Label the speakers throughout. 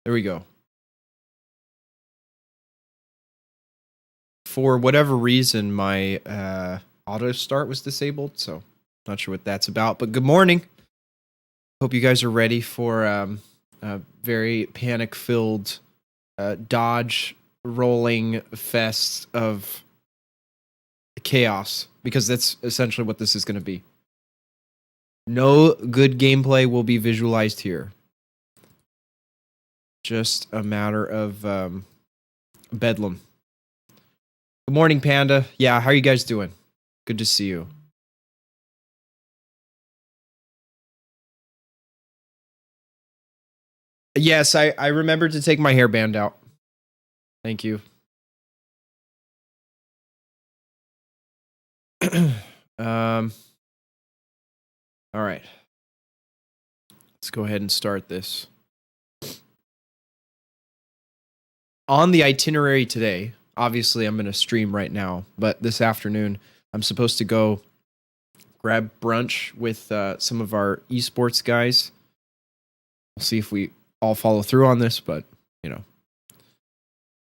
Speaker 1: There we go. For whatever reason, my auto start was disabled, so not sure what that's about. But good morning. Hope you guys are ready for a very panic-filled dodge rolling fest of chaos, because that's essentially what this is going to be. No good gameplay will be visualized here. Just a matter of bedlam. Good morning, Panda. Yeah, how are you guys doing? Good to see you. Yes, I remembered to take my hairband out. Thank you. All right. Let's go ahead and start this. On the itinerary today, obviously I'm going to stream right now, but this afternoon I'm supposed to go grab brunch with some of our esports guys. We'll see if we all follow through on this, but you know.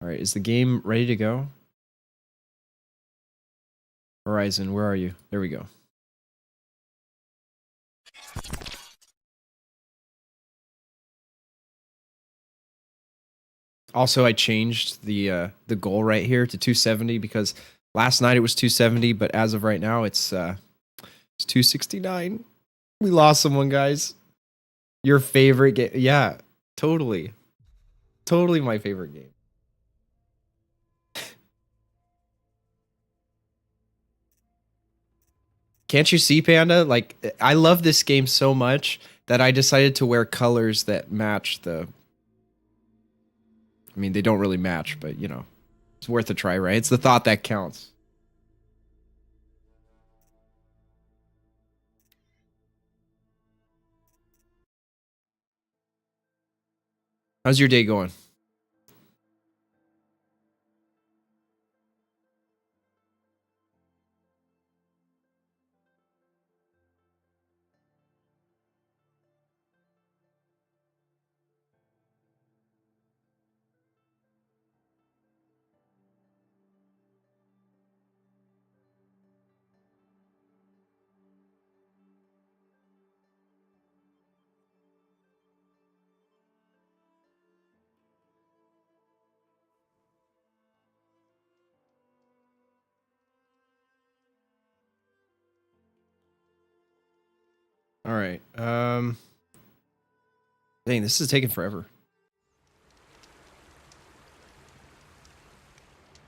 Speaker 1: All right, is the game ready to go? Horizon, where are you? There we go. Also, I changed the goal right here to 270 because last night it was 270, but as of right now it's 269. We lost someone, guys. Your favorite game? Yeah, totally. Totally my favorite game. Can't you see, Panda? Like, I love this game so much that I decided to wear colors that match the... I mean, they don't really match, but, you know, it's worth a try, right? It's the thought that counts. How's your day going? All right. Dang, this is taking forever.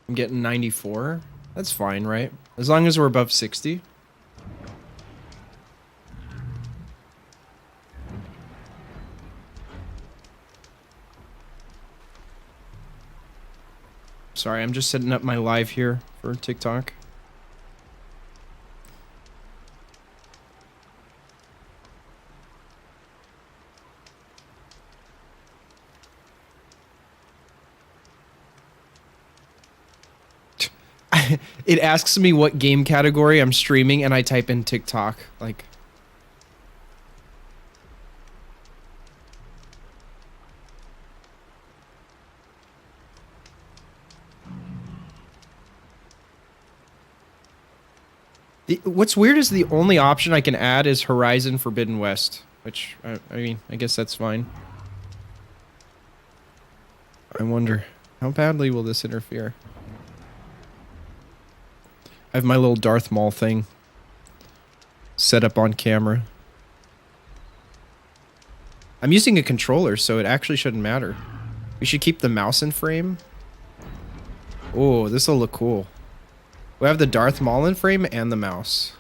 Speaker 1: I'm getting 94. That's fine, right? As long as we're above 60. Sorry, I'm just setting up my live here for TikTok. It asks me what game category I'm streaming, and I type in TikTok. Like, what's weird is the only option I can add is Horizon Forbidden West, which I mean, I guess that's fine. I wonder how badly will this interfere. I have my little Darth Maul thing set up on camera. I'm using a controller, so it actually shouldn't matter. We should keep the mouse in frame. Oh, this will look cool. We have the Darth Maul in frame and the mouse.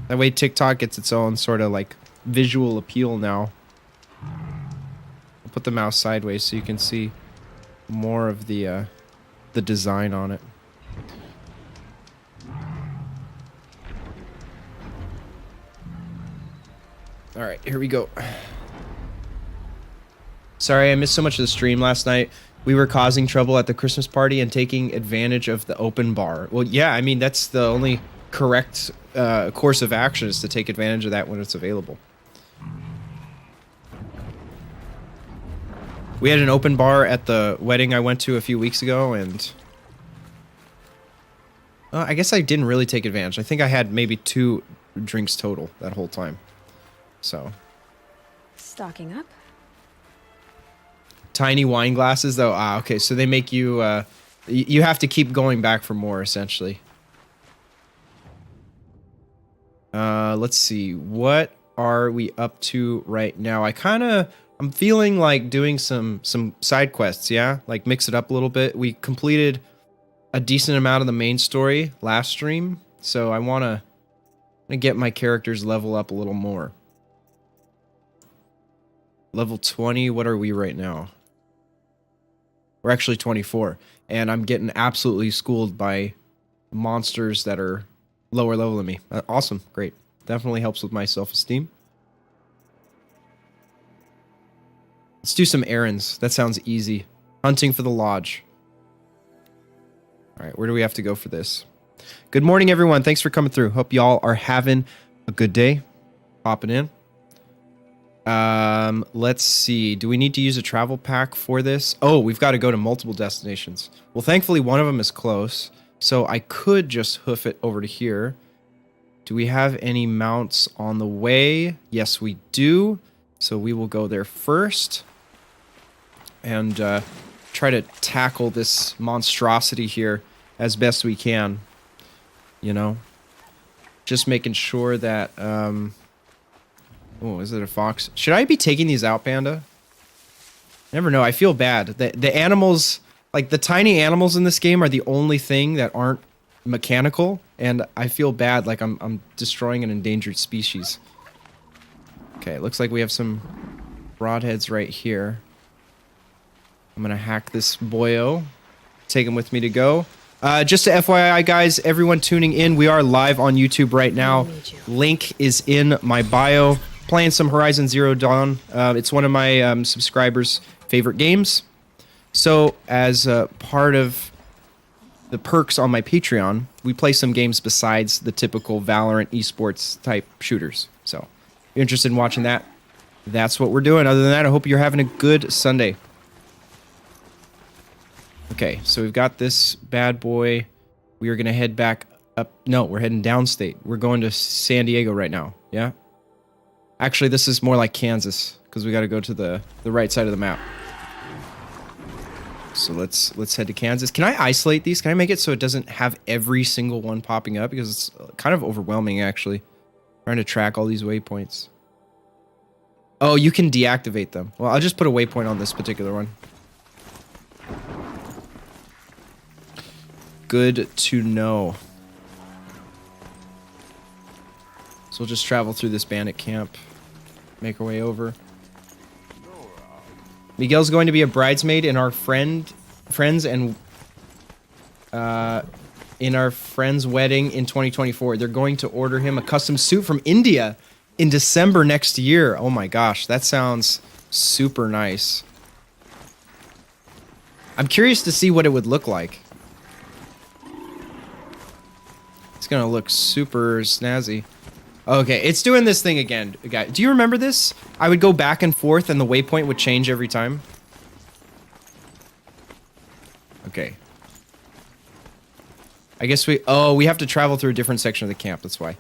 Speaker 1: That way TikTok gets its own sort of like visual appeal now. I'll put the mouse sideways so you can see more of the design on it. All right, here we go. Sorry, I missed so much of the stream last night. We were causing trouble at the Christmas party and taking advantage of the open bar. Well, yeah, I mean, that's the only correct course of action, is to take advantage of that when it's available. We had an open bar at the wedding I went to a few weeks ago, and I guess I didn't really take advantage. I think I had maybe 2 drinks total that whole time. So.
Speaker 2: Stocking up.
Speaker 1: Tiny wine glasses, though. Ah, okay. So they make you, you have to keep going back for more, essentially. Let's see. What are we up to right now? I'm feeling like doing some side quests, yeah? Like mix it up a little bit. We completed a decent amount of the main story last stream, so I want to get my characters level up a little more. Level 20, what are we right now? We're actually 24, and I'm getting absolutely schooled by monsters that are lower level than me. Awesome, great. Definitely helps with my self-esteem. Let's do some errands. That sounds easy. Hunting for the lodge. All right, where do we have to go for this? Good morning, everyone. Thanks for coming through. Hope y'all are having a good day. Popping in. Let's see. Do we need to use a travel pack for this? Oh, we've got to go to multiple destinations. Well, thankfully, one of them is close, so I could just hoof it over to here. Do we have any mounts on the way? Yes, we do. So we will go there first and try to tackle this monstrosity here as best we can. You know, just making sure that. Oh, is it a fox? Should I be taking these out, Panda? Never know. I feel bad. The animals, like the tiny animals in this game, are the only thing that aren't mechanical, and I feel bad. Like I'm destroying an endangered species. Okay, it looks like we have some broadheads right here. I'm gonna hack this boyo. Take him with me to go. Just to FYI, guys, everyone tuning in, we are live on YouTube right now. Link is in my bio. Playing some Horizon Zero Dawn. It's one of my subscribers' favorite games. So, as part of the perks on my Patreon, we play some games besides the typical Valorant esports type shooters. So, if you're interested in watching that, that's what we're doing. Other than that, I hope you're having a good Sunday. Okay, so we've got this bad boy. We are going to head back up. No, we're heading downstate. We're going to San Diego right now. Yeah? Actually, this is more like Kansas, because we got to go to the right side of the map. So let's head to Kansas. Can I isolate these? Can I make it so it doesn't have every single one popping up? Because it's kind of overwhelming, actually. Trying to track all these waypoints. Oh, you can deactivate them. Well, I'll just put a waypoint on this particular one. Good to know. So we'll just travel through this bandit camp. Make our way over. Miguel's going to be a bridesmaid in our friend's wedding in 2024. They're going to order him a custom suit from India in December next year. Oh my gosh, that sounds super nice. I'm curious to see what it would look like. It's gonna look super snazzy. Okay, it's doing this thing again. Do you remember this? I would go back and forth and the waypoint would change every time. Okay. I guess we have to travel through a different section of the camp, that's why.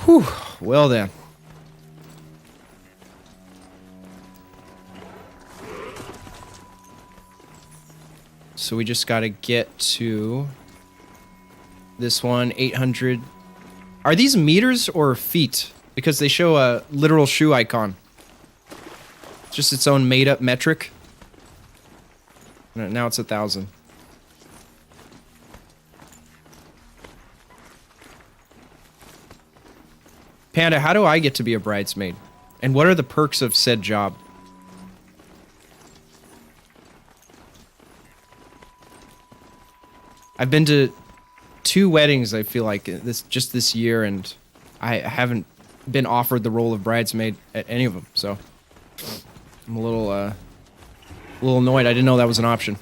Speaker 1: Whew, well then. So we just gotta get to this one, 800. Are these meters or feet? Because they show a literal shoe icon. It's just its own made-up metric. Now it's 1,000. Panda, how do I get to be a bridesmaid? And what are the perks of said job? I've been to 2 weddings, I feel like, this year, and I haven't been offered the role of bridesmaid at any of them, so I'm a little annoyed. I didn't know that was an option.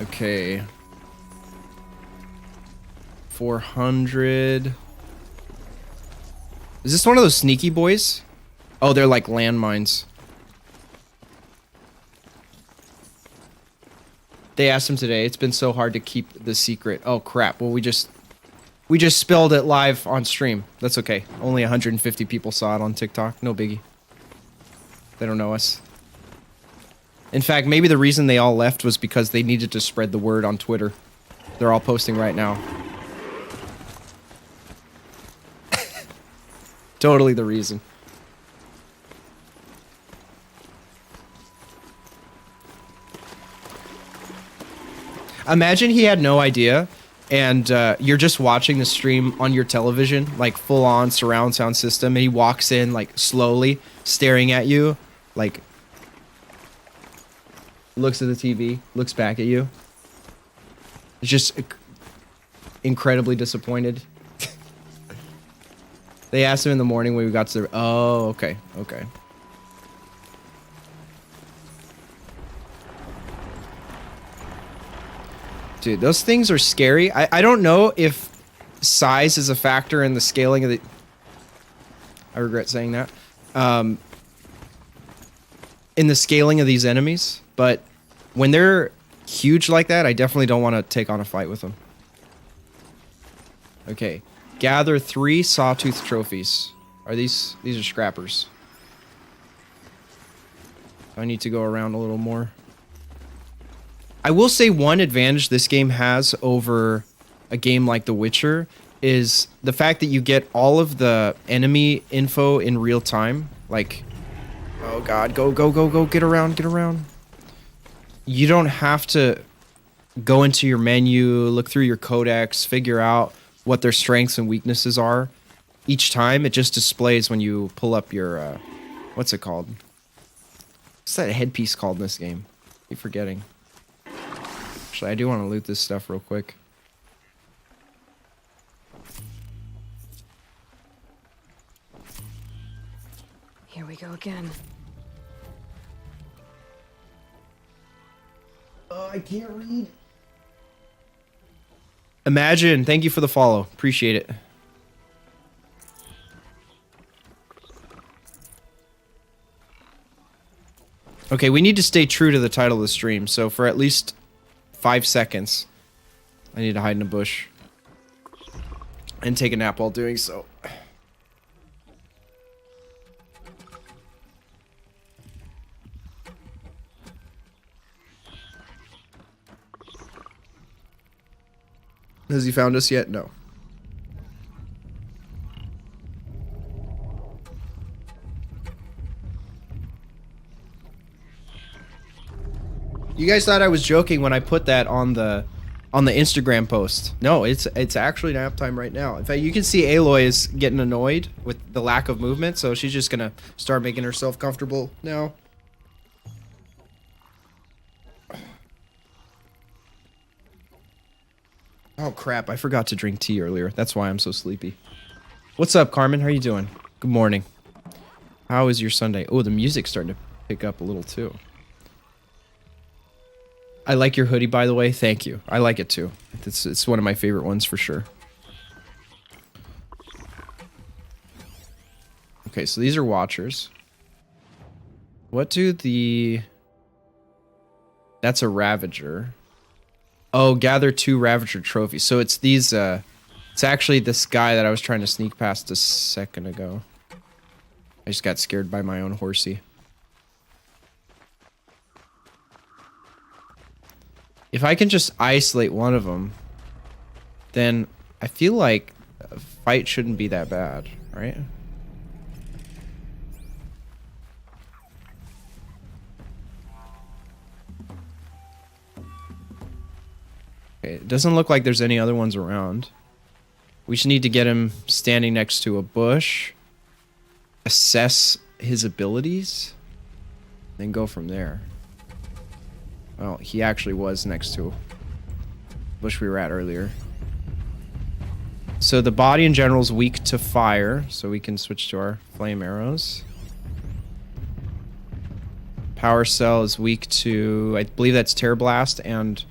Speaker 1: Okay. 400. Is this one of those sneaky boys? Oh, they're like landmines. They asked him today. It's been so hard to keep the secret. Oh crap. Well, we just spilled it live on stream. That's okay. Only 150 people saw it on TikTok. No biggie. They don't know us. In fact, maybe the reason they all left was because they needed to spread the word on Twitter. They're all posting right now. Totally the reason. Imagine he had no idea, and you're just watching the stream on your television, like full-on surround sound system, and he walks in, like, slowly, staring at you, like, looks at the TV, looks back at you. Just incredibly disappointed. They asked him in the morning when we got to the... Oh, okay, okay. Dude, those things are scary. I don't know if size is a factor in the scaling of the... I regret saying that. In the scaling of these enemies, but when they're huge like that, I definitely don't want to take on a fight with them. Okay. Gather 3 sawtooth trophies. Are these are scrappers. I need to go around a little more. I will say one advantage this game has over a game like The Witcher is the fact that you get all of the enemy info in real time. Like, oh god, go, go, go, go, get around, get around. You don't have to go into your menu, look through your codex, figure out what their strengths and weaknesses are. Each time, it just displays when you pull up your, what's it called? What's that headpiece called in this game? I keep forgetting. Actually, I do want to loot this stuff real quick.
Speaker 2: Here we go again.
Speaker 1: Oh, I can't read. Imagine, thank you for the follow. Appreciate it. Okay, we need to stay true to the title of the stream, so for at least 5 seconds, I need to hide in a bush and take a nap while doing so. Has he found us yet? No. You guys thought I was joking when I put that on the Instagram post. No, it's actually nap time right now. In fact, you can see Aloy is getting annoyed with the lack of movement, so she's just gonna start making herself comfortable now. Oh crap, I forgot to drink tea earlier. That's why I'm so sleepy. What's up, Carmen? How are you doing? Good morning. How is your Sunday? Oh, the music's starting to pick up a little too. I like your hoodie, by the way. Thank you. I like it too. It's one of my favorite ones for sure. Okay, so these are watchers. What do the... That's a Ravager. Oh, gather 2 Ravager trophies. So it's these, it's actually this guy that I was trying to sneak past a second ago. I just got scared by my own horsey. If I can just isolate one of them, then I feel like a fight shouldn't be that bad, right? Okay, it doesn't look like there's any other ones around. We just need to get him standing next to a bush, assess his abilities, then go from there. Well, he actually was next to a bush we were at earlier. So the body in general is weak to fire, so we can switch to our flame arrows. Power cell is weak to, I believe that's Terror Blast and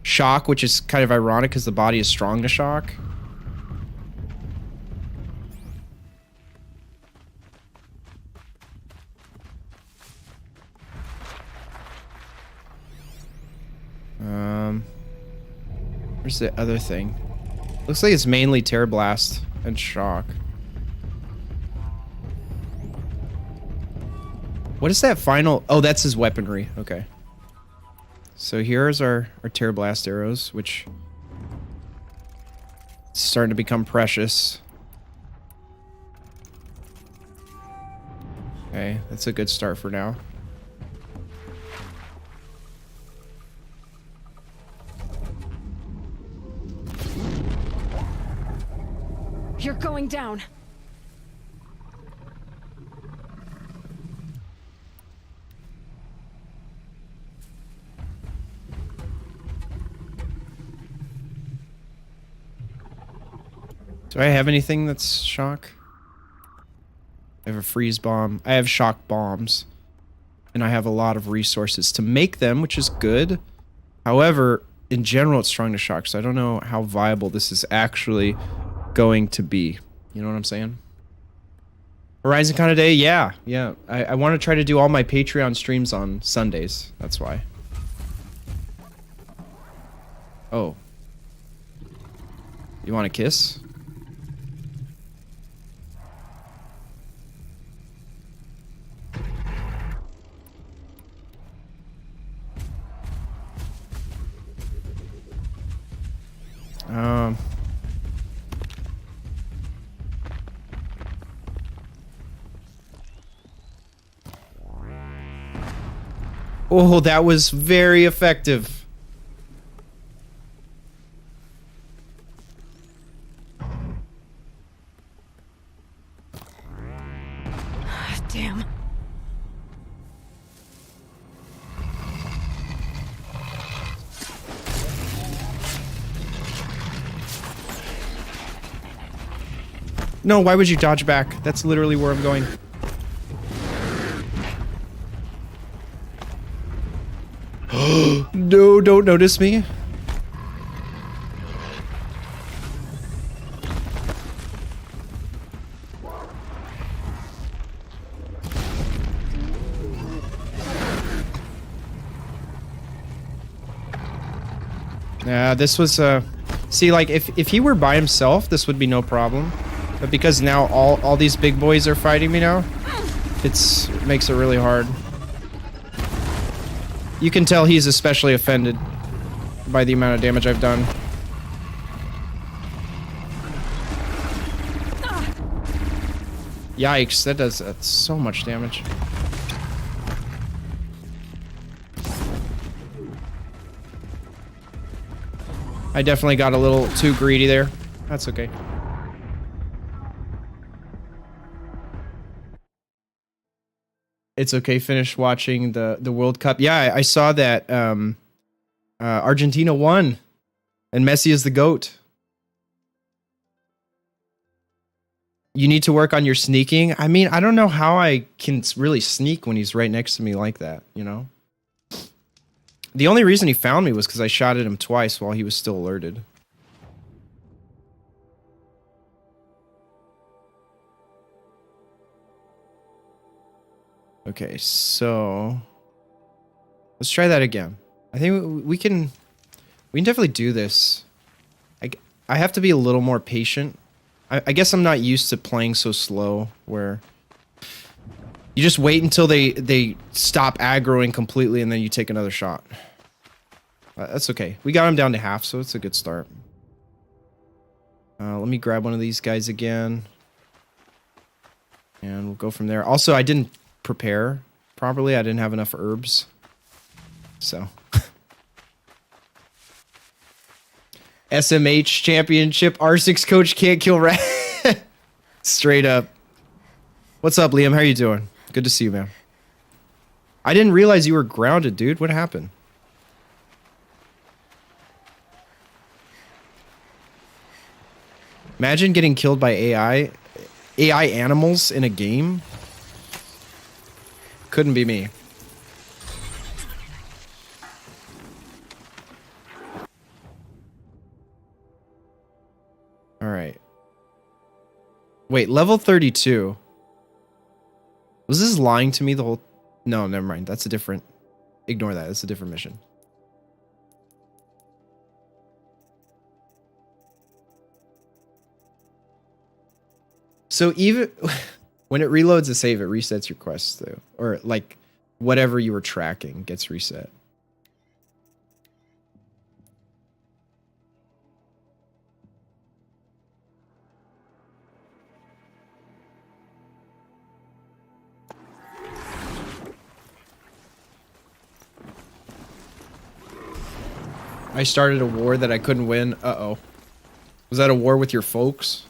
Speaker 1: shock, which is kind of ironic because the body is strong to shock. Where's the other thing? Looks like it's mainly Terror Blast and shock. What is that final? Oh, that's his weaponry. Okay. So here's our Terror Blast arrows, which is starting to become precious. Okay, that's a good start for now.
Speaker 2: You're going down.
Speaker 1: Do I have anything that's shock? I have a freeze bomb. I have shock bombs. And I have a lot of resources to make them, which is good. However, in general, it's strong to shock, so I don't know how viable this is actually going to be. You know what I'm saying? Horizon kind of day? Yeah. I want to try to do all my Patreon streams on Sundays. That's why. Oh. You want a kiss? Oh, that was very effective.
Speaker 2: Damn.
Speaker 1: No, why would you dodge back? That's literally where I'm going. No, don't notice me. Yeah, this was see, like if he were by himself, this would be no problem. But because now all these big boys are fighting me now, makes it really hard. You can tell he's especially offended by the amount of damage I've done. Yikes, that's so much damage. I definitely got a little too greedy there. That's okay. It's okay, finish watching the World Cup. Yeah, I saw that Argentina won and Messi is the GOAT. You need to work on your sneaking. I mean, I don't know how I can really sneak when he's right next to me like that, you know? The only reason he found me was because I shot at him twice while he was still alerted. Okay, so let's try that again. I think we can definitely do this. I have to be a little more patient. I guess I'm not used to playing so slow where you just wait until they stop aggroing completely and then you take another shot. That's okay. We got him down to half, so it's a good start. Let me grab one of these guys again. And we'll go from there. Also, I didn't prepare properly. I didn't have enough herbs. So. SMH Championship. R6 coach can't kill rat. Straight up. What's up, Liam? How are you doing? Good to see you, man. I didn't realize you were grounded, dude. What happened? Imagine getting killed by AI animals in a game. Couldn't be me. Wait, level 32. Was this lying to me the whole... No, never mind. That's a different... Ignore that. It's a different mission. So even... When it reloads a save, it resets your quests, though. Or, like, whatever you were tracking gets reset. I started a war that I couldn't win. Uh-oh. Was that a war with your folks?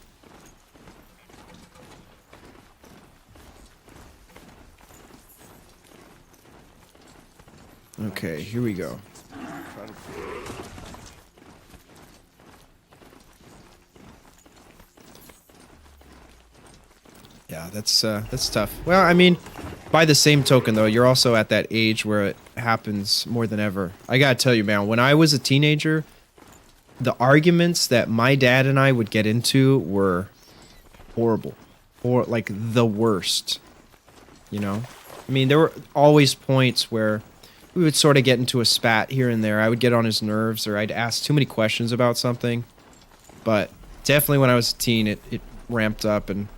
Speaker 1: Okay, here we go. Yeah, that's tough. Well, I mean, by the same token, though, you're also at that age where it happens more than ever. I gotta tell you, man, when I was a teenager, the arguments that my dad and I would get into were horrible. Or, like, the worst. You know? I mean, there were always points where we would sort of get into a spat here and there. I would get on his nerves, or I'd ask too many questions about something. But definitely when I was a teen, it ramped up, and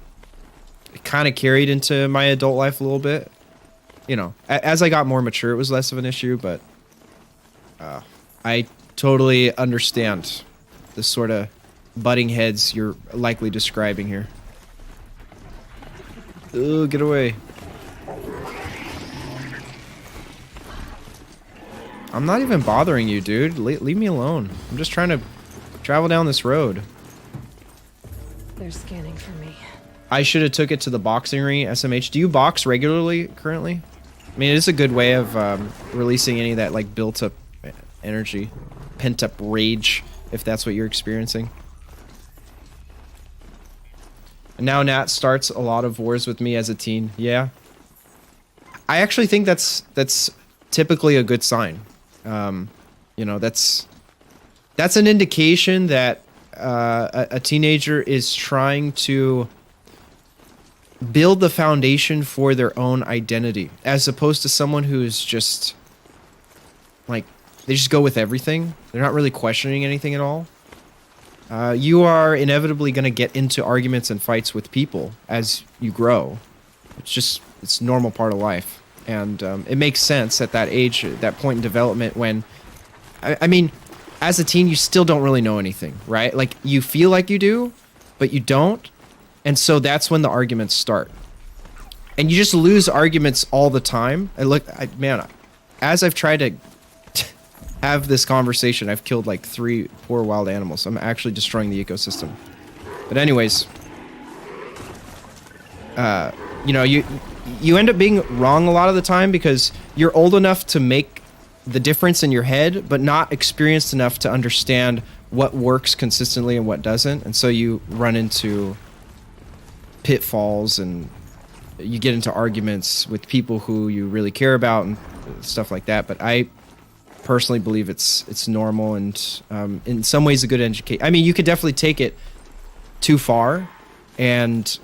Speaker 1: it kind of carried into my adult life a little bit. You know, as I got more mature, it was less of an issue, but I totally understand the sort of butting heads you're likely describing here. Ugh, get away. I'm not even bothering you, dude. Leave me alone. I'm just trying to travel down this road.
Speaker 2: They're scanning for me.
Speaker 1: I should have took it to the boxing ring, SMH. Do you box regularly currently? I mean, it is a good way of releasing any of that like built-up energy, pent-up rage, if that's what you're experiencing. And now Nat starts a lot of wars with me as a teen. Yeah. I actually think that's typically a good sign. You know, that's an indication that a teenager is trying to build the foundation for their own identity, as opposed to someone who's just like, they just go with everything. They're not really questioning anything at all. You are inevitably going to get into arguments and fights with people as you grow. It's a normal part of life. And it makes sense at that age, at that point in development when, I mean, as a teen, you still don't really know anything, right? Like, you feel like you do, but you don't. And so that's when the arguments start. And you just lose arguments all the time. And look, man, as I've tried to have this conversation, I've killed like 3 poor wild animals. I'm actually destroying the ecosystem. But anyways, you know, you end up being wrong a lot of the time because you're old enough to make the difference in your head, but not experienced enough to understand what works consistently and what doesn't. And so you run into pitfalls and you get into arguments with people who you really care about and stuff like that. But I personally believe it's normal and in some ways a good education. I mean, you could definitely take it too far, and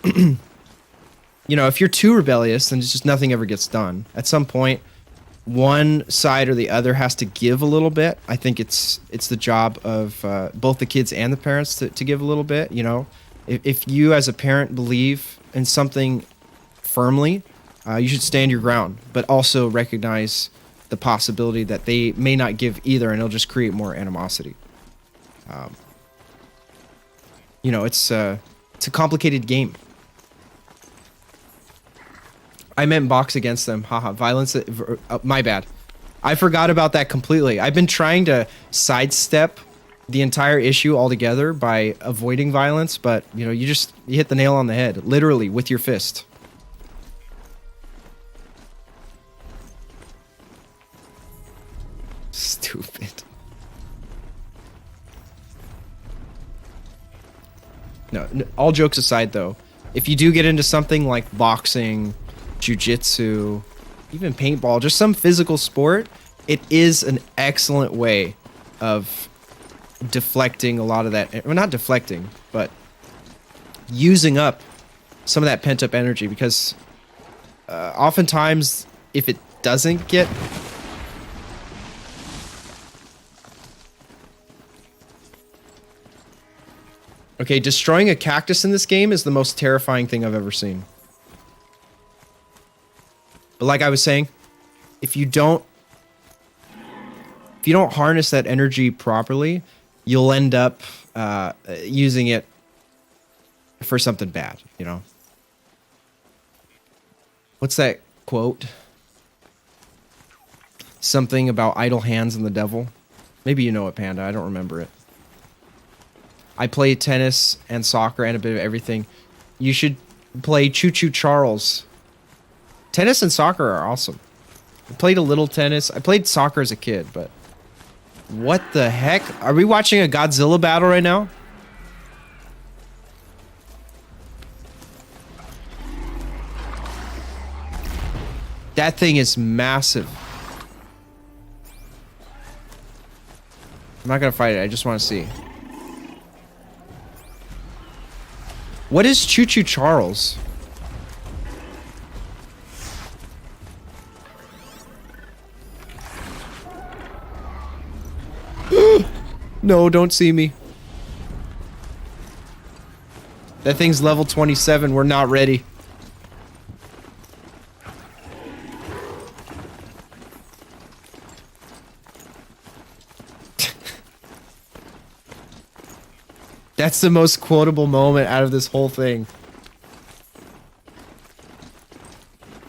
Speaker 1: you know, if you're too rebellious, then it's just nothing ever gets done. At some point, one side or the other has to give a little bit. I think it's the job of both the kids and the parents to give a little bit. You know, if you as a parent believe in something firmly, you should stand your ground, but also recognize the possibility that they may not give either, and it'll just create more animosity. You know, it's a complicated game. I meant box against them. Haha, violence. My bad. I forgot about that completely. I've been trying to sidestep the entire issue altogether by avoiding violence, but you know, you hit the nail on the head, literally with your fist. Stupid. No, all jokes aside though, if you do get into something like boxing, jiu-jitsu, even paintball, just some physical sport, it is an excellent way of deflecting a lot of that. Well, not deflecting, but using up some of that pent up energy, because oftentimes if it doesn't get okay, destroying a cactus in this game is the most terrifying thing I've ever seen. But like I was saying, if you don't harness that energy properly, you'll end up using it for something bad, you know? What's that quote? Something about idle hands and the devil. Maybe you know it, Panda. I don't remember it. I play tennis and soccer and a bit of everything. You should play Choo Choo Charles. Tennis and soccer are awesome. I played a little tennis. I played soccer as a kid, but... What the heck? Are we watching a Godzilla battle right now? That thing is massive. I'm not gonna fight it. I just want to see. What is Choo Choo Charles? No, don't see me. That thing's level 27. We're not ready. That's the most quotable moment out of this whole thing.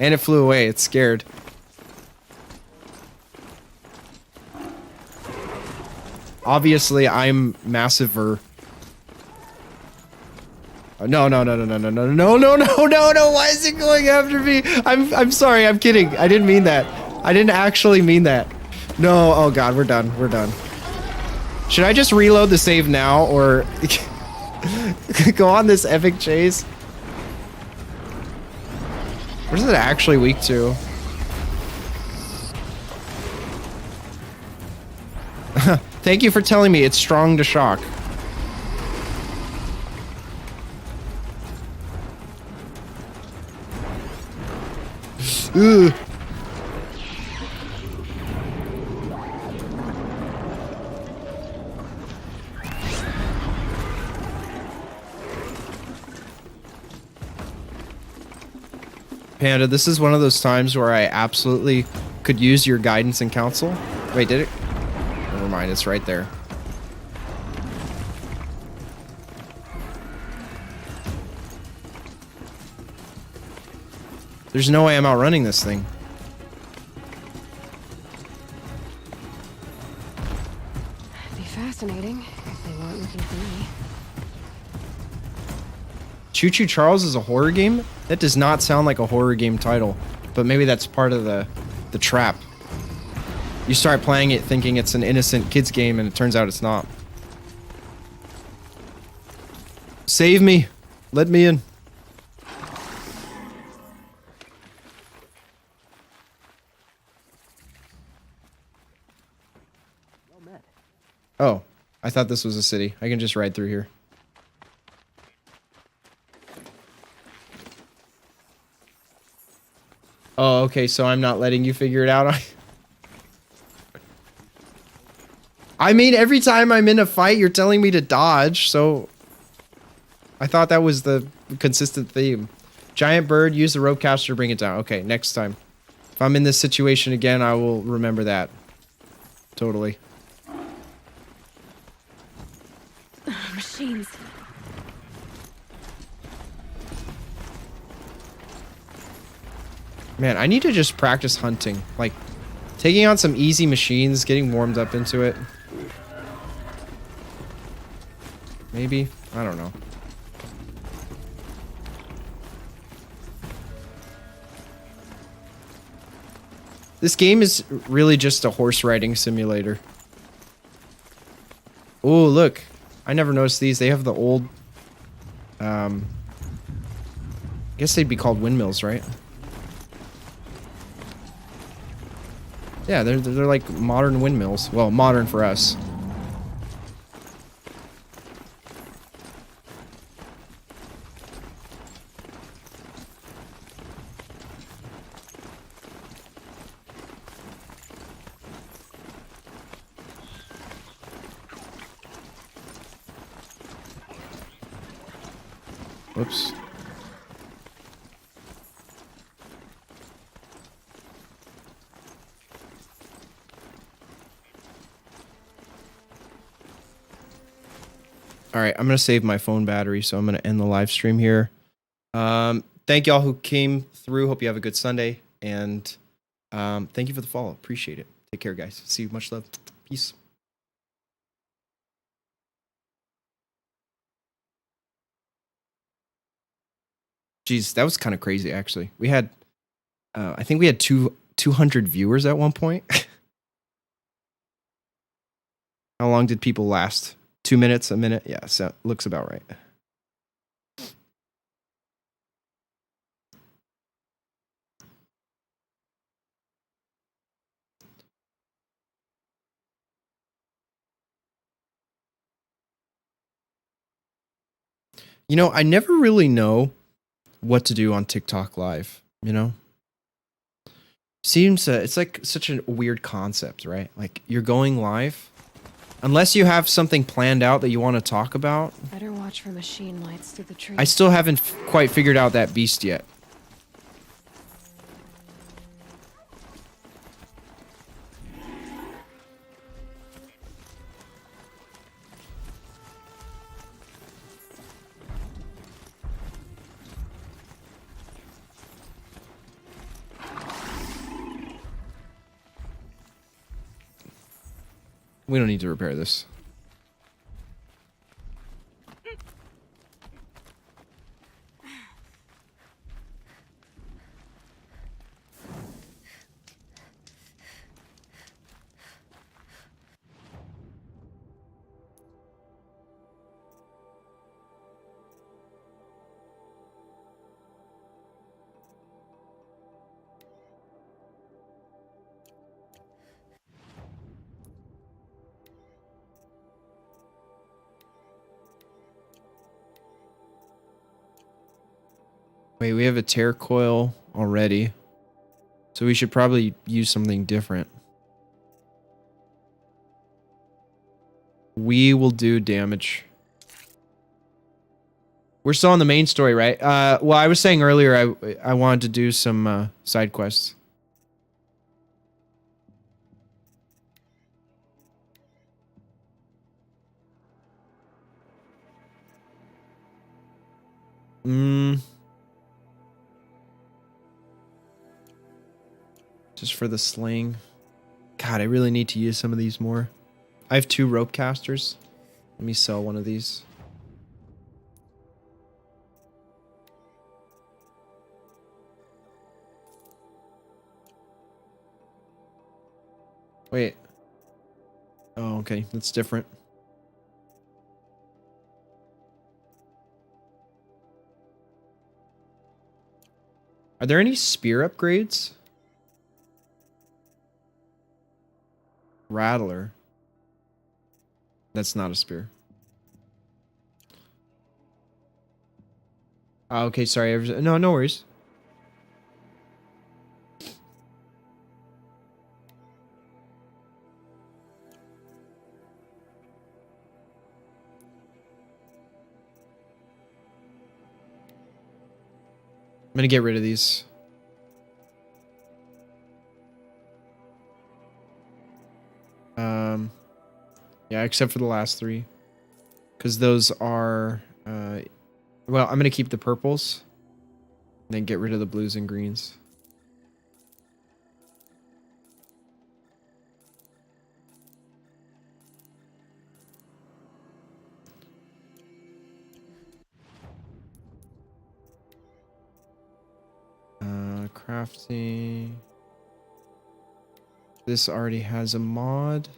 Speaker 1: And it flew away. It's scared. Obviously, I'm massiver. No. Why is it going after me? I'm sorry. I'm kidding. I didn't mean that. I didn't actually mean that. No. Oh God, we're done. We're done. Should I just reload the save now or go on this epic chase? Where's it actually weak to? Thank you for telling me it's strong to shock. Ugh. Panda, this is one of those times where I absolutely could use your guidance and counsel. Wait, did it? Never mind, it's right there. There's no way I'm outrunning this thing.
Speaker 2: It'd be fascinating if they weren't looking for me.
Speaker 1: Choo Choo Charles is a horror game? That does not sound like a horror game title, but maybe that's part of the trap. You start playing it thinking it's an innocent kid's game, and it turns out it's not. Save me. Let me in. Oh, I thought this was a city. I can just ride through here. Oh, okay, so I'm not letting you figure it out. I mean, every time I'm in a fight, you're telling me to dodge, so... I thought that was the consistent theme. Giant bird, use the rope caster to bring it down. Okay, next time. If I'm in this situation again, I will remember that. Totally.
Speaker 2: Machines.
Speaker 1: Man, I need to just practice hunting. Like, taking on some easy machines, getting warmed up into it. Maybe? I don't know. This game is really just a horse riding simulator. Oh, look. I never noticed these. They have the old... I guess they'd be called windmills, right? Yeah, they're like modern windmills. Well, modern for us. Whoops. All right, I'm gonna save my phone battery, so I'm gonna end the live stream here. Thank y'all who came through. Hope you have a good Sunday, and thank you for the follow. Appreciate it. Take care, guys. See you. Much love. Peace. Jeez, that was kind of crazy. Actually, we had, I think we had 200 viewers at one point. How long did people last? 2 minutes, a minute? Yeah, so looks about right. You know, I never really know what to do on TikTok Live, you know? Seems it's like such a weird concept, right? Like you're going live unless you have something planned out that you want to talk about.
Speaker 2: Better watch for machine lights through the trees.
Speaker 1: I still haven't quite figured out that beast yet. We don't need to repair this. Wait, we have a tear coil already. So we should probably use something different. We will do damage. We're still on the main story, right? Well, I was saying earlier I wanted to do some side quests. Just for the sling. God, I really need to use some of these more. I have 2 rope casters. Let me sell one of these. Wait. Oh, okay. That's different. Are there any spear upgrades? Rattler. That's not a spear. Oh, okay, sorry. No worries. I'm gonna get rid of these. Yeah, except for the last 3. Because those are... well, I'm gonna keep the purples. And then get rid of the blues and greens. Crafting. This already has a mod.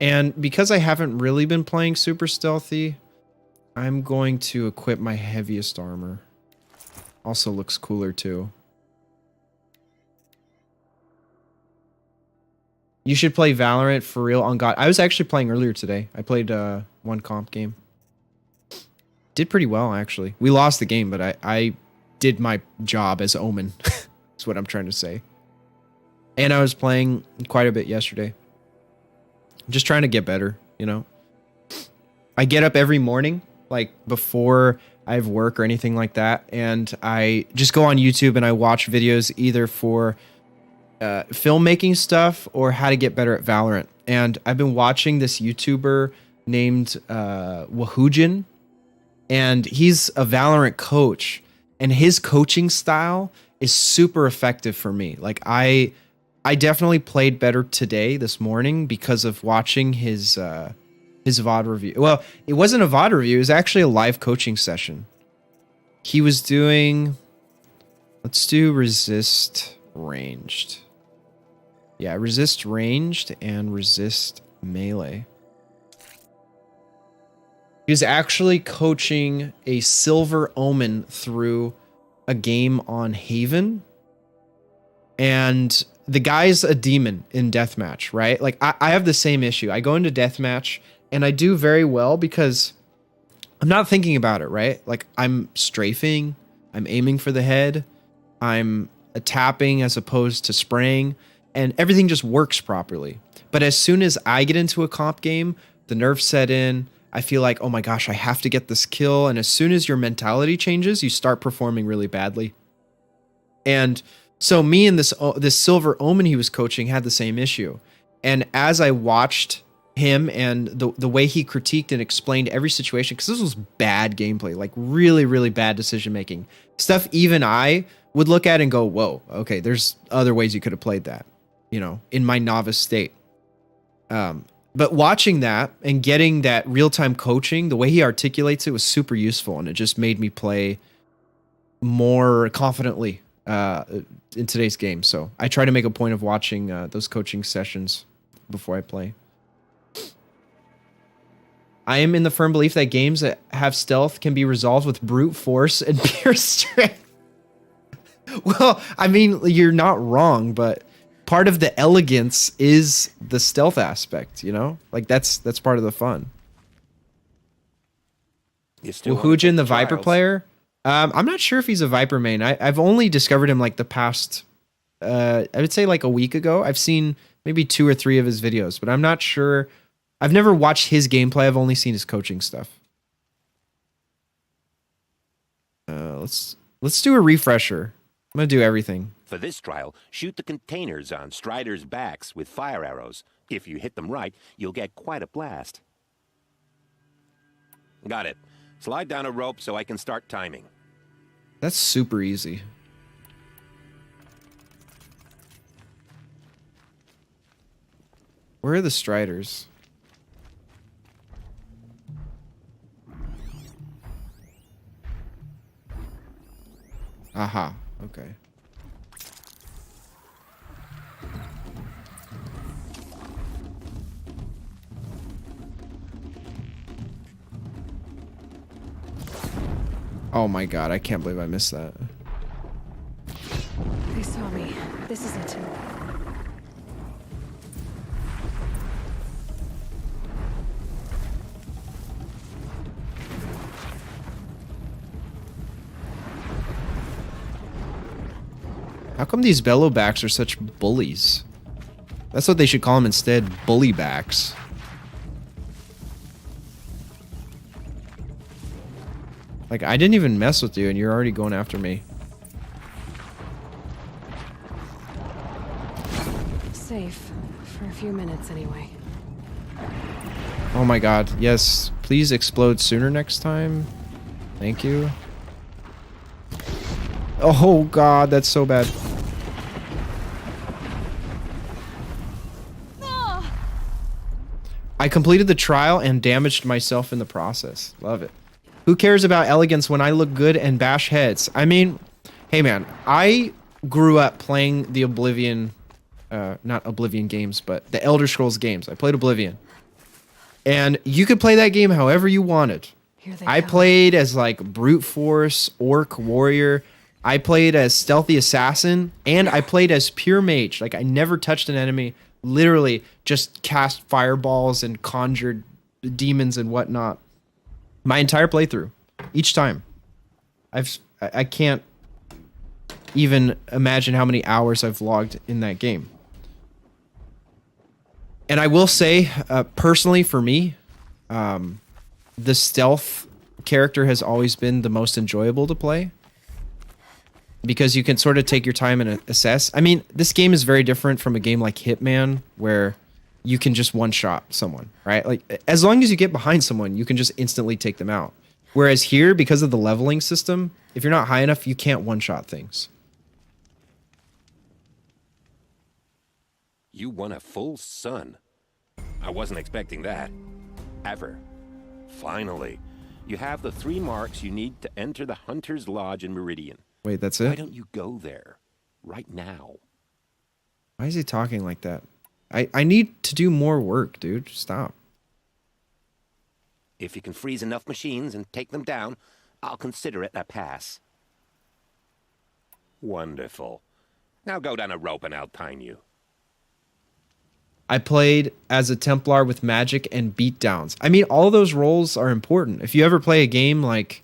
Speaker 1: And because I haven't really been playing super stealthy, I'm going to equip my heaviest armor. Also looks cooler too. You should play Valorant for real on God. I was actually playing earlier today. I played one comp game. Did pretty well, actually. We lost the game, but I did my job as Omen. That's what I'm trying to say. And I was playing quite a bit yesterday. I'm just trying to get better, you know? I get up every morning, like before I have work or anything like that, and I just go on YouTube and I watch videos either for filmmaking stuff or how to get better at Valorant. And I've been watching this YouTuber named Wahujin, and he's a Valorant coach, and his coaching style is super effective for me. Like I definitely played better today, this morning, because of watching his VOD review. Well, it wasn't a VOD review, it was actually a live coaching session. He was doing, let's do resist ranged. Yeah, resist ranged and resist melee. He was actually coaching a Silver Omen through a game on Haven. And the guy's a demon in deathmatch, right? Like I have the same issue. I go into deathmatch and I do very well because I'm not thinking about it, right? Like I'm strafing, I'm aiming for the head, I'm tapping as opposed to spraying, and everything just works properly. But as soon as I get into a comp game, the nerfs set in. I feel like, oh my gosh, I have to get this kill. And as soon as your mentality changes, you start performing really badly. And so me and this Silver Omen he was coaching had the same issue. And as I watched him and the way he critiqued and explained every situation, because this was bad gameplay, like really, really bad decision making. Stuff even I would look at and go, whoa, okay, there's other ways you could have played that, you know, in my novice state. But watching that and getting that real-time coaching, the way he articulates it was super useful, and it just made me play more confidently in today's game. So I try to make a point of watching those coaching sessions before I play. I am in the firm belief that games that have stealth can be resolved with brute force and pure strength. Well, I mean, you're not wrong, but part of the elegance is the stealth aspect, you know? Like that's part of the fun. Wahujin, the Viper player? I'm not sure if he's a Viper main. I've only discovered him like the past, I would say like a week ago. I've seen maybe 2 or 3 of his videos, but I'm not sure. I've never watched his gameplay. I've only seen his coaching stuff. Let's do a refresher. I'm going to do everything.
Speaker 3: For this trial, shoot the containers on Striders' backs with fire arrows. If you hit them right, you'll get quite a blast. Got it. Slide down a rope so I can start timing.
Speaker 1: That's super easy. Where are the Striders? Aha, okay. Oh my god, I can't believe I missed that.
Speaker 2: They saw me. This is it.
Speaker 1: How come these bellowbacks are such bullies? That's what they should call them instead, bullybacks. Like, I didn't even mess with you and you're already going after me.
Speaker 2: Safe. For a few minutes, anyway.
Speaker 1: Oh my god, yes. Please explode sooner next time. Thank you. Oh god, that's so bad. I completed the trial and damaged myself in the process. Love it. Who cares about elegance when I look good and bash heads? I mean, hey man, I grew up playing the Oblivion, not Oblivion games, but the Elder Scrolls games. I played Oblivion. And you could play that game however you wanted. I played as like brute force, orc, warrior. I played as stealthy assassin, and I played as pure mage. Like I never touched an enemy, literally just cast fireballs and conjured demons and whatnot. My entire playthrough, each time. I can't even imagine how many hours I've logged in that game. And I will say, personally for me, the stealth character has always been the most enjoyable to play because you can sort of take your time and assess. I mean, this game is very different from a game like Hitman where you can just one-shot someone, right? Like, as long as you get behind someone, you can just instantly take them out. Whereas here, because of the leveling system, if you're not high enough, you can't one-shot things.
Speaker 3: You won a full sun. I wasn't expecting that. Ever. Finally. You have the 3 marks you need to enter the Hunter's Lodge in Meridian.
Speaker 1: Wait, that's
Speaker 3: Why
Speaker 1: it?
Speaker 3: don't you go there? Right now.
Speaker 1: Why is he talking like that? I need to do more work, dude. Stop.
Speaker 3: If you can freeze enough machines and take them down, I'll consider it a pass. Wonderful. Now go down a rope and I'll time you.
Speaker 1: I played as a Templar with magic and beatdowns. I mean, all those roles are important. If you ever play a game like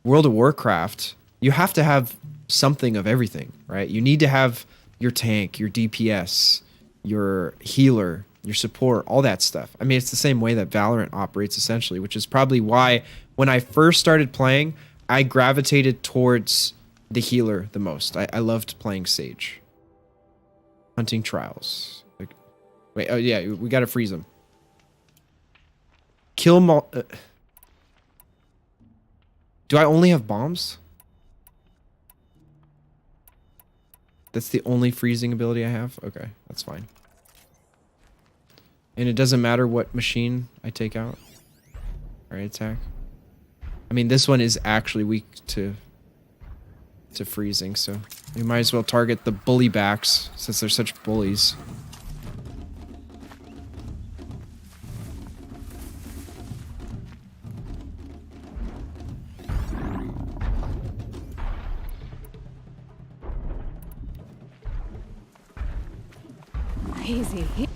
Speaker 1: World of Warcraft, you have to have something of everything, right? You need to have your tank, your DPS, your healer, your support, all that stuff. I mean, it's the same way that Valorant operates essentially, which is probably why when I first started playing, I gravitated towards the healer the most. I loved playing Sage. Hunting Trials. Wait, oh yeah, we gotta freeze him. Kill do I only have bombs? That's the only freezing ability I have? Okay, that's fine. And it doesn't matter what machine I take out? Alright, attack. I mean, this one is actually weak to freezing, so we might as well target the bully backs since they're such bullies.
Speaker 2: Easy.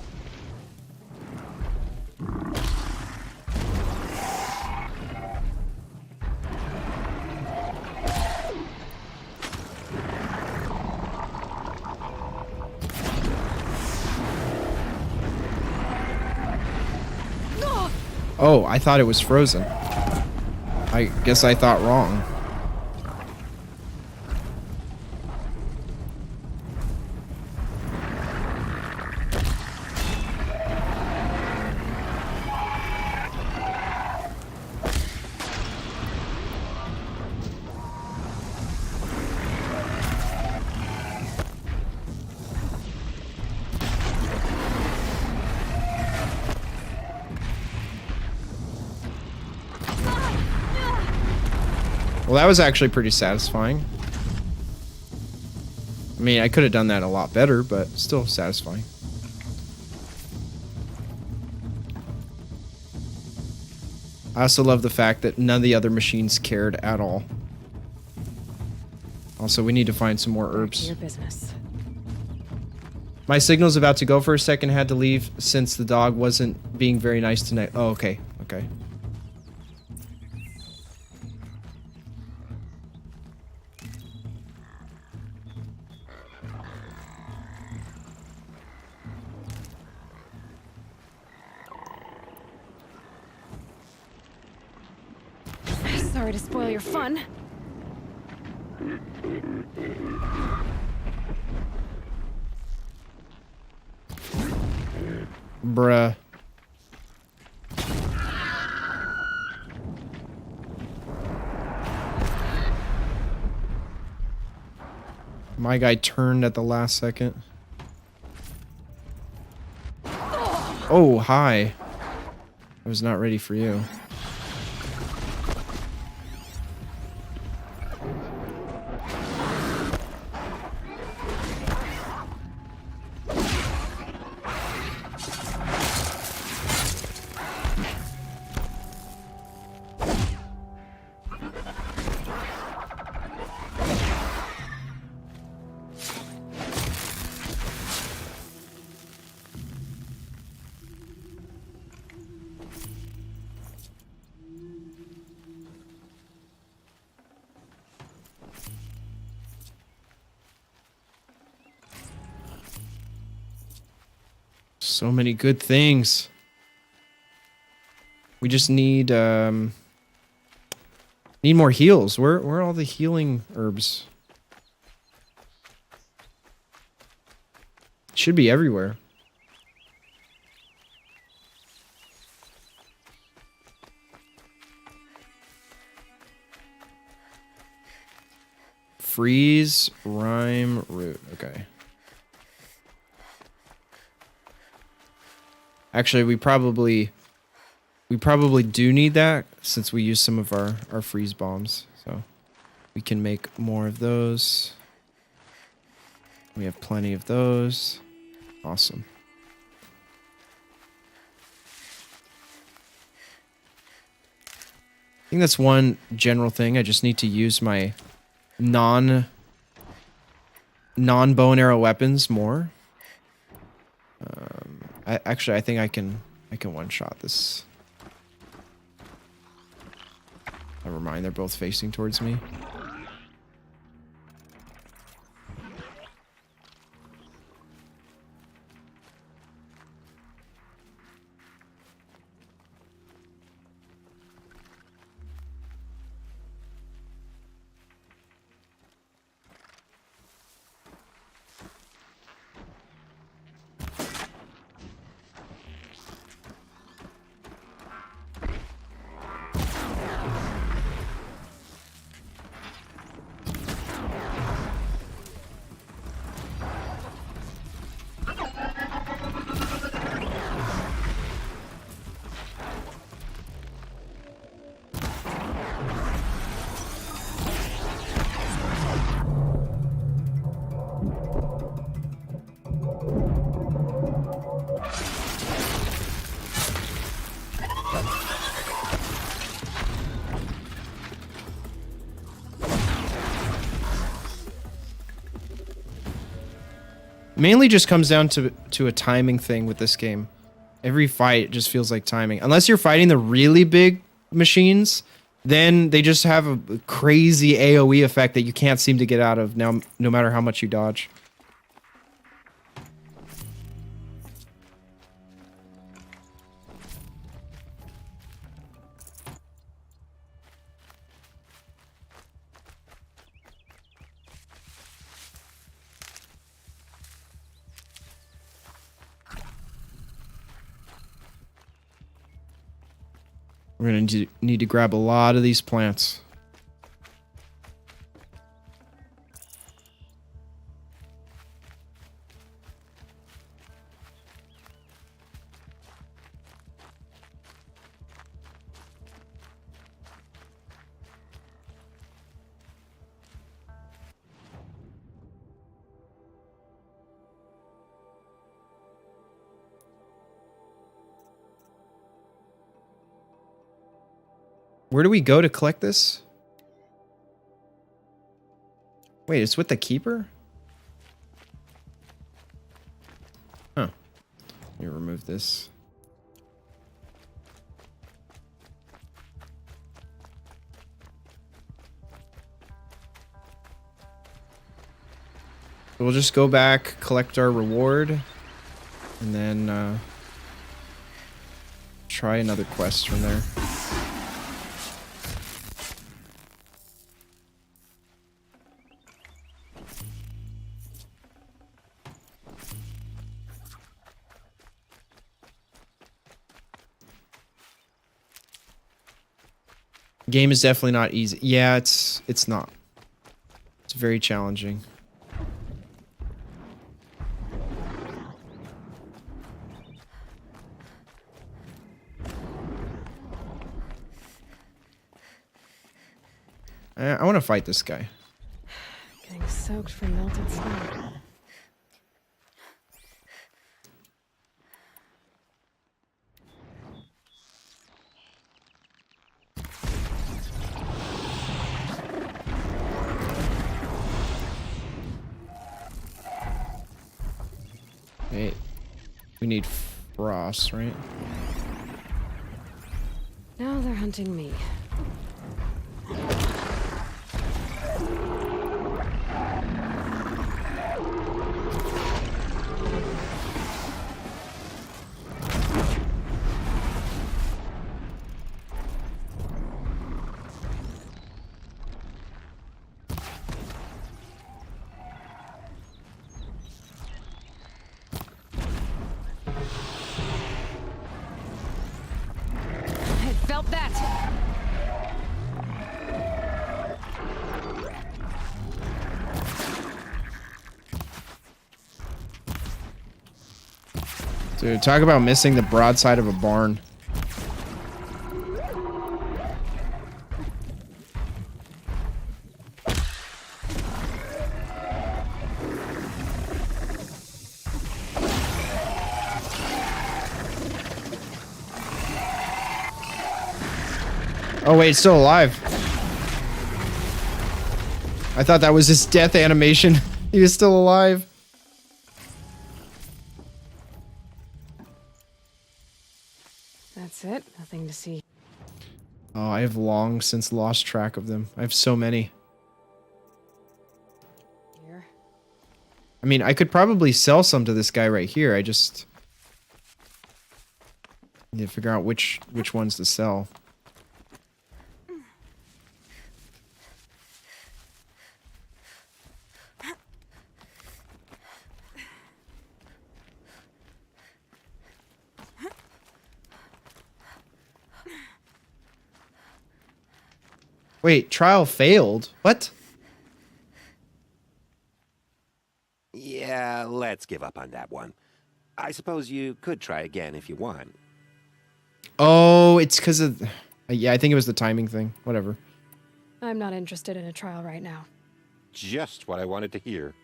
Speaker 1: Oh, I thought it was frozen. I guess I thought wrong. Well, that was actually pretty satisfying. I mean, I could have done that a lot better, but still satisfying. I also love the fact that none of the other machines cared at all. Also, we need to find some more herbs.
Speaker 2: Your business.
Speaker 1: My signal's about to go for a second. Had to leave since the dog wasn't being very nice tonight. Oh, okay. Okay.
Speaker 2: Sorry to spoil your fun.
Speaker 1: Bruh. My guy turned at the last second. Oh, hi. I was not ready for you. So many good things. We just need more heals. Where are all the healing herbs? Should be everywhere. Freeze, rhyme, root. Okay. Actually, we probably do need that since we use some of our freeze bombs. So we can make more of those. We have plenty of those. Awesome. I think that's one general thing. I just need to use my non bow and arrow weapons more. I think I can one shot this. Never mind, they're both facing towards me. Mainly just comes down to a timing thing with this game. Every fight just feels like timing. Unless you're fighting the really big machines, then they just have a crazy AoE effect that you can't seem to get out of now, no matter how much you dodge. We're going to need to grab a lot of these plants. Where do we go to collect this? Wait, it's with the keeper? Huh. Let me remove this. We'll just go back, collect our reward, and then try another quest from there. Game is definitely not easy. Yeah, it's not. It's very challenging. I want to fight this guy.
Speaker 2: Getting soaked from melted snow.
Speaker 1: Wait, we need frost, right?
Speaker 2: Now they're hunting me. felt that.
Speaker 1: Dude, talk about missing the broadside of a barn. Oh wait, it's still alive. I thought that was his death animation. He was still alive.
Speaker 2: That's it. Nothing to see.
Speaker 1: Oh, I have long since lost track of them. I have so many.
Speaker 2: Here.
Speaker 1: I mean, I could probably sell some to this guy right here. I just need to figure out which ones to sell. Wait, trial failed? What?
Speaker 3: Yeah, let's give up on that one. I suppose you could try again if you want.
Speaker 1: Oh, it's because of... Yeah, I think it was the timing thing. Whatever.
Speaker 2: I'm not interested in a trial right now.
Speaker 3: Just what I wanted to hear.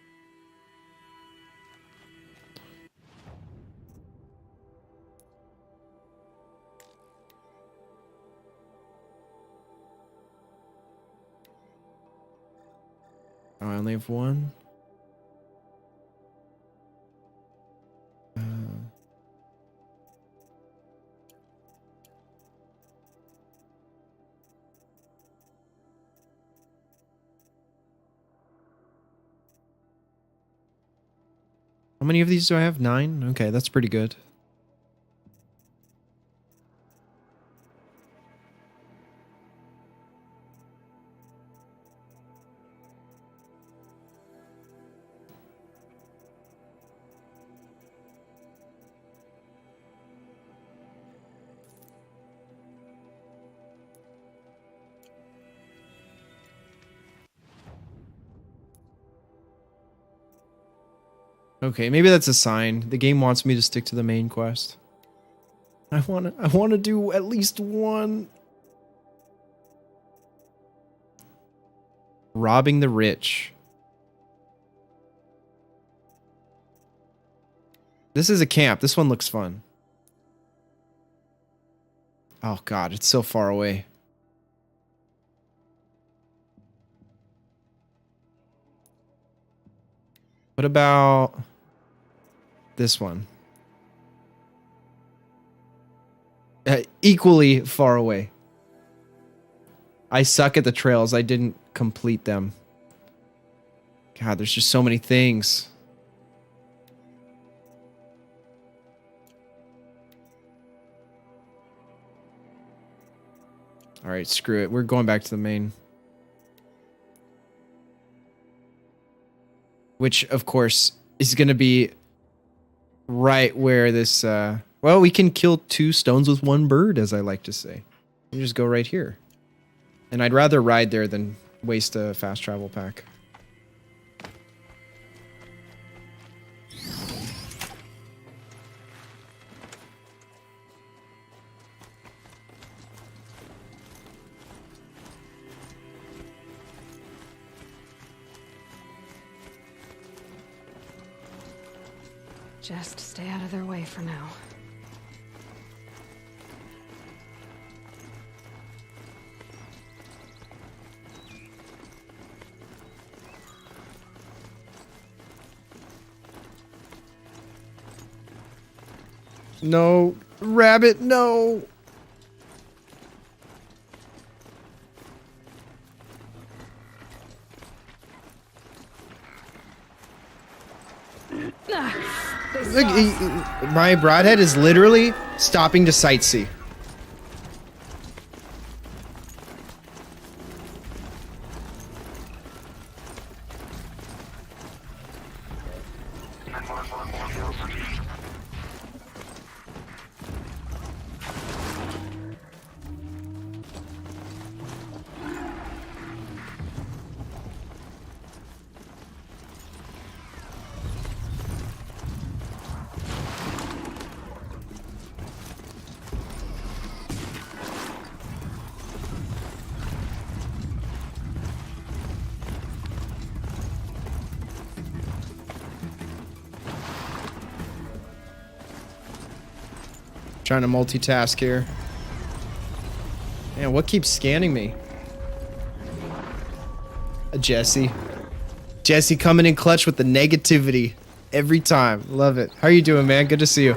Speaker 1: Oh, I only have one. How many of these do I have? 9? Okay, that's pretty good. Okay, maybe that's a sign. The game wants me to stick to the main quest. I want to do at least one. Robbing the rich. This is a camp. This one looks fun. Oh god, it's so far away. What about this one? Equally far away. I suck at the trails. I didn't complete them. God, there's just so many things. All right, screw it. We're going back to the main. Which, of course, is going to be right where this... well, we can kill 2 stones with 1 bird, as I like to say. You just go right here. And I'd rather ride there than waste a fast travel pack.
Speaker 2: Just stay out of their way for now.
Speaker 1: No, rabbit, no. Look, my broadhead is literally stopping to sightsee. Trying to multitask here. Man, what keeps scanning me? Jesse. Jesse coming in clutch with the negativity every time. Love it. How are you doing, man? Good to see you.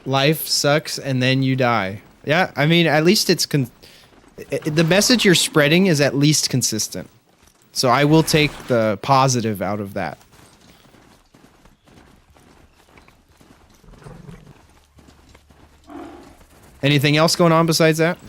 Speaker 1: Life sucks and then you die. Yeah, I mean, at least it's the message you're spreading is at least consistent. So I will take the positive out of that. Anything else going on besides that?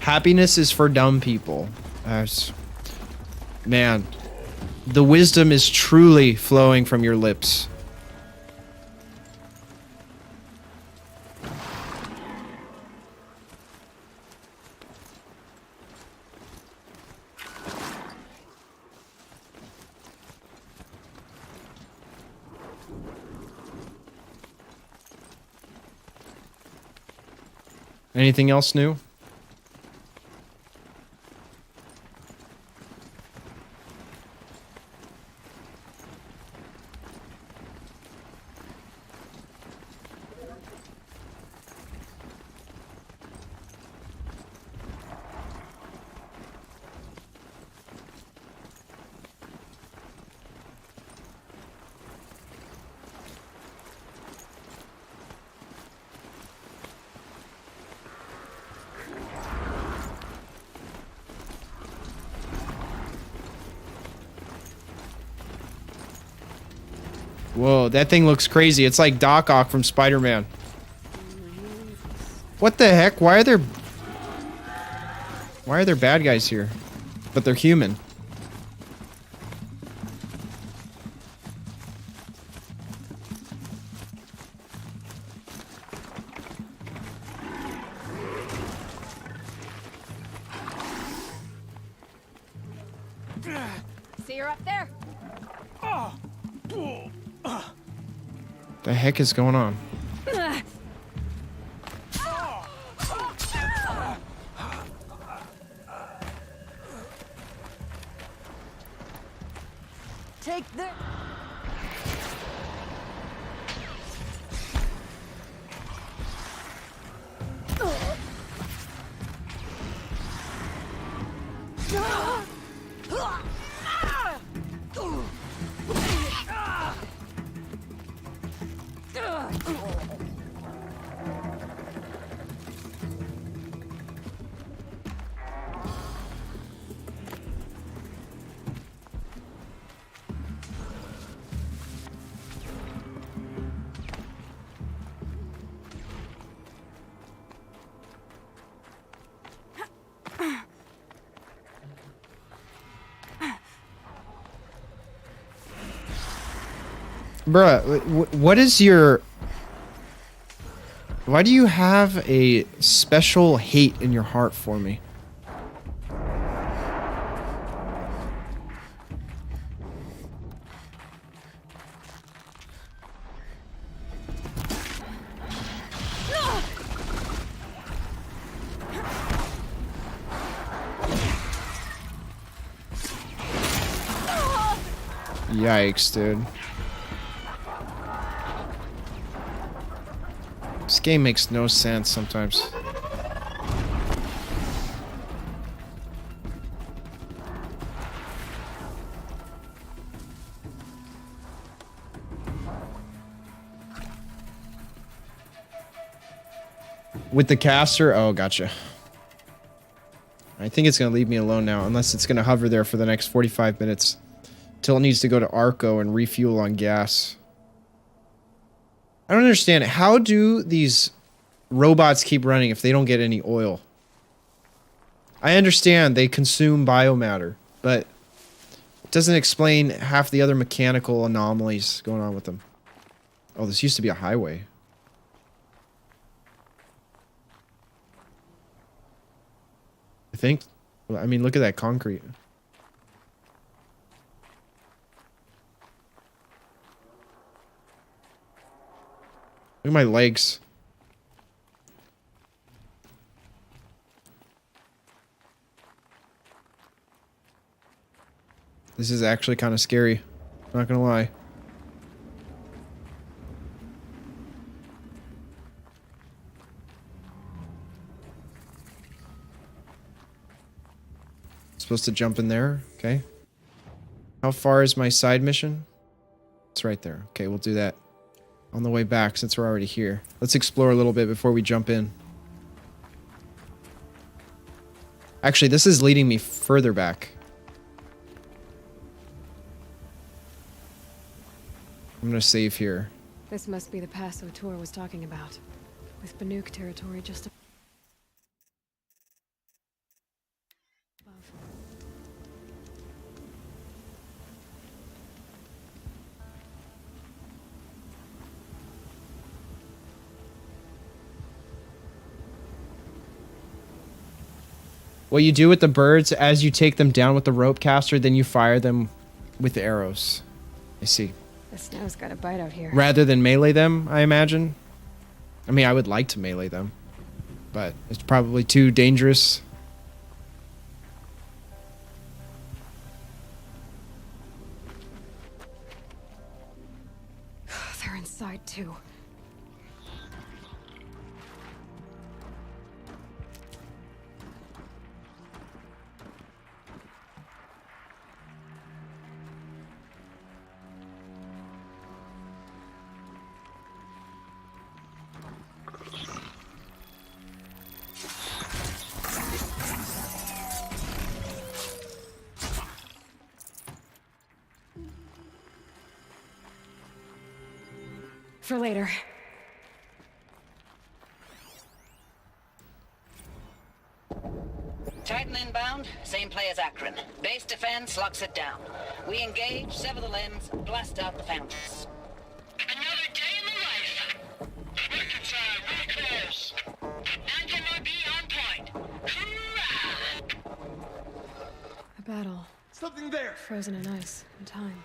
Speaker 1: Happiness is for dumb people. Man, the wisdom is truly flowing from your lips. Anything else new? Whoa, that thing looks crazy. It's like Doc Ock from Spider-Man. What the heck? Why are there bad guys here? But they're human.
Speaker 2: See her up there?
Speaker 1: The heck is going on?
Speaker 2: Take this.
Speaker 1: Bruh, what is your... Why do you have a special hate in your heart for me? Yikes, dude. This game makes no sense sometimes. With the caster? Oh, gotcha. I think it's going to leave me alone now, unless it's going to hover there for the next 45 minutes. Till it needs to go to Arco and refuel on gas. I don't understand. How do these robots keep running if they don't get any oil? I understand they consume biomatter, but it doesn't explain half the other mechanical anomalies going on with them. Oh, this used to be a highway. I think. I mean, look at that concrete. Look at my legs. This is actually kind of scary. Not gonna lie. Supposed to jump in there. Okay. How far is my side mission? It's right there. Okay, we'll do that on the way back since we're already here. Let's explore a little bit before we jump in. Actually, this is leading me further back. I'm gonna save here.
Speaker 2: This must be the pass O'Toole was talking about, with Banuk territory just above.
Speaker 1: What you do with the birds as you take them down with the rope caster, then you fire them with arrows. I see.
Speaker 2: The snow's got a bite out here.
Speaker 1: Rather than melee them, I imagine. I mean, I would like to melee them, but it's probably too dangerous.
Speaker 2: They're inside too. For later.
Speaker 4: Titan inbound, same play as Akron. Base defense locks it down. We engage, sever the limbs, blast out the fountains.
Speaker 5: Another day in the life. Reconcile, real close. Anti-MRB on point. Hoorah!
Speaker 2: A battle.
Speaker 5: Something there.
Speaker 2: Frozen in ice and time.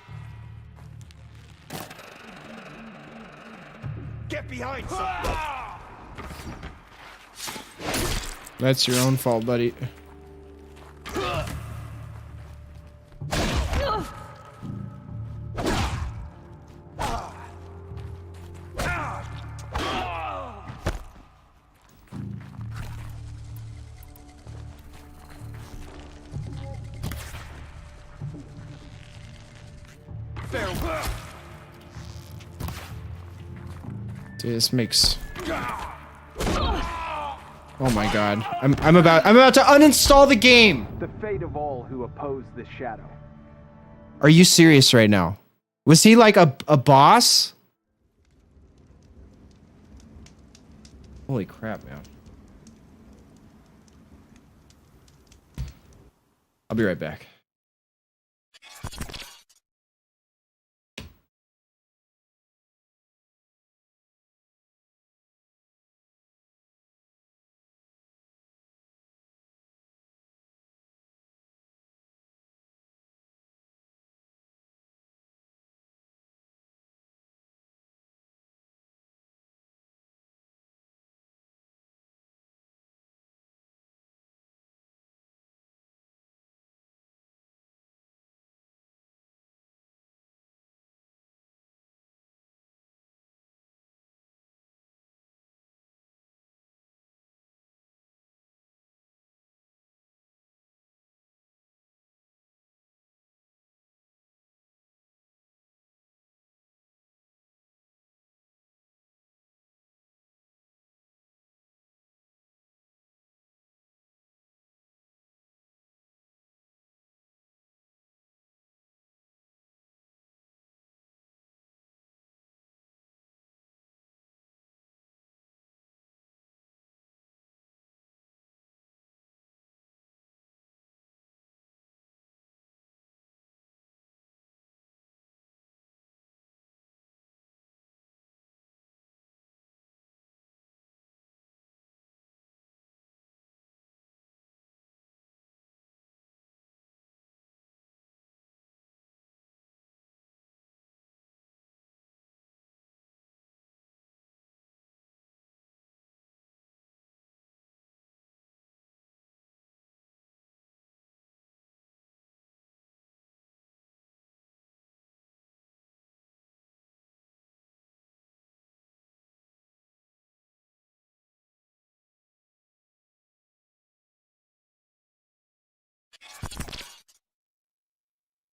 Speaker 5: Get behind something.
Speaker 1: That's your own fault, buddy. Dude, this makes. Oh my god. I'm about to uninstall the game.
Speaker 6: The fate of all who oppose this shadow.
Speaker 1: Are you serious right now? Was he like a boss? Holy crap, man. I'll be right back.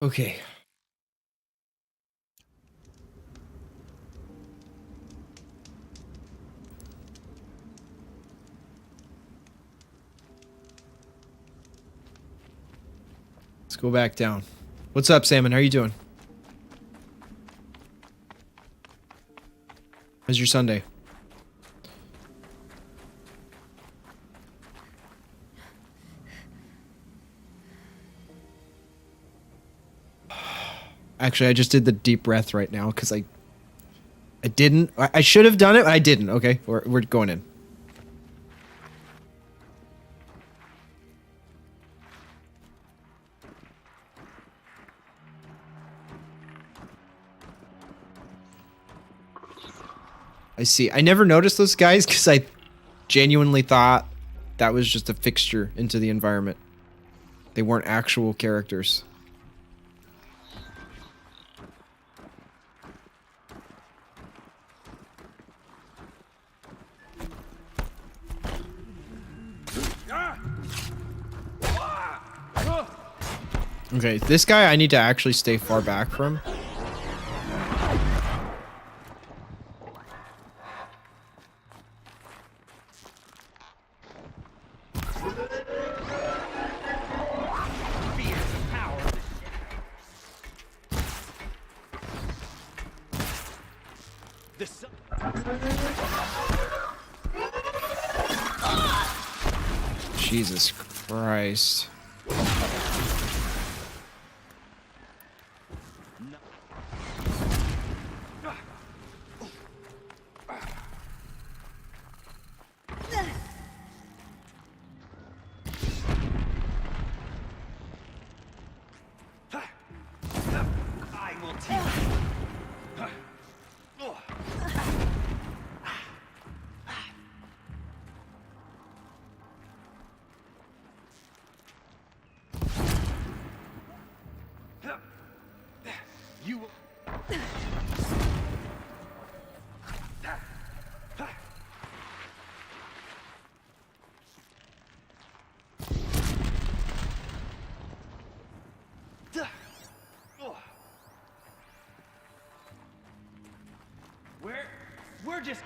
Speaker 1: Okay. Let's go back down. What's up, Salmon? How are you doing? How's your Sunday? Actually, I just did the deep breath right now because I didn't. I should have done it. I didn't. Okay, we're going in. I see. I never noticed those guys because I genuinely thought that was just a fixture into the environment. They weren't actual characters. Okay, this guy I need to actually stay far back from. Jesus Christ.
Speaker 5: I will teach you. You will. We're just.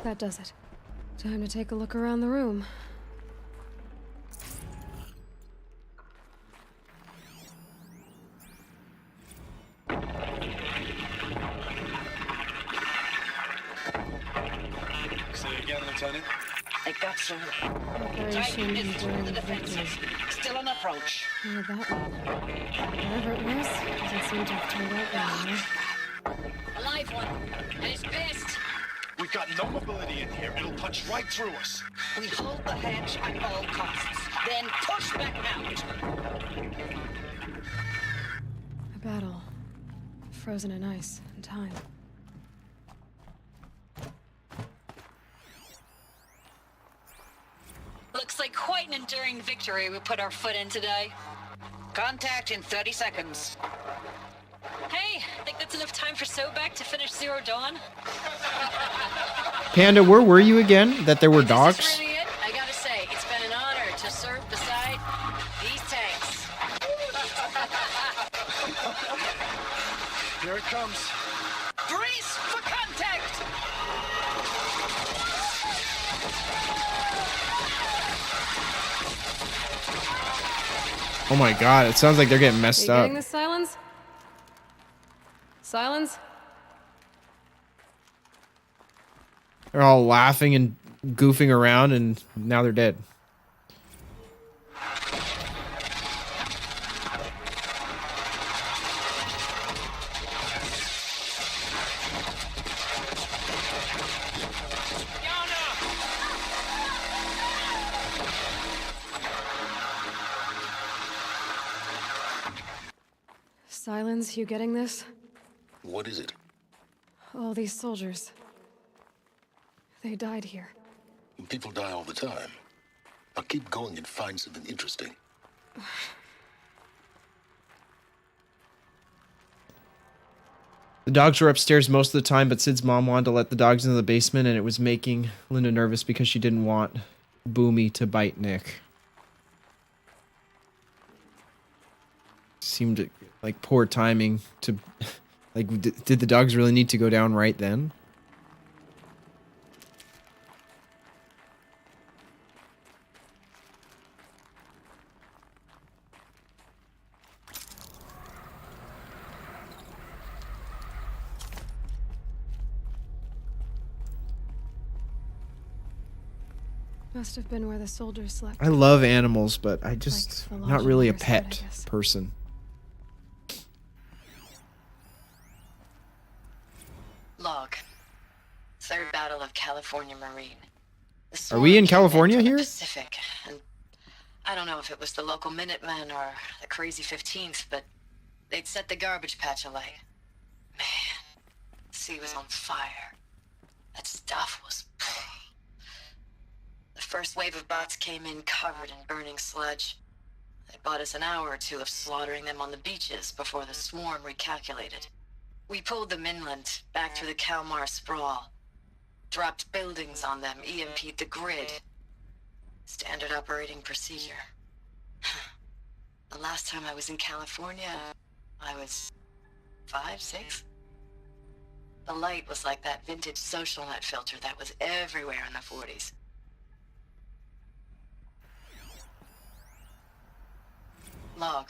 Speaker 2: That does it. Time to take a look around the room.
Speaker 5: Say it again, Lieutenant.
Speaker 4: They got some.
Speaker 2: Operation
Speaker 4: Titan is through the
Speaker 2: Enduring
Speaker 4: defenses.
Speaker 2: Victory.
Speaker 4: Still on approach.
Speaker 2: What did that mean? Whatever it was, doesn't seem to have turned out well,
Speaker 4: A live one. And he's pissed.
Speaker 5: We've got no mobility in here. It'll punch right through us.
Speaker 4: We hold the hedge at all costs. Then push back out.
Speaker 2: A battle. Frozen in ice and time.
Speaker 7: Looks like quite an enduring victory we put our foot in today.
Speaker 4: Contact in 30 seconds.
Speaker 7: Hey, think that's enough time for Sobek to finish Zero Dawn?
Speaker 1: Panda, where were you again? That there were
Speaker 7: If
Speaker 1: dogs?
Speaker 7: This is really it. I gotta say, it's been an honor to serve beside these tanks.
Speaker 5: Here it comes.
Speaker 4: Brace for contact!
Speaker 1: Oh my god, it sounds like they're getting
Speaker 2: Are
Speaker 1: messed
Speaker 2: you
Speaker 1: up.
Speaker 2: getting this, Silence? Silence?
Speaker 1: They're all laughing and goofing around and now they're dead.
Speaker 2: Silence, you getting this?
Speaker 8: What is it?
Speaker 2: All these soldiers. They died here.
Speaker 8: People die all the time. Now keep going and find something interesting.
Speaker 1: The dogs were upstairs most of the time, but Sid's mom wanted to let the dogs into the basement, and it was making Linda nervous because she didn't want Boomy to bite Nick. Seemed like poor timing to... Like, did the dogs really need to go down right then?
Speaker 2: Must have been where the soldiers slept.
Speaker 1: I love animals, but I just...
Speaker 2: Like the
Speaker 1: not really a
Speaker 2: lodging owners
Speaker 1: pet
Speaker 2: had, I guess.
Speaker 1: person.
Speaker 4: Log. Third Battle of California Marine. The
Speaker 1: Are we in
Speaker 4: swarm came
Speaker 1: California
Speaker 4: from the
Speaker 1: here?
Speaker 4: Pacific, and I don't know if it was the local Minutemen or the crazy 15th, but they'd set the garbage patch alight. Man, the sea was on fire. That stuff was... The first wave of bots came in covered in burning sludge. They bought us an hour or two of slaughtering them on the beaches before the swarm recalculated. We pulled them inland, back through the Kalmar sprawl. Dropped buildings on them, EMP'd the grid. Standard operating procedure. The last time I was in California, I was 5, 6? The light was like that vintage social net filter that was everywhere in the 40s. Log.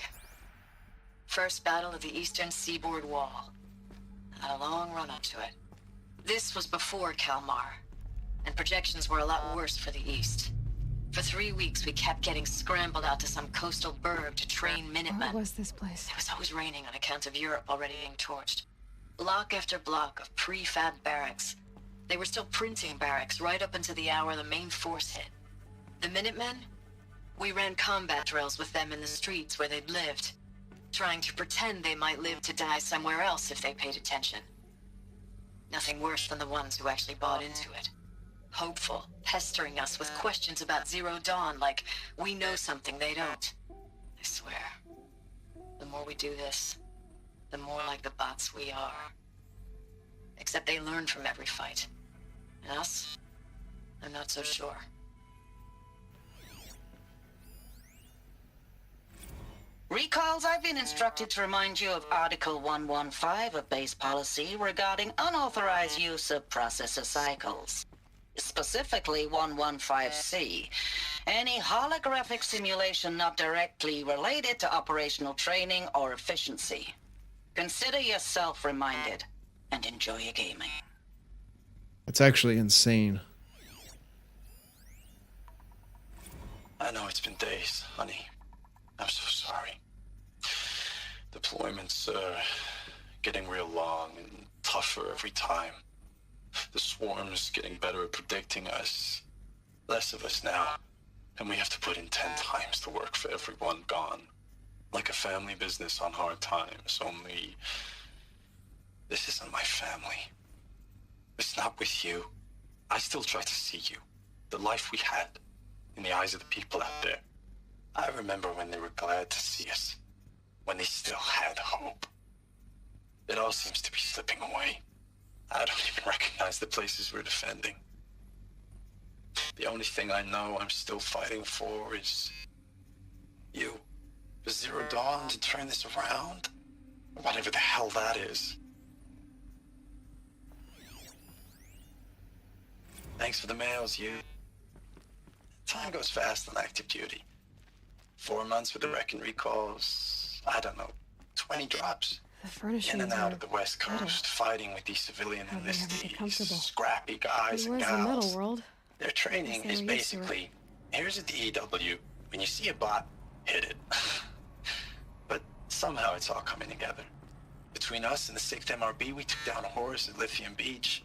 Speaker 4: First battle of the eastern seaboard wall. Had a long run up to it. This was before Kalmar, and projections were a lot worse for the east. For 3 weeks, we kept getting scrambled out to some coastal burg to train Minutemen.
Speaker 2: What was this place?
Speaker 4: It was always raining on account of Europe already being torched. Block after block of prefab barracks. They were still printing barracks right up until the hour the main force hit. The Minutemen? We ran combat drills with them in the streets where they'd lived, trying to pretend they might live to die somewhere else if they paid attention. Nothing worse than the ones who actually bought into it. Hopeful, pestering us with questions about Zero Dawn like we know something they don't. I swear, the more we do this, the more like the bots we are. Except they learn from every fight. And us? I'm not so sure. Recalls, I've been instructed to remind you of Article 115 of base policy regarding unauthorized use of processor cycles. Specifically 115C. Any holographic simulation not directly related to operational training or efficiency. Consider yourself reminded and enjoy your gaming.
Speaker 1: That's actually insane.
Speaker 8: I know it's been days, honey. I'm so sorry. Deployments are getting real long and tougher every time. The swarm is getting better at predicting us. Less of us now. And we have to put in 10 times the work for everyone gone. Like a family business on hard times, only... This isn't my family. It's not with you. I still try to see you. The life we had. In the eyes of the people out there. I remember when they were glad to see us. When they still had hope. It all seems to be slipping away. I don't even recognize the places we're defending. The only thing I know I'm still fighting for is... you. For Zero Dawn to turn this around? Whatever the hell that is. Thanks for the mails, you. Time goes fast on active duty. 4 months with the Reckon recalls, I don't know, 20 drops.
Speaker 2: The furnishings
Speaker 8: In and out
Speaker 2: are
Speaker 8: of the West
Speaker 2: metal.
Speaker 8: Coast, fighting with these civilian
Speaker 2: Hardly ever get
Speaker 8: enlistees,
Speaker 2: comfortable.
Speaker 8: scrappy guys
Speaker 2: It
Speaker 8: and
Speaker 2: was the metal
Speaker 8: gals.
Speaker 2: world.
Speaker 8: Their training
Speaker 2: Guess
Speaker 8: is
Speaker 2: they were used to it.
Speaker 8: basically, here's a DEW, when you see a bot, hit it. But somehow it's all coming together. Between us and the 6th MRB, we took down a horse at Lithium Beach.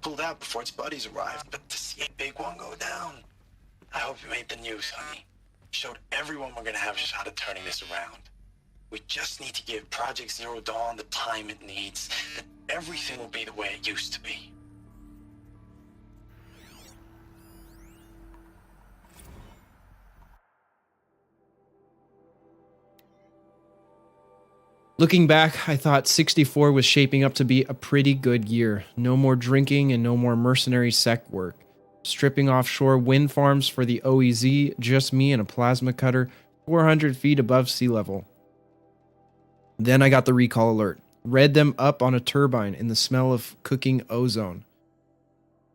Speaker 8: Pulled out before its buddies arrived, but to see a big one go down, I hope you made the news, honey. Showed everyone we're gonna have a shot at turning this around. We just need to give Project Zero Dawn the time it needs, then everything will be the way it used to be.
Speaker 1: Looking back, I thought 64 was shaping up to be a pretty good year. No more drinking and no more mercenary sect work. Stripping offshore wind farms for the OEZ, just me and a plasma cutter 400 feet above sea level. Then I got the recall alert. Read them up on a turbine in the smell of cooking ozone.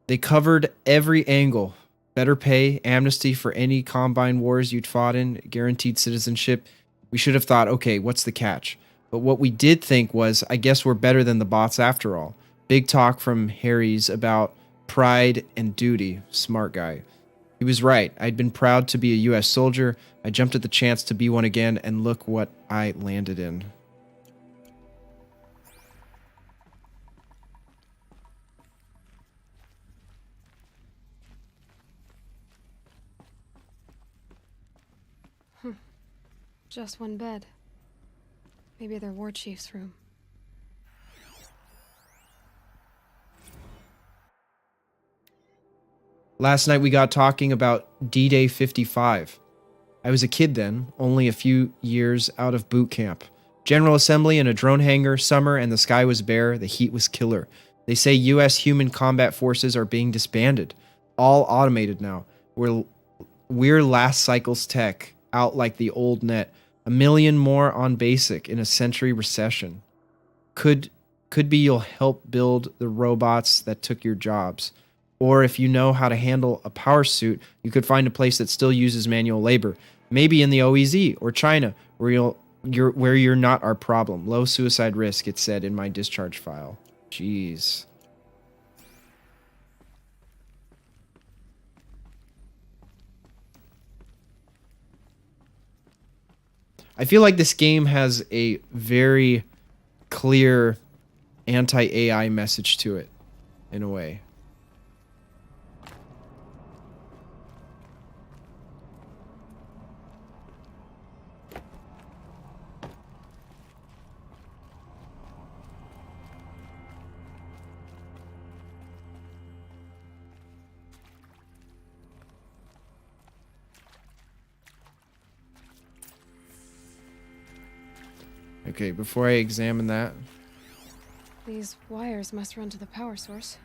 Speaker 1: They covered every angle. Better pay, amnesty for any combine wars you'd fought in, guaranteed citizenship. We should have thought, okay, what's the catch? But what we did think was, I guess we're better than the bots after all. Big talk from Harry's about pride and duty. Smart guy. He was right. I'd been proud to be a U.S. soldier. I jumped at the chance to be one again, and look what I landed in.
Speaker 2: Just one bed. Maybe their war chief's room.
Speaker 1: Last night we got talking about D-Day 55. I was a kid then, only a few years out of boot camp. General assembly in a drone hangar, summer, and the sky was bare, the heat was killer. They say U.S. human combat forces are being disbanded. All automated now. We're last cycle's tech, out like the old net. 1 million more on basic in a century recession. Could be you'll help build the robots that took your jobs. Or if you know how to handle a power suit, you could find a place that still uses manual labor. Maybe in the OEZ or China, where you're not our problem. Low suicide risk, it said in my discharge file. Jeez. I feel like this game has a very clear anti-AI message to it, in a way. Okay, before I examine that,
Speaker 2: These wires must run to the power source.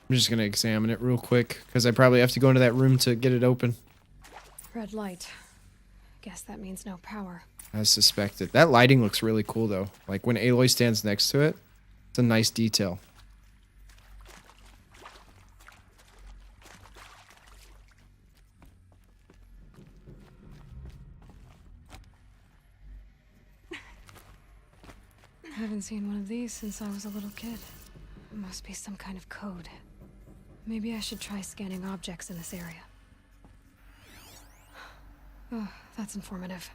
Speaker 1: I'm just going to examine it real quick, because I probably have to go into that room to get it open.
Speaker 2: Red light. Guess that means no power.
Speaker 1: As suspected. That lighting looks really cool, though. Like, when Aloy stands next to it, it's a nice detail.
Speaker 2: I haven't seen one of these since I was a little kid. It must be some kind of code. Maybe I should try scanning objects in this area. Oh, that's informative.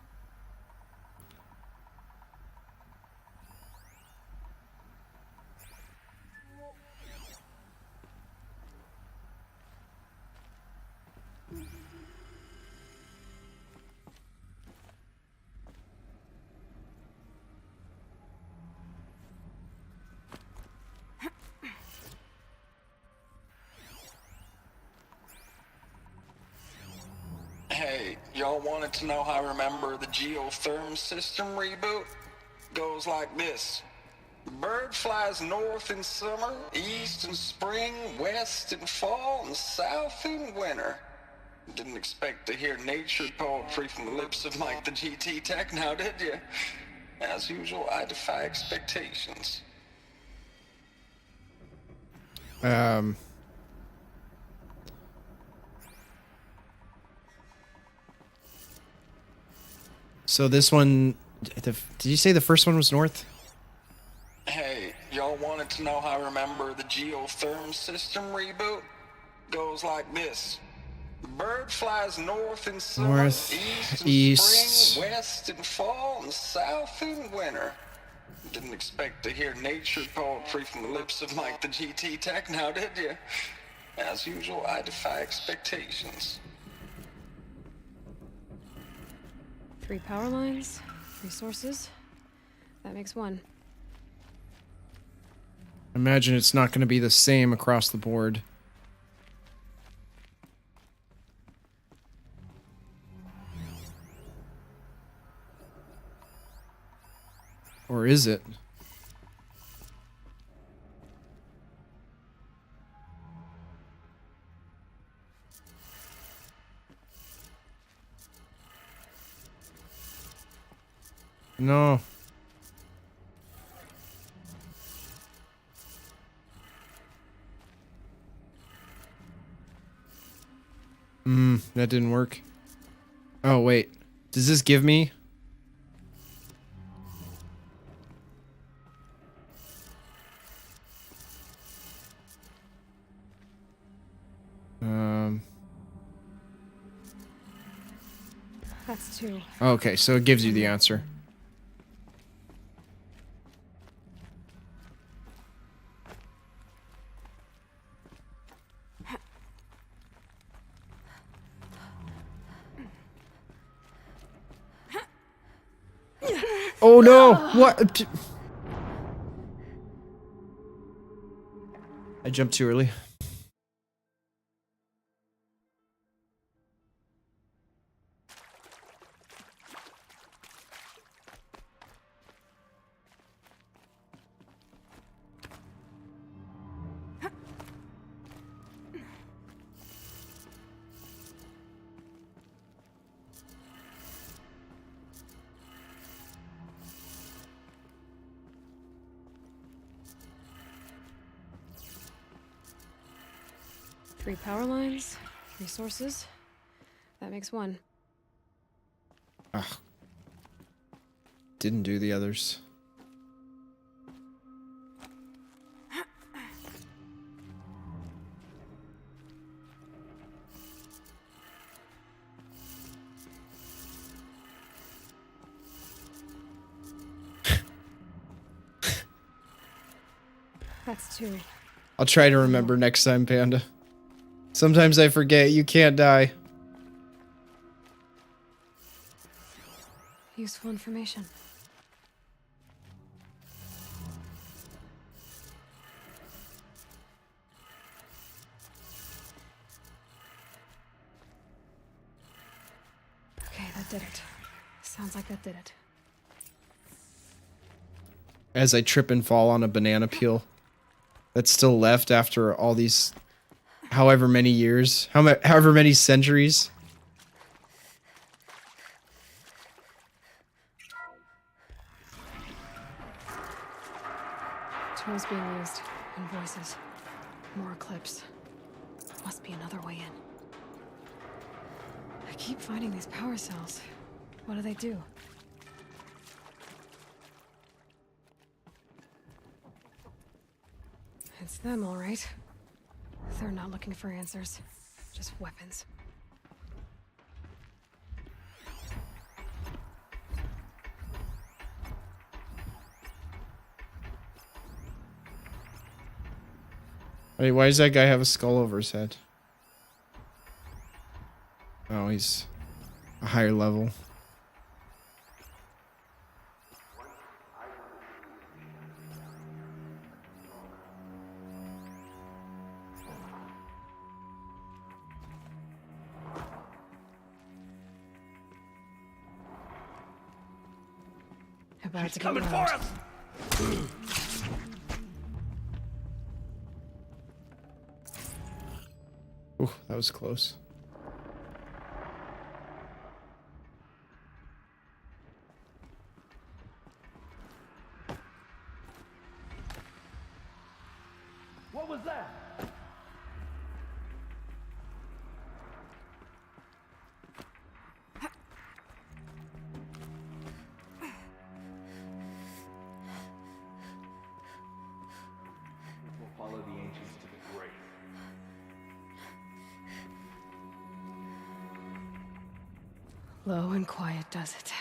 Speaker 8: Hey, y'all wanted to know how I remember the geotherm system reboot? Goes like this. Bird flies north in summer, east in spring, west in fall, and south in winter. Didn't expect to hear nature poetry from the lips of Mike the GT Tech now, did you? As usual, I defy expectations.
Speaker 1: So this one, did you say the first one was north?
Speaker 8: Hey, y'all wanted to know how I remember the geotherm system reboot? Goes like this. Bird flies north in summer,
Speaker 1: North,
Speaker 8: east in
Speaker 1: east.
Speaker 8: spring, west in fall, and south in winter. Didn't expect to hear nature poetry from the lips of Mike the GT Tech now, did you? As usual, I defy expectations.
Speaker 2: 3 power lines, 3 sources. That makes one.
Speaker 1: Imagine it's not going to be the same across the board. Or is it? No. That didn't work. Oh, wait. Does this give me?
Speaker 2: That's 2.
Speaker 1: Okay, so it gives you the answer. Oh no! What? I jumped too early.
Speaker 2: Three power lines, 3 sources. That makes 1.
Speaker 1: Ugh. Didn't do the others.
Speaker 2: That's 2.
Speaker 1: I'll try to remember next time, Panda. Sometimes I forget you can't die.
Speaker 2: Useful information. Okay, that did it. Sounds like that did it.
Speaker 1: As I trip and fall on a banana peel that's still left after all these, however many years, however many centuries.
Speaker 2: Tools being used, and voices. More clips. Must be another way in. I keep finding these power cells. What do they do? It's them, all right. They're not looking for answers. Just weapons.
Speaker 1: Wait, why does that guy have a skull over his head? Oh, he's a higher level.
Speaker 2: About to
Speaker 5: Coming
Speaker 2: get
Speaker 5: for
Speaker 2: loud.
Speaker 5: us!
Speaker 1: Ooh, that was close.
Speaker 5: What was that? We'll follow the ancients to the grave.
Speaker 2: Low and quiet does it.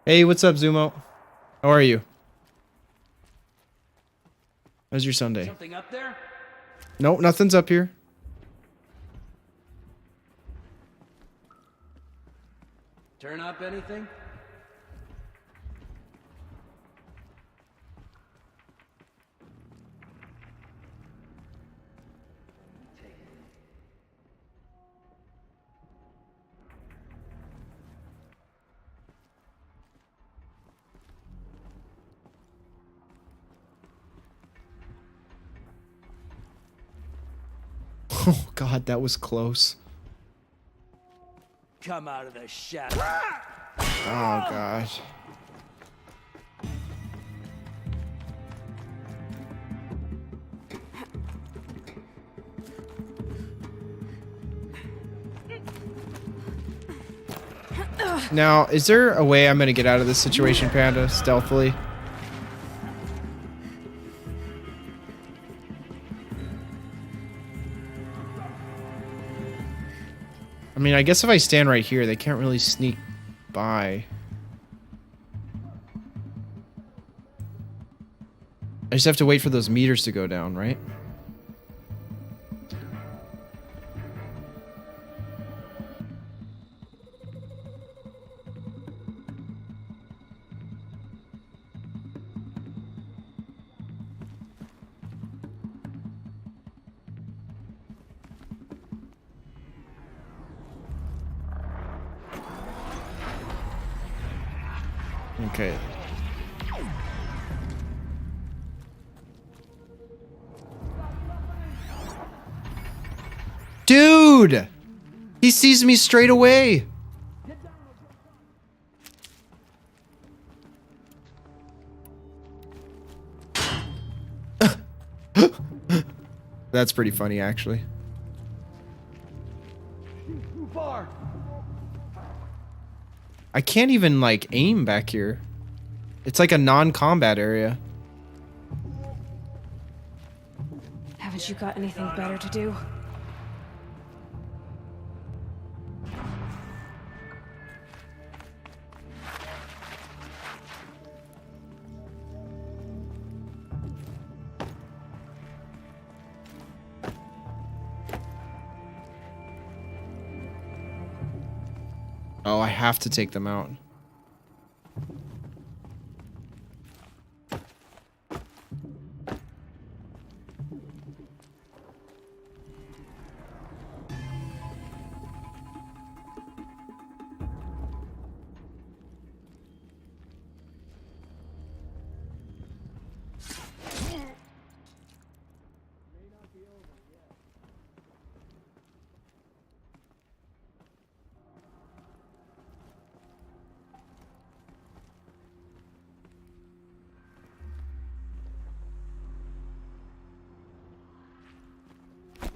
Speaker 1: Hey, what's up, Zumo? How are you? How's your Sunday?
Speaker 5: Something up there?
Speaker 1: Nope, nothing's up here.
Speaker 9: Turn up anything?
Speaker 1: Oh god, that was close.
Speaker 9: Come out of the shadow.
Speaker 1: Oh gosh. Now, is there a way I'm gonna get out of this situation, Panda, stealthily? I mean, I guess if I stand right here, they can't really sneak by. I just have to wait for those meters to go down, right? Okay. Dude! He sees me straight away. That's pretty funny, actually.
Speaker 9: Too far.
Speaker 1: I can't even, like, aim back here. It's like a non-combat area.
Speaker 2: Haven't you got anything better to do?
Speaker 1: Oh, I have to take them out.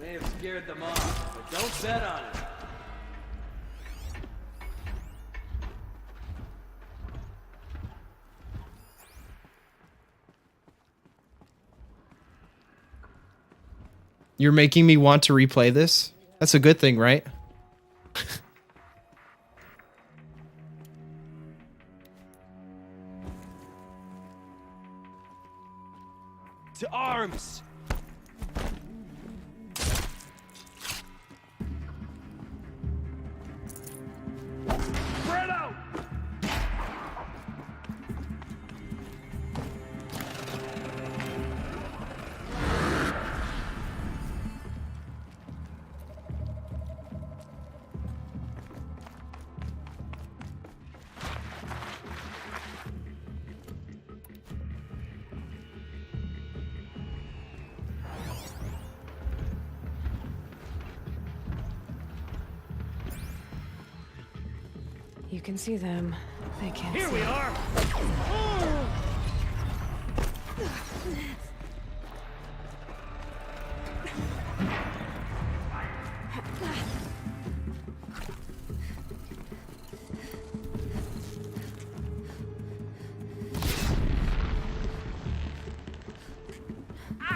Speaker 9: May have scared them off, but don't bet on it.
Speaker 1: You're making me want to replay this? That's a good thing, right?
Speaker 9: To arms! Spread out!
Speaker 2: You can see them. They can't
Speaker 9: Here
Speaker 2: see.
Speaker 9: we are!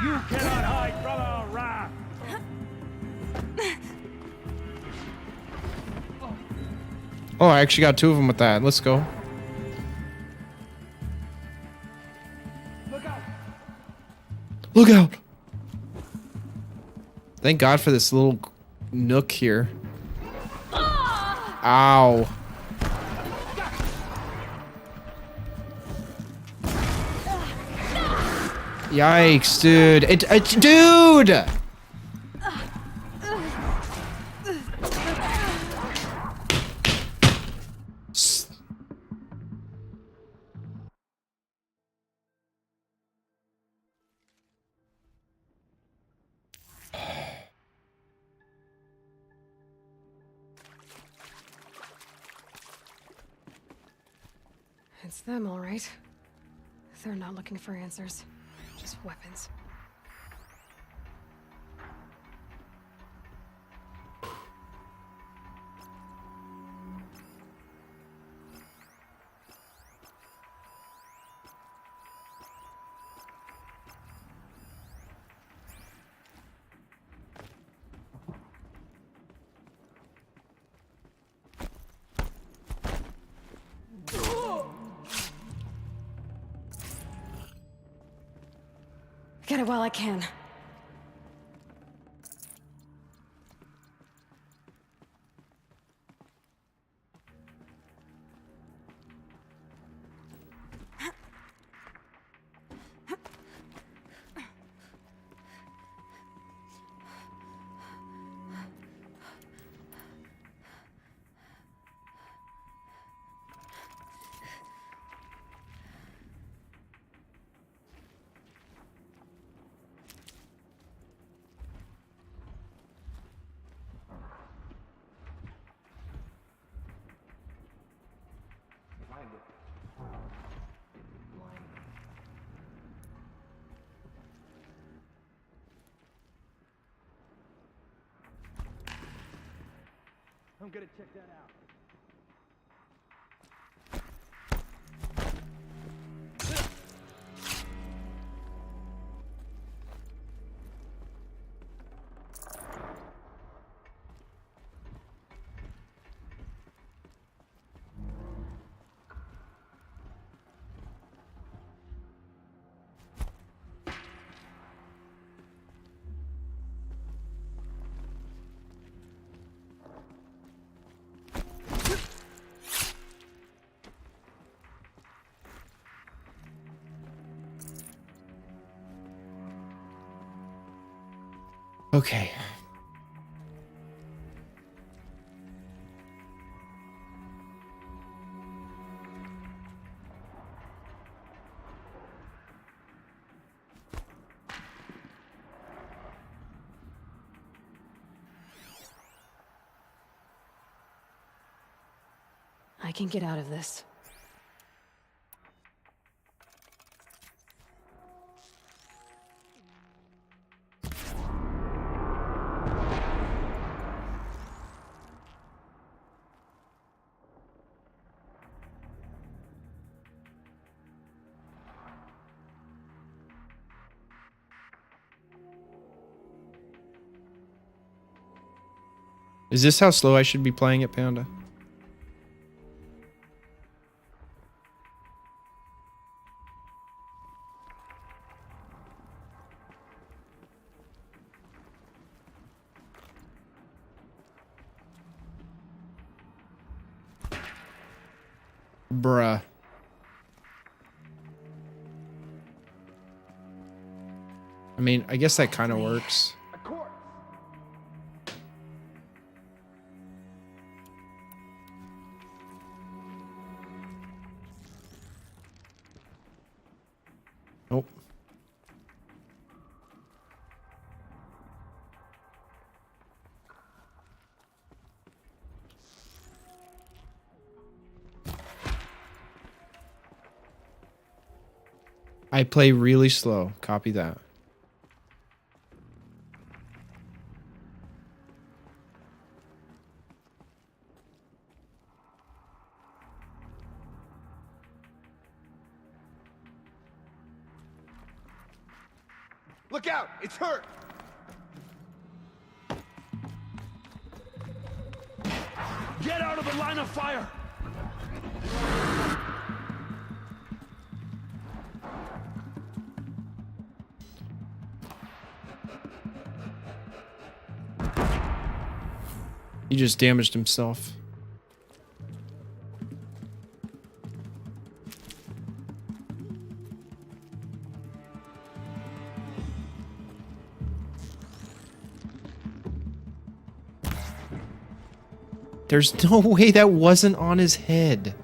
Speaker 9: You cannot hide from our wrath!
Speaker 1: Oh, I actually got two of them with that. Let's go.
Speaker 9: Look out!
Speaker 1: Look out! Thank God for this little nook here. Ow. Yikes, dude. Dude!
Speaker 2: It's them, all right. They're not looking for answers, just weapons. Get it while I can.
Speaker 9: I'm gonna check that out.
Speaker 1: Okay.
Speaker 2: I can get out of this.
Speaker 1: Is this how slow I should be playing it, Panda? Bruh. I mean, I guess that kind of works. Nope. I play really slow. Copy that.
Speaker 5: Look out! It's hurt! Get out of the line of fire!
Speaker 1: He just damaged himself. There's no way that wasn't on his head.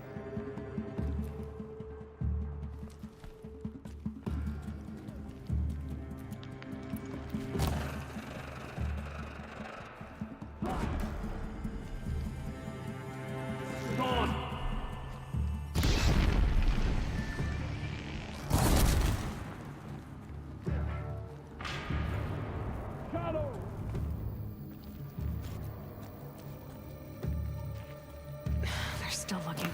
Speaker 2: They're still looking.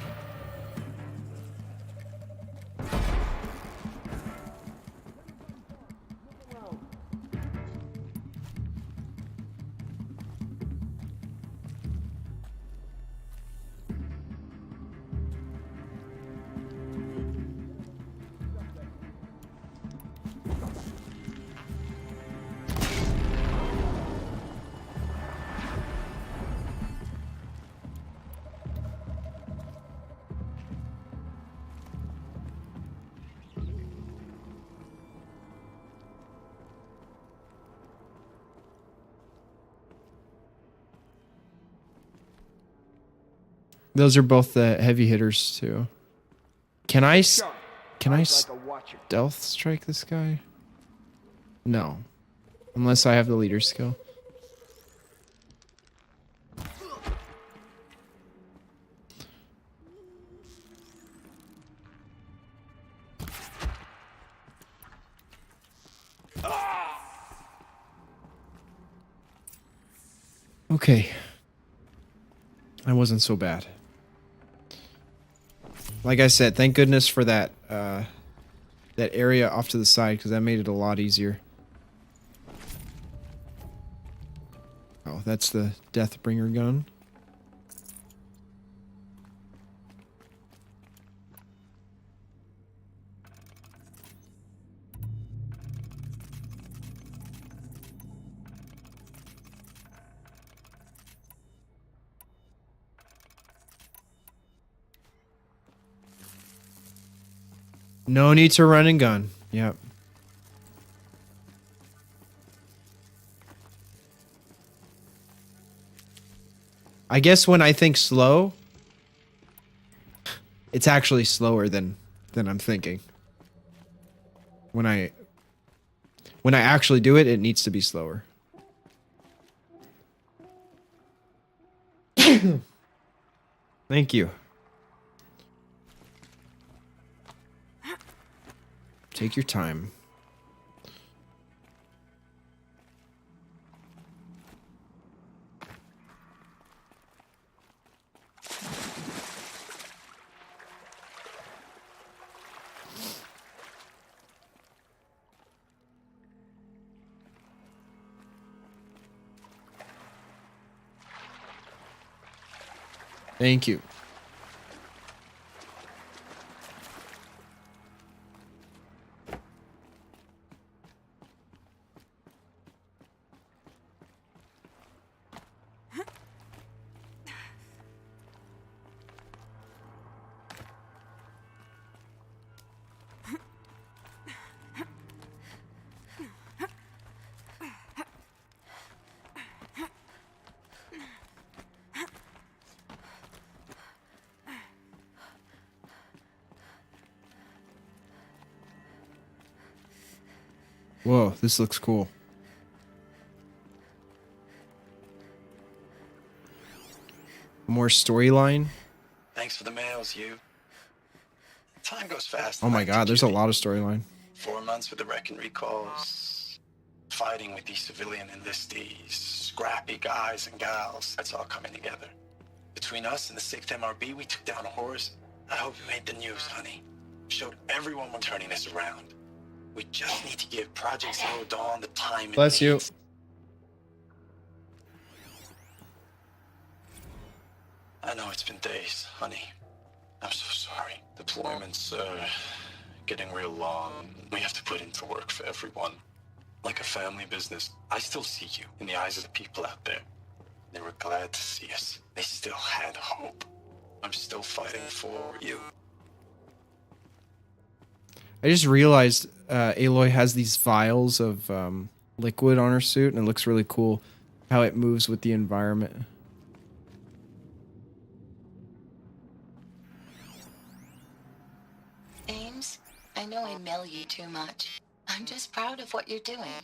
Speaker 1: Those are both the heavy hitters too. Can I stealth strike this guy? No. Unless I have the leader skill. Okay. That wasn't so bad. Like I said, thank goodness for that that area off to the side, because that made it a lot easier. Oh, that's the Deathbringer gun. No need to run and gun. Yep. I guess when I think slow, it's actually slower than I'm thinking. When I actually do it, it needs to be slower. Thank you. Take your time. Thank you. Whoa, this looks cool. More storyline.
Speaker 8: Thanks for the mails, you. Time goes fast.
Speaker 1: Oh my god, there's a lot of storyline.
Speaker 8: 4 months with the wreck and recalls. Fighting with these civilian enlistees. Scrappy guys and gals. That's all coming together. Between us and the 6th MRB, we took down a horse. I hope you made the news, honey. Showed everyone we're turning this around. We just need to give Project Zero Dawn the time.
Speaker 1: Bless you.
Speaker 8: I know it's been days, honey. I'm so sorry. Deployments are getting real long. We have to put into work for everyone. Like a family business. I still see you in the eyes of the people out there. They were glad to see us. They still had hope. I'm still fighting for you.
Speaker 1: I just realized Aloy has these vials of liquid on her suit, and it looks really cool how it moves with the environment.
Speaker 4: know I mail you too much. I'm just proud of what you're doing.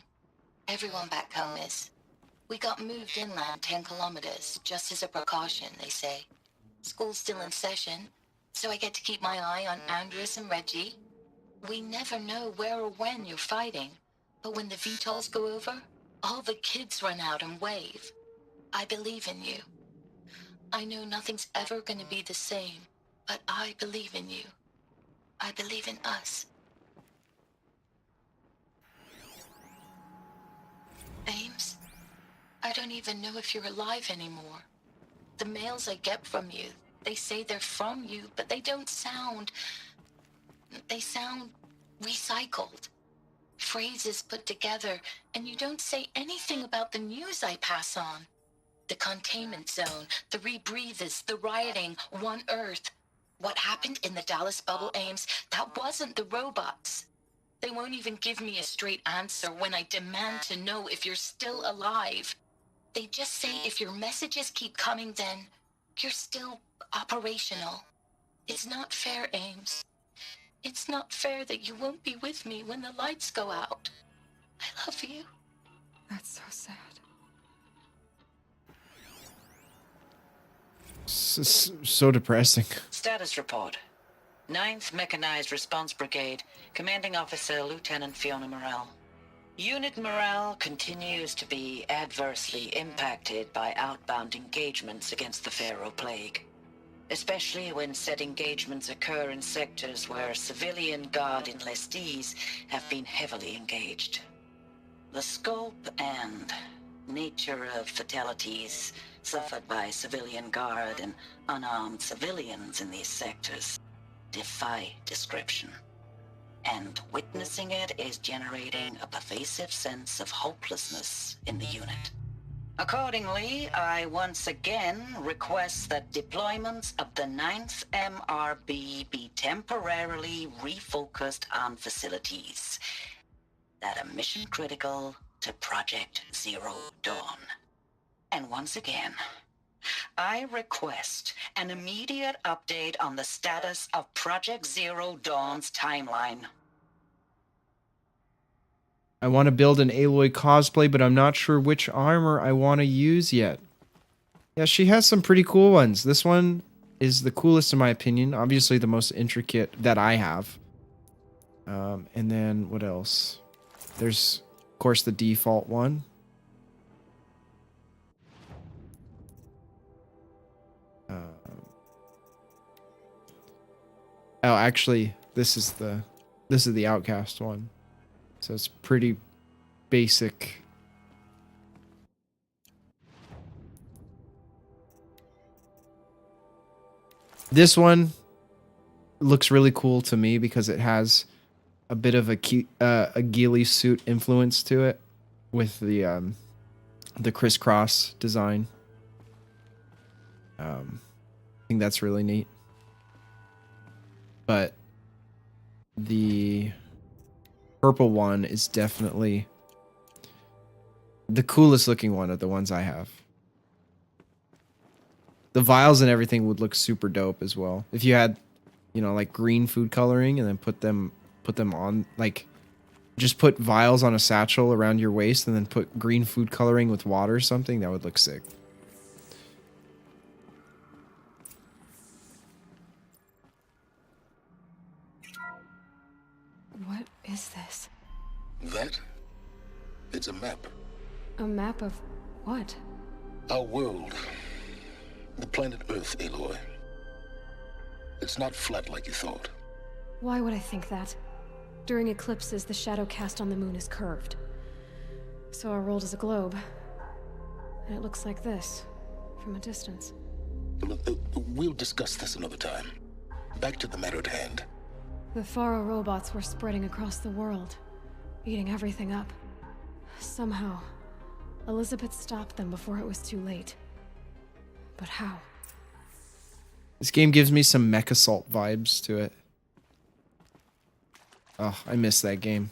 Speaker 4: Everyone back home is. We got moved inland 10 kilometers, just as a precaution, they say. School's still in session, so I get to keep my eye on Andres and Reggie. We never know where or when you're fighting, but when the VTOLs go over, all the kids run out and wave. I believe in you. I know nothing's ever gonna be the same, but I believe in you. I believe in us. Ames, I don't even know if you're alive anymore. The mails I get from you, they say they're from you, but they don't sound... They sound recycled. Phrases put together, and you don't say anything about the news I pass on. The containment zone, the rebreathers, the rioting, One Earth. What happened in the Dallas bubble, Ames, that wasn't the robots. They won't even give me a straight answer when I demand to know if you're still alive. They just say if your messages keep coming, then you're still operational. It's not fair, Ames. It's not fair that you won't be with me when the lights go out. I love you.
Speaker 2: That's so sad.
Speaker 1: So depressing.
Speaker 7: Status report. 9th Mechanized Response Brigade, Commanding Officer Lieutenant Fiona Morrell. Unit morale continues to be adversely impacted by outbound engagements against the Pharaoh Plague, especially when said engagements occur in sectors where civilian guard enlistees have been heavily engaged. The scope and nature of fatalities suffered by civilian guard and unarmed civilians in these sectors defy description. And witnessing it is generating a pervasive sense of hopelessness in the unit. Accordingly, I once again request that deployments of the 9th MRB be temporarily refocused on facilities that are mission critical to Project Zero Dawn. And once again, I request an immediate update on the status of Project Zero Dawn's timeline.
Speaker 1: I want to build an Aloy cosplay, but I'm not sure which armor I want to use yet. Yeah, she has some pretty cool ones. This one is the coolest in my opinion. Obviously the most intricate that I have. And then what else? There's, of course, the default one. Oh, actually, this is the Outcast one. So it's pretty basic. This one looks really cool to me because it has a bit of a ghillie suit influence to it with the crisscross design. I think that's really neat. But the purple one is definitely the coolest looking one of the ones I have. The vials and everything would look super dope as well. If you had, you know, like green food coloring and then put them on, like just put vials on a satchel around your waist and then put green food coloring with water or something, that would look sick.
Speaker 2: What is this?
Speaker 10: That? It's a map.
Speaker 2: A map of what?
Speaker 10: Our world. The planet Earth, Aloy. It's not flat like you thought.
Speaker 2: Why would I think that? During eclipses, the shadow cast on the moon is curved. So our world is a globe. And it looks like this, from a distance.
Speaker 10: We'll discuss this another time. Back to the matter at hand.
Speaker 2: The Faro robots were spreading across the world, eating everything up. Somehow, Elizabeth stopped them before it was too late. But how?
Speaker 1: This game gives me some Mech Assault vibes to it. Oh, I miss that game.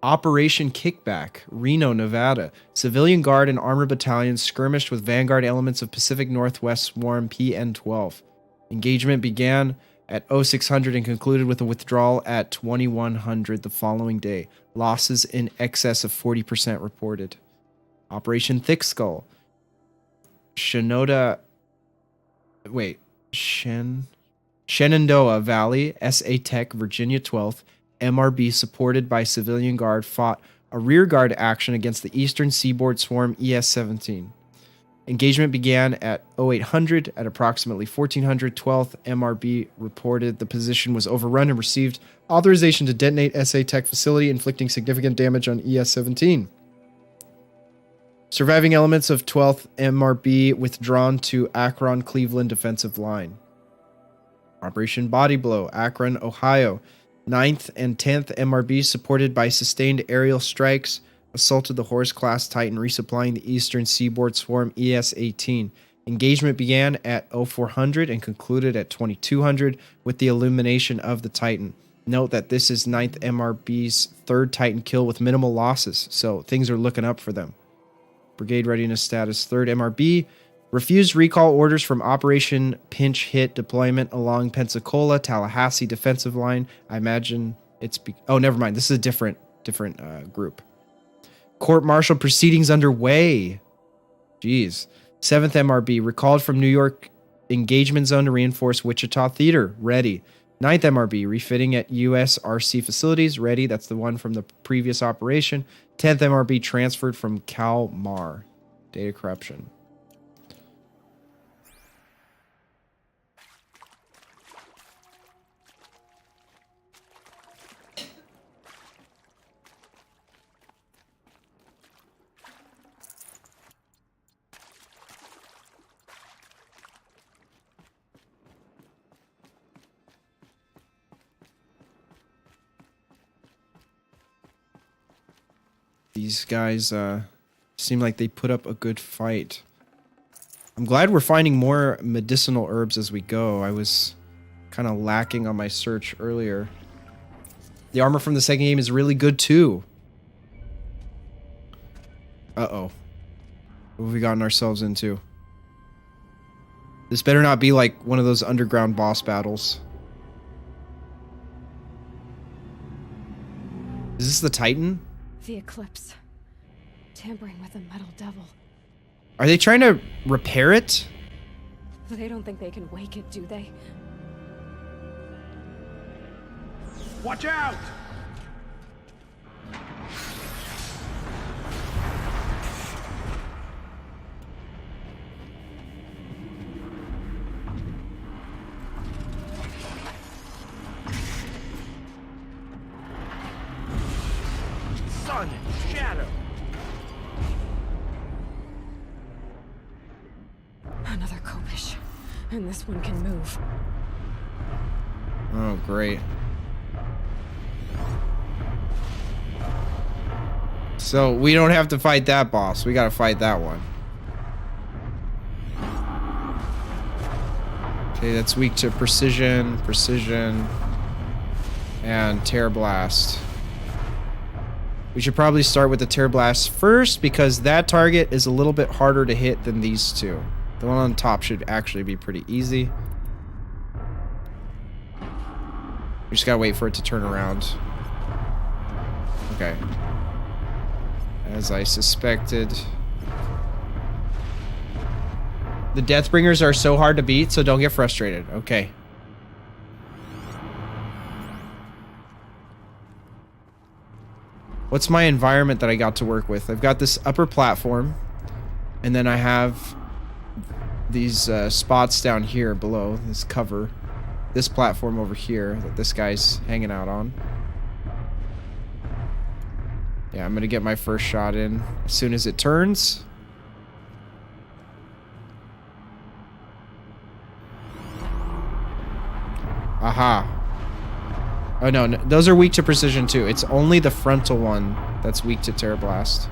Speaker 1: Operation Kickback, Reno, Nevada. Civilian Guard and armored battalions skirmished with Vanguard elements of Pacific Northwest Swarm PN-12. Engagement began at 0600 and concluded with a withdrawal at 2100 the following day. Losses in excess of 40% reported. Operation Thick Skull. Shenandoah Valley, SA Tech, Virginia 12th, MRB supported by Civilian Guard fought a rearguard action against the Eastern Seaboard Swarm ES-17. Engagement began at 0800. At approximately 1400, 12th MRB reported the position was overrun and received authorization to detonate SA Tech facility, inflicting significant damage on ES-17. Surviving elements of 12th MRB withdrawn to Akron, Cleveland defensive line. Operation Body Blow, Akron, Ohio. 9th and 10th MRB, supported by sustained aerial strikes, assaulted the Horse-class Titan, resupplying the Eastern Seaboard Swarm ES-18. Engagement began at 0400 and concluded at 2200 with the elimination of the Titan. Note that this is 9th MRB's third Titan kill with minimal losses, so things are looking up for them. Brigade readiness status, 3rd MRB refused recall orders from Operation Pinch Hit deployment along Pensacola, Tallahassee defensive line. I imagine it's... oh, never mind. This is a different group. Court-martial proceedings underway. Jeez. 7th MRB recalled from New York engagement zone to reinforce Wichita Theater. Ready. 9th MRB refitting at USRC facilities. Ready. That's the one from the previous operation. 10th MRB transferred from Kalmar. Data corruption. These guys seem like they put up a good fight. I'm glad we're finding more medicinal herbs as we go. I was kind of lacking on my search earlier. The armor from the second game is really good too. Uh-oh. What have we gotten ourselves into? This better not be like one of those underground boss battles. Is this the Titan?
Speaker 2: The Eclipse. Tampering with the metal devil.
Speaker 1: Are they trying to repair it?
Speaker 2: They don't think they can wake it, do they?
Speaker 5: Watch out! Sun and shadow.
Speaker 2: Another Kopish. And this one can move.
Speaker 1: Oh, great. So we don't have to fight that boss. We gotta fight that one. Okay, that's weak to precision, and Terror Blast. We should probably start with the Terror Blast first because that target is a little bit harder to hit than these two. The one on top should actually be pretty easy. We just gotta wait for it to turn around. Okay. As I suspected. The Deathbringers are so hard to beat, so don't get frustrated. Okay. What's my environment that I got to work with? I've got this upper platform, and then I have these spots down here below, this cover. This platform over here that this guy's hanging out on. Yeah, I'm gonna get my first shot in as soon as it turns. Aha. Oh no, those are weak to precision too. It's only the frontal one that's weak to Terror Blast.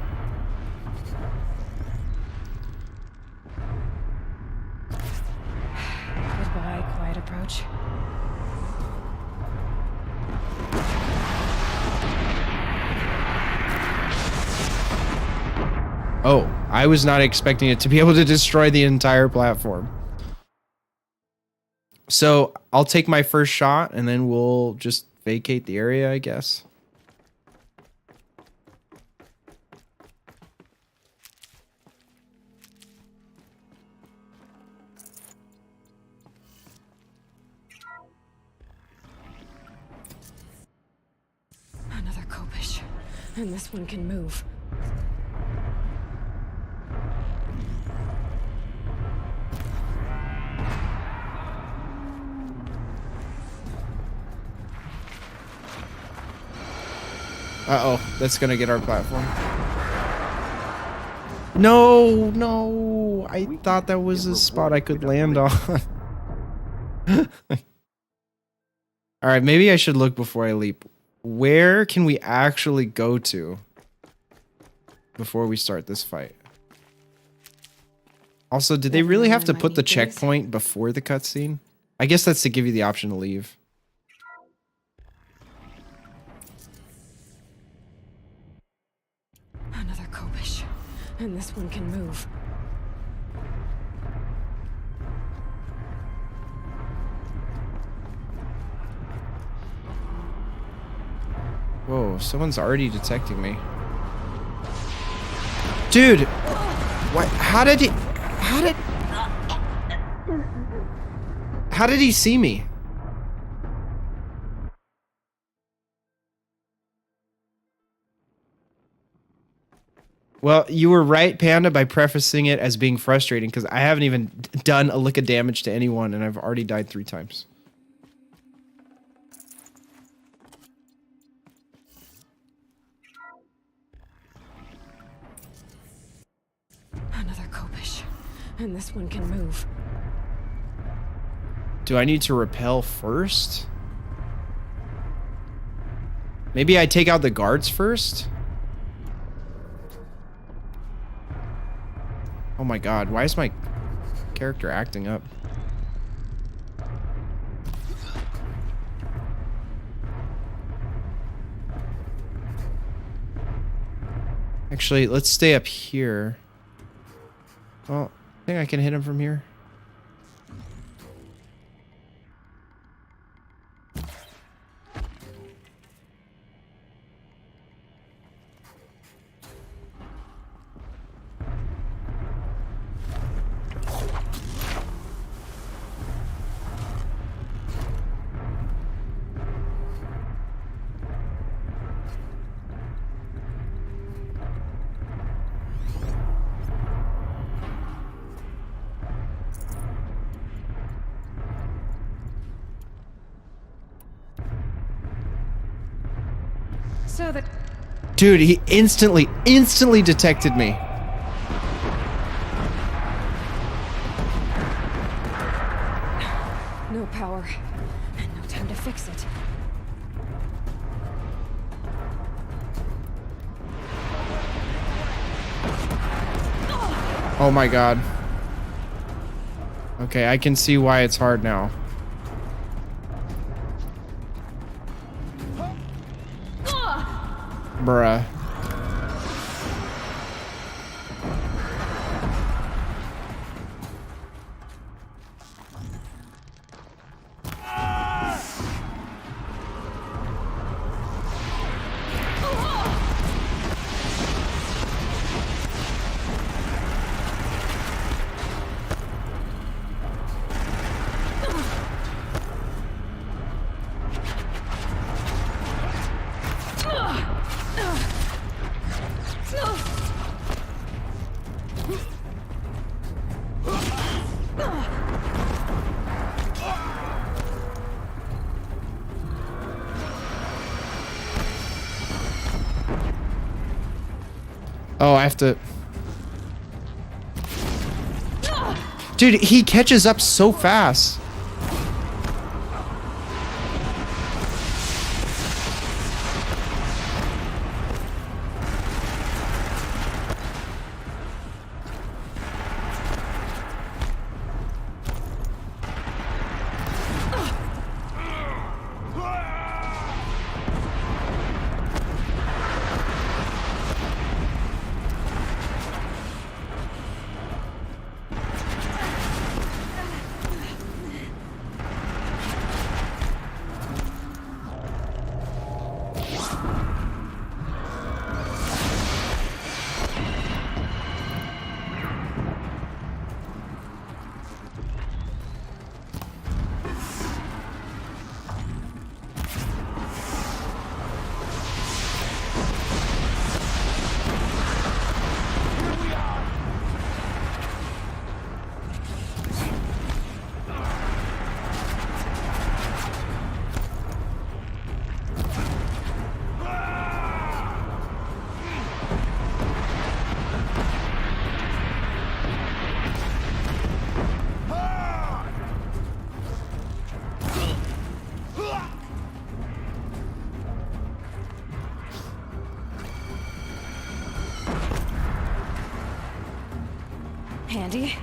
Speaker 2: Goodbye, quiet approach.
Speaker 1: Oh, I was not expecting it to be able to destroy the entire platform. So I'll take my first shot and then we'll just vacate the area, I guess.
Speaker 2: Another Kopish. And this one can move.
Speaker 1: Uh-oh, that's gonna get our platform. No, no, I thought that was a spot I could land on. Alright, maybe I should look before I leap. Where can we actually go to before we start this fight? Also, did they really have to put the checkpoint before the cutscene? I guess that's to give you the option to leave.
Speaker 2: Another Kopish. And this one can move.
Speaker 1: Whoa, someone's already detecting me. Dude! What? How did he see me? Well, you were right, Panda, by prefacing it as being frustrating, because I haven't even done a lick of damage to anyone, and I've already died 3 times.
Speaker 2: Another Kopish. And this one can move.
Speaker 1: Do I need to repel first? Maybe I take out the guards first? Oh my god, why is my character acting up? Actually, let's stay up here. Well, I think I can hit him from here.
Speaker 2: So the...
Speaker 1: Dude, he instantly detected me.
Speaker 2: No power. And no time to fix it.
Speaker 1: Oh my god. Okay, I can see why it's hard now. Bruh. Oh, I have to... Dude, he catches up so fast.
Speaker 2: Handy.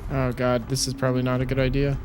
Speaker 11: Oh god, this is probably not a good idea.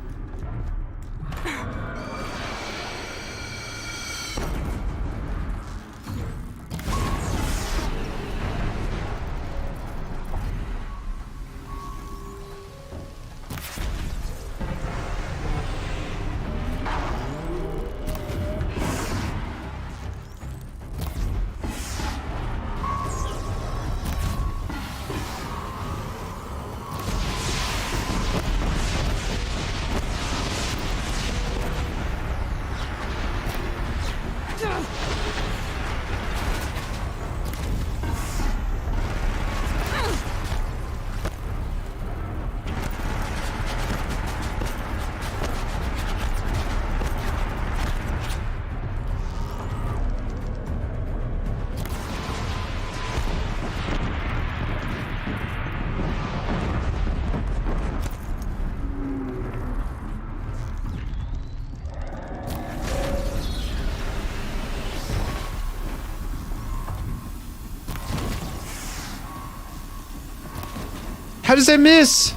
Speaker 11: How does that miss?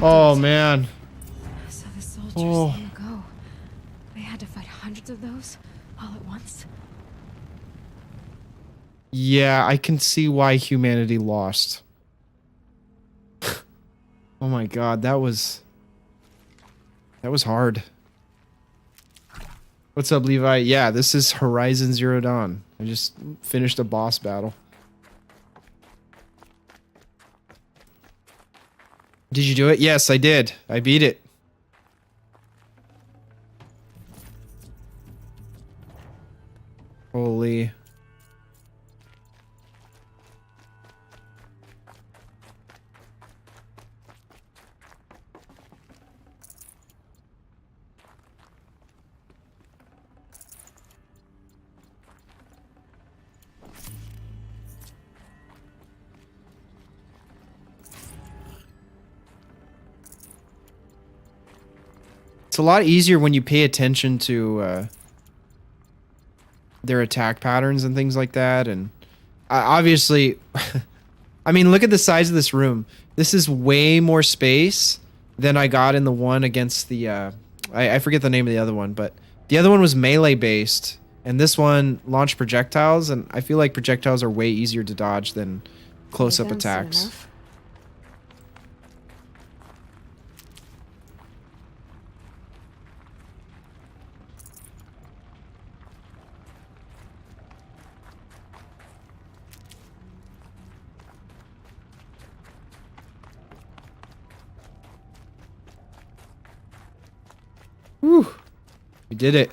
Speaker 11: Oh man.
Speaker 2: So the soldiers
Speaker 11: Oh.
Speaker 2: long ago, they had to fight hundreds of those all at once.
Speaker 11: Yeah, I can see why humanity lost. Oh my god, that was hard. What's up, Levi? Yeah, this is Horizon Zero Dawn. I just finished a boss battle. Did you do it? Yes, I did. I beat it. Holy. It's a lot easier when you pay attention to
Speaker 1: their attack patterns and things like that. And obviously, I mean, look at the size of this room. This is way more space than I got in the one against the, I forget the name of the other one, but the other one was melee based, and this one launched projectiles, and I feel like projectiles are way easier to dodge than close-up attacks. Whew. We did it.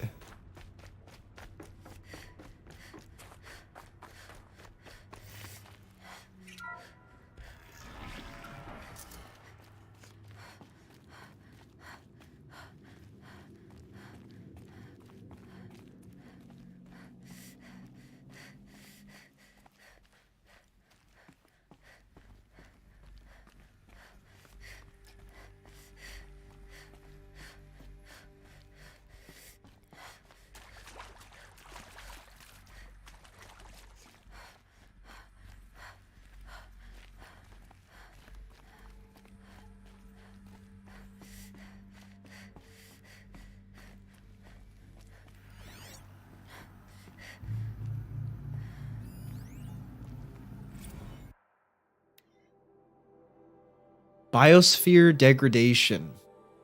Speaker 1: Biosphere degradation.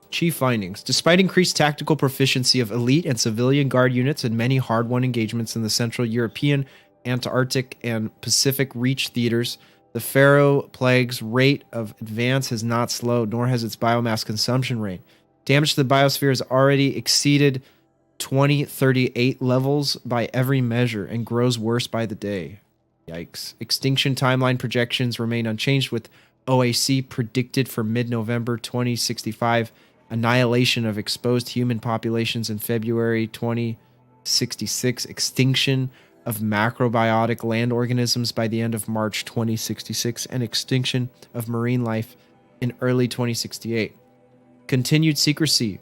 Speaker 1: Chief findings. Despite increased tactical proficiency of elite and civilian guard units in many hard-won engagements in the Central European, Antarctic, and Pacific Reach theaters, the Pharaoh Plague's rate of advance has not slowed, nor has its biomass consumption rate. Damage to the biosphere has already exceeded 2038 levels by every measure and grows worse by the day. Yikes. Extinction timeline projections remain unchanged, with OAC predicted for mid-November 2065, annihilation of exposed human populations in February 2066, extinction of macrobiotic land organisms by the end of March 2066, and extinction of marine life in early 2068. Continued secrecy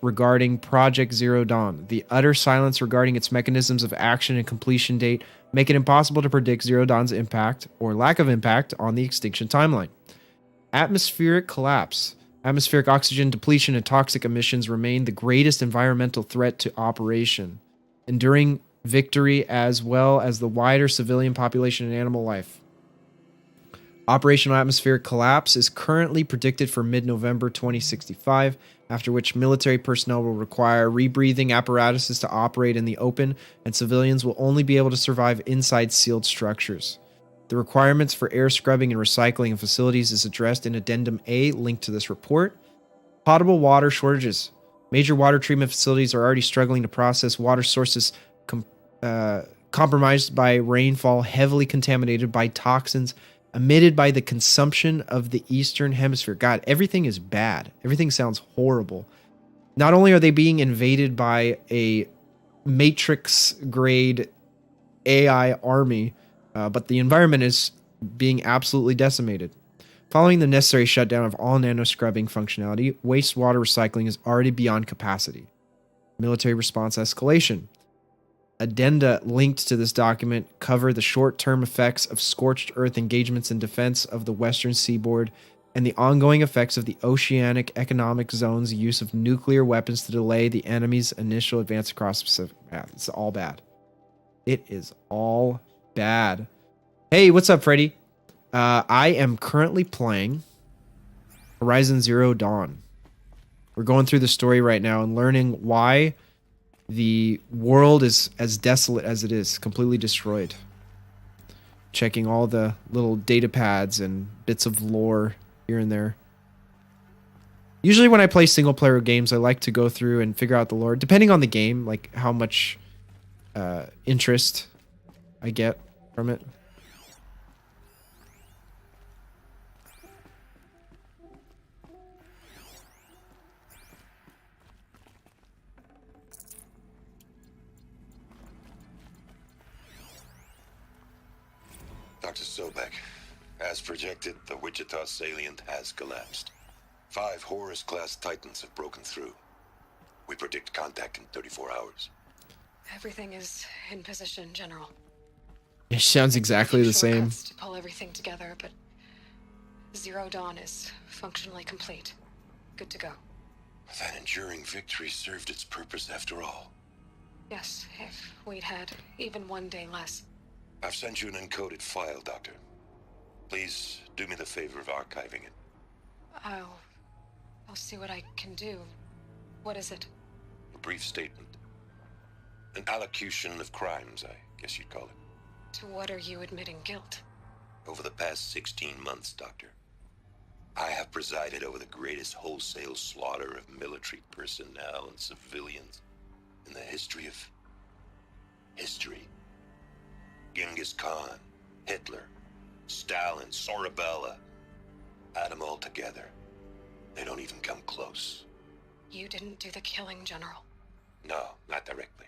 Speaker 1: regarding Project Zero Dawn. The utter silence regarding its mechanisms of action and completion date make it impossible to predict Zero Dawn's impact or lack of impact on the extinction timeline. Atmospheric collapse. Atmospheric oxygen depletion and toxic emissions remain the greatest environmental threat to operation, enduring victory as well as the wider civilian population and animal life. Operational atmospheric collapse is currently predicted for mid-November 2065, after which military personnel will require rebreathing apparatuses to operate in the open, and civilians will only be able to survive inside sealed structures. The requirements for air scrubbing and recycling in facilities is addressed in Addendum A linked to this report. Potable water shortages. Major water treatment facilities are already struggling to process water sources compromised by rainfall heavily contaminated by toxins emitted by the consumption of the Eastern Hemisphere. God, everything is bad. Everything sounds horrible. Not only are they being invaded by a Matrix-grade AI army, but the environment is being absolutely decimated. Following the necessary shutdown of all nano-scrubbing functionality, wastewater recycling is already beyond capacity. Military response escalation. Addenda linked to this document cover the short-term effects of scorched earth engagements in defense of the western seaboard and the ongoing effects of the Oceanic Economic Zone's use of nuclear weapons to delay the enemy's initial advance across the Pacific. Yeah, it's all bad. It is all bad. Hey, what's up, Freddy? I am currently playing Horizon Zero Dawn. We're going through the story right now and learning why the world is as desolate as it is, completely destroyed. Checking all the little data pads and bits of lore here and there. Usually when I play single player games, I like to go through and figure out the lore, depending on the game, like how much interest I get from it.
Speaker 12: Dr. Sobek, as projected, the Wichita salient has collapsed. 5 Horus-class Titans have broken through. We predict contact in 34 hours.
Speaker 2: Everything is in position, General.
Speaker 11: It sounds exactly the same.
Speaker 2: Shortcuts to pull everything together, but Zero Dawn is functionally complete. Good to go.
Speaker 12: That enduring victory served its purpose after all.
Speaker 2: Yes, if we'd had even one day less.
Speaker 12: I've sent you an encoded file, Doctor. Please do me the favor of archiving it.
Speaker 2: I'll see what I can do. What is it?
Speaker 12: A brief statement. An allocution of crimes, I guess you'd call it.
Speaker 2: To what are you admitting guilt?
Speaker 12: Over the past 16 months, Doctor, I have presided over the greatest wholesale slaughter of military personnel and civilians in the history of history. Genghis Khan, Hitler, Stalin, Sorabella, add them all together. They don't even come close.
Speaker 2: You didn't do the killing, General.
Speaker 12: No, not directly.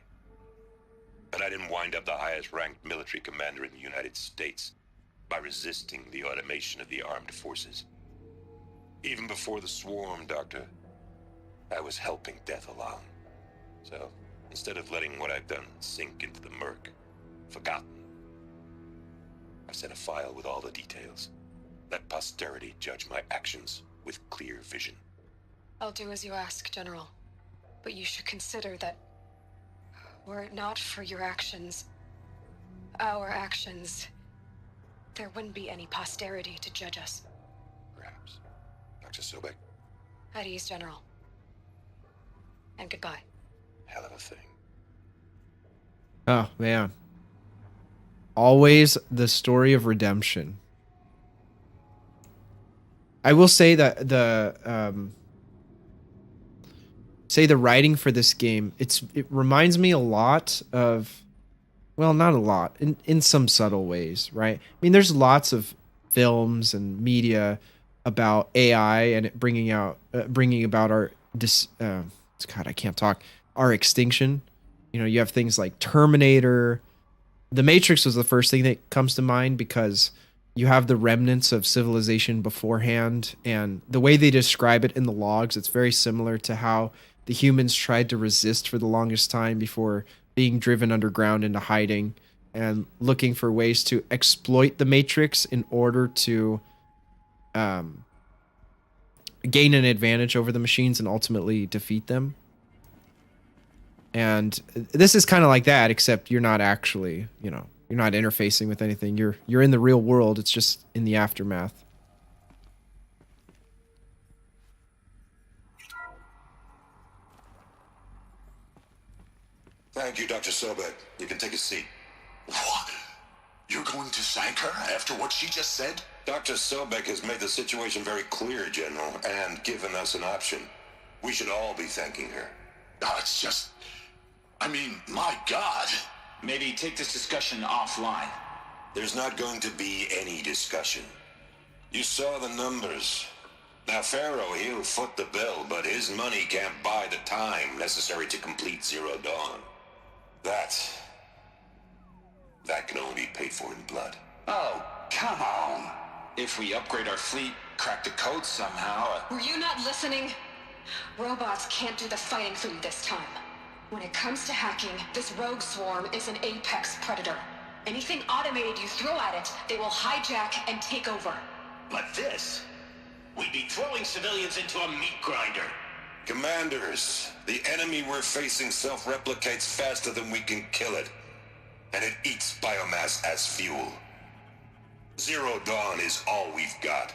Speaker 12: But I didn't wind up the highest-ranked military commander in the United States by resisting the automation of the armed forces. Even before the swarm, Doctor, I was helping death along. So, instead of letting what I've done sink into the murk, forgotten, I've sent a file with all the details. Let posterity judge my actions with clear vision.
Speaker 2: I'll do as you ask, General. But you should consider that were it not for your actions, our actions, there wouldn't be any posterity to judge us.
Speaker 12: Perhaps. Dr. Sobek?
Speaker 2: At ease, General. And goodbye.
Speaker 12: Hell of a thing.
Speaker 11: Oh, man. Always the story of redemption. I will say that the writing for this game, it reminds me a lot of, well, not a lot, in some subtle ways, right? I mean, there's lots of films and media about AI and it bringing about our God, I can't talk. Our extinction. You know, you have things like Terminator. The Matrix was the first thing that comes to mind because you have the remnants of civilization beforehand, and the way they describe it in the logs, it's very similar to how the humans tried to resist for the longest time before being driven underground into hiding and looking for ways to exploit the Matrix in order to gain an advantage over the machines and ultimately defeat them. And this is kind of like that, except you're not actually, you're not interfacing with anything. You're in the real world. It's just in the aftermath.
Speaker 12: Thank you, Dr. Sobek. You can take a seat.
Speaker 10: What? You're going to thank her after what she just said?
Speaker 12: Dr. Sobek has made the situation very clear, General, and given us an option. We should all be thanking her.
Speaker 10: No, it's just... I mean, my God.
Speaker 5: Maybe take this discussion offline.
Speaker 12: There's not going to be any discussion. You saw the numbers. Now, Pharaoh, he'll foot the bill, but his money can't buy the time necessary to complete Zero Dawn. That can only be paid for in blood.
Speaker 5: Oh, come on. If we upgrade our fleet, crack the code somehow...
Speaker 2: Were you not listening? Robots can't do the fighting for you this time. When it comes to hacking, this rogue swarm is an apex predator. Anything automated you throw at it, they will hijack and take over.
Speaker 5: But this... we'd be throwing civilians into a meat grinder.
Speaker 12: Commanders, the enemy we're facing self-replicates faster than we can kill it. And it eats biomass as fuel. Zero Dawn is all we've got.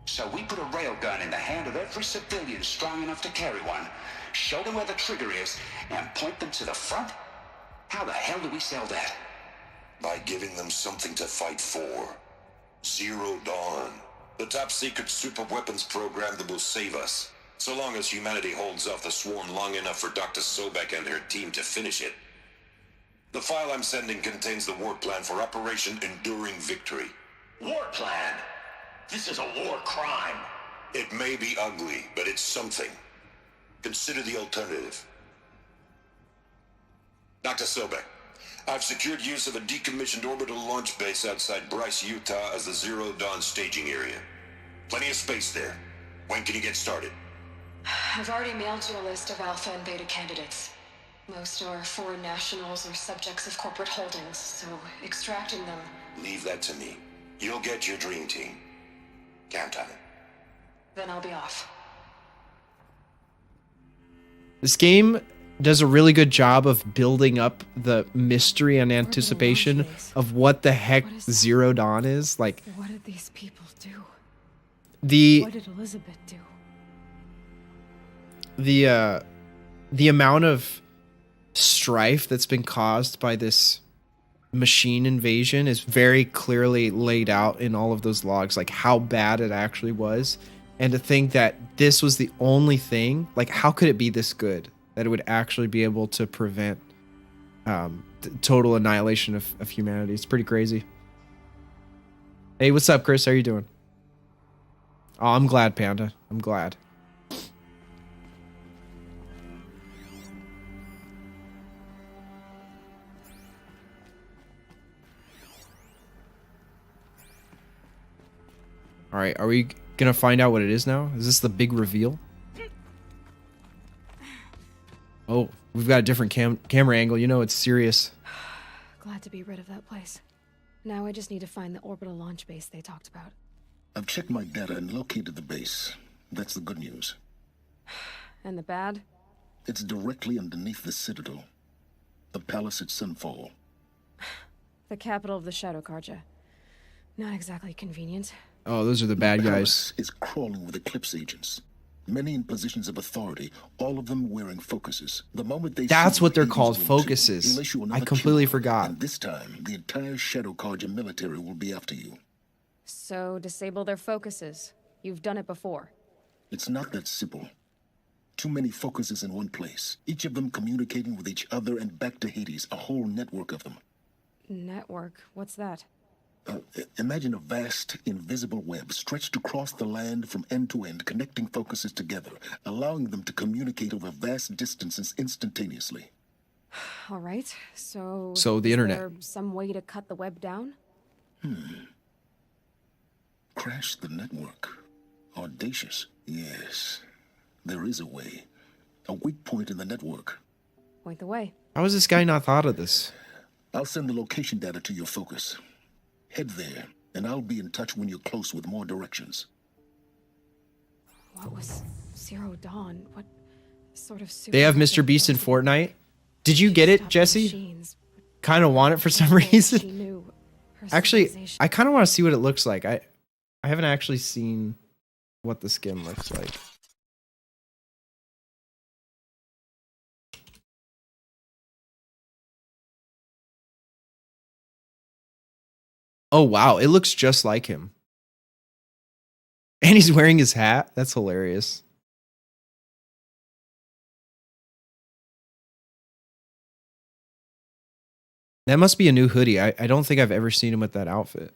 Speaker 5: So we put a railgun in the hand of every civilian strong enough to carry one, show them where the trigger is, and point them to the front? How the hell do we sell that?
Speaker 12: By giving them something to fight for. Zero Dawn. The top-secret super-weapons program that will save us. So long as humanity holds off the swarm long enough for Dr. Sobek and her team to finish it. The file I'm sending contains the war plan for Operation Enduring Victory.
Speaker 5: War plan? This is a war crime.
Speaker 12: It may be ugly, but it's something. Consider the alternative. Dr. Sobek, I've secured use of a decommissioned orbital launch base outside Bryce, Utah as the Zero Dawn staging area. Plenty of space there. When can you get started?
Speaker 2: I've already mailed you a list of Alpha and Beta candidates. Most are foreign nationals or subjects of corporate holdings, so extracting them...
Speaker 12: Leave that to me. You'll get your dream team. Count on it.
Speaker 2: Then I'll be off.
Speaker 11: This game does a really good job of building up the mystery and anticipation of what the heck Zero Dawn is. Like,
Speaker 2: what did these people do?
Speaker 11: What
Speaker 2: did Elizabeth do?
Speaker 11: The amount of strife that's been caused by this machine invasion is very clearly laid out in all of those logs, like how bad it actually was. And to think that this was the only thing, like how could it be this good that it would actually be able to prevent total annihilation of humanity? It's pretty crazy. Hey, what's up, Chris? How are you doing? Oh, I'm glad, Panda. I'm glad. All right, are we gonna find out what it is now? Is this the big reveal? Oh, we've got a different camera angle. You know it's serious.
Speaker 2: Glad to be rid of that place. Now I just need to find the orbital launch base they talked about.
Speaker 10: I've checked my data and located the base. That's the good news.
Speaker 2: And the bad?
Speaker 10: It's directly underneath the Citadel. The palace at Sunfall.
Speaker 2: The capital of the Shadow Carja. Not exactly convenient.
Speaker 11: Oh, those are the bad guys.
Speaker 10: Palace is crawling with Eclipse agents. Many in positions of authority, all of them wearing focuses. The moment they
Speaker 11: That's what they're called, focuses. I completely forgot.
Speaker 10: And this time, the entire Shadow Carja military will be after you.
Speaker 2: So, disable their focuses. You've done it before.
Speaker 10: It's not that simple. Too many focuses in one place, each of them communicating with each other and back to Hades, a whole network of them.
Speaker 2: Network? What's that?
Speaker 10: Imagine a vast, invisible web stretched across the land from end to end, connecting focuses together, allowing them to communicate over vast distances instantaneously.
Speaker 2: All right, so
Speaker 11: the internet.
Speaker 2: Is there some way to cut the web down?
Speaker 10: Crash the network. Audacious. Yes, there is a way. A weak point in the network.
Speaker 2: Point the way.
Speaker 11: How has this guy not thought of this?
Speaker 10: I'll send the location data to your focus. Head there, and I'll be in touch when you're close with more directions.
Speaker 2: What was Zero Dawn? What sort of super...
Speaker 11: They have Mr. Beast in Fortnite. Did you get it, Jesse? Kind of want it for some reason. Actually, I kind of want to see what it looks like. I haven't actually seen what the skin looks like. Oh, wow. It looks just like him. And he's wearing his hat. That's hilarious. That must be a new hoodie. I don't think I've ever seen him with that outfit.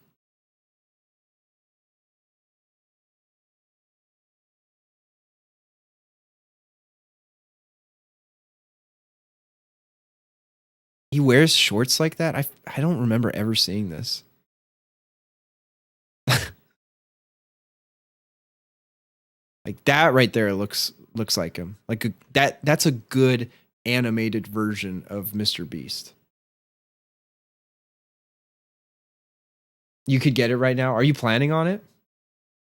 Speaker 11: He wears shorts like that? I don't remember ever seeing this. Like that right there looks like him. Like that's a good animated version of Mr. Beast. You could get it right now. Are you planning on it?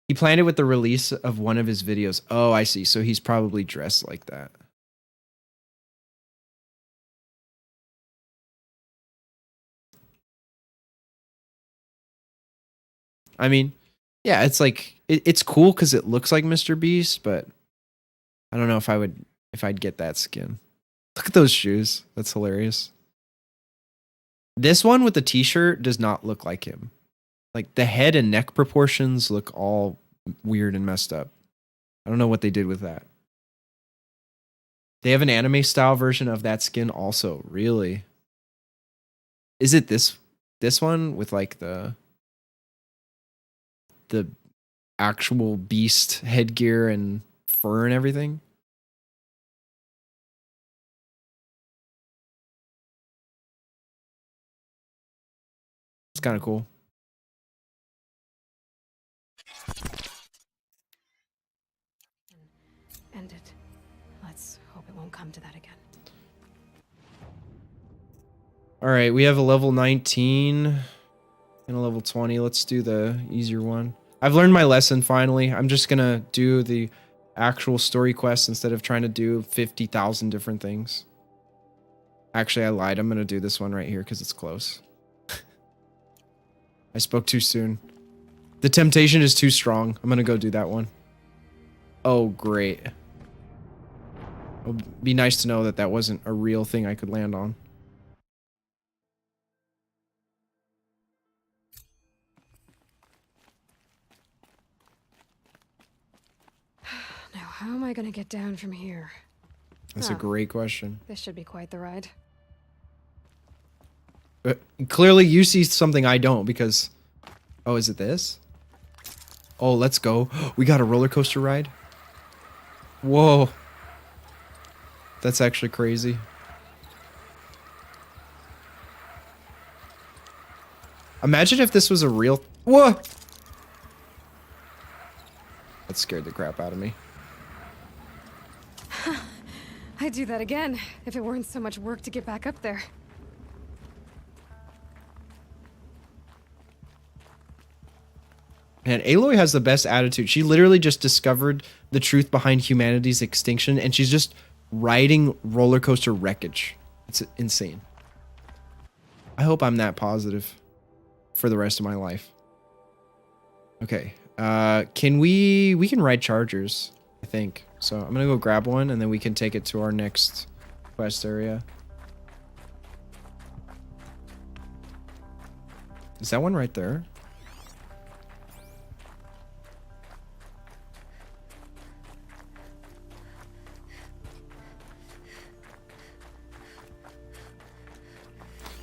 Speaker 11: He planned it with the release of one of his videos. Oh, I see. So he's probably dressed like that. I mean, yeah, it's like it's cool because it looks like Mr. Beast, but I don't know if I'd get that skin. Look at those shoes. That's hilarious. This one with the t-shirt does not look like him. Like the head and neck proportions look all weird and messed up. I don't know what they did with that. They have an anime style version of that skin also. Really? Is it this one with like the actual beast headgear and fur and everything? It's kind of cool.
Speaker 2: And
Speaker 11: All right, we have a level 19 and a level 20. Let's do the easier one. I've learned my lesson finally. I'm just gonna do the actual story quest instead of trying to do 50,000 different things. Actually, I lied. I'm gonna do this one right here because it's close. I spoke too soon. The temptation is too strong. I'm gonna go do that one. Oh, great. It would be nice to know that that wasn't a real thing I could land on.
Speaker 2: Now, how am I gonna get down from here?
Speaker 11: That's a great question.
Speaker 2: This should be quite the ride.
Speaker 11: Clearly, you see something I don't because... Oh, is it this? Oh, let's go. We got a roller coaster ride. Whoa. That's actually crazy. Imagine if this was a real... Whoa! That scared the crap out of me.
Speaker 2: I'd do that again if it weren't so much work to get back up there.
Speaker 11: Man, Aloy has the best attitude. She literally just discovered the truth behind humanity's extinction, and she's just riding roller coaster wreckage. It's insane. I hope I'm that positive for the rest of my life. Okay. Can we can ride chargers, I think. So I'm gonna go grab one, and then we can take it to our next quest area. Is that one right there?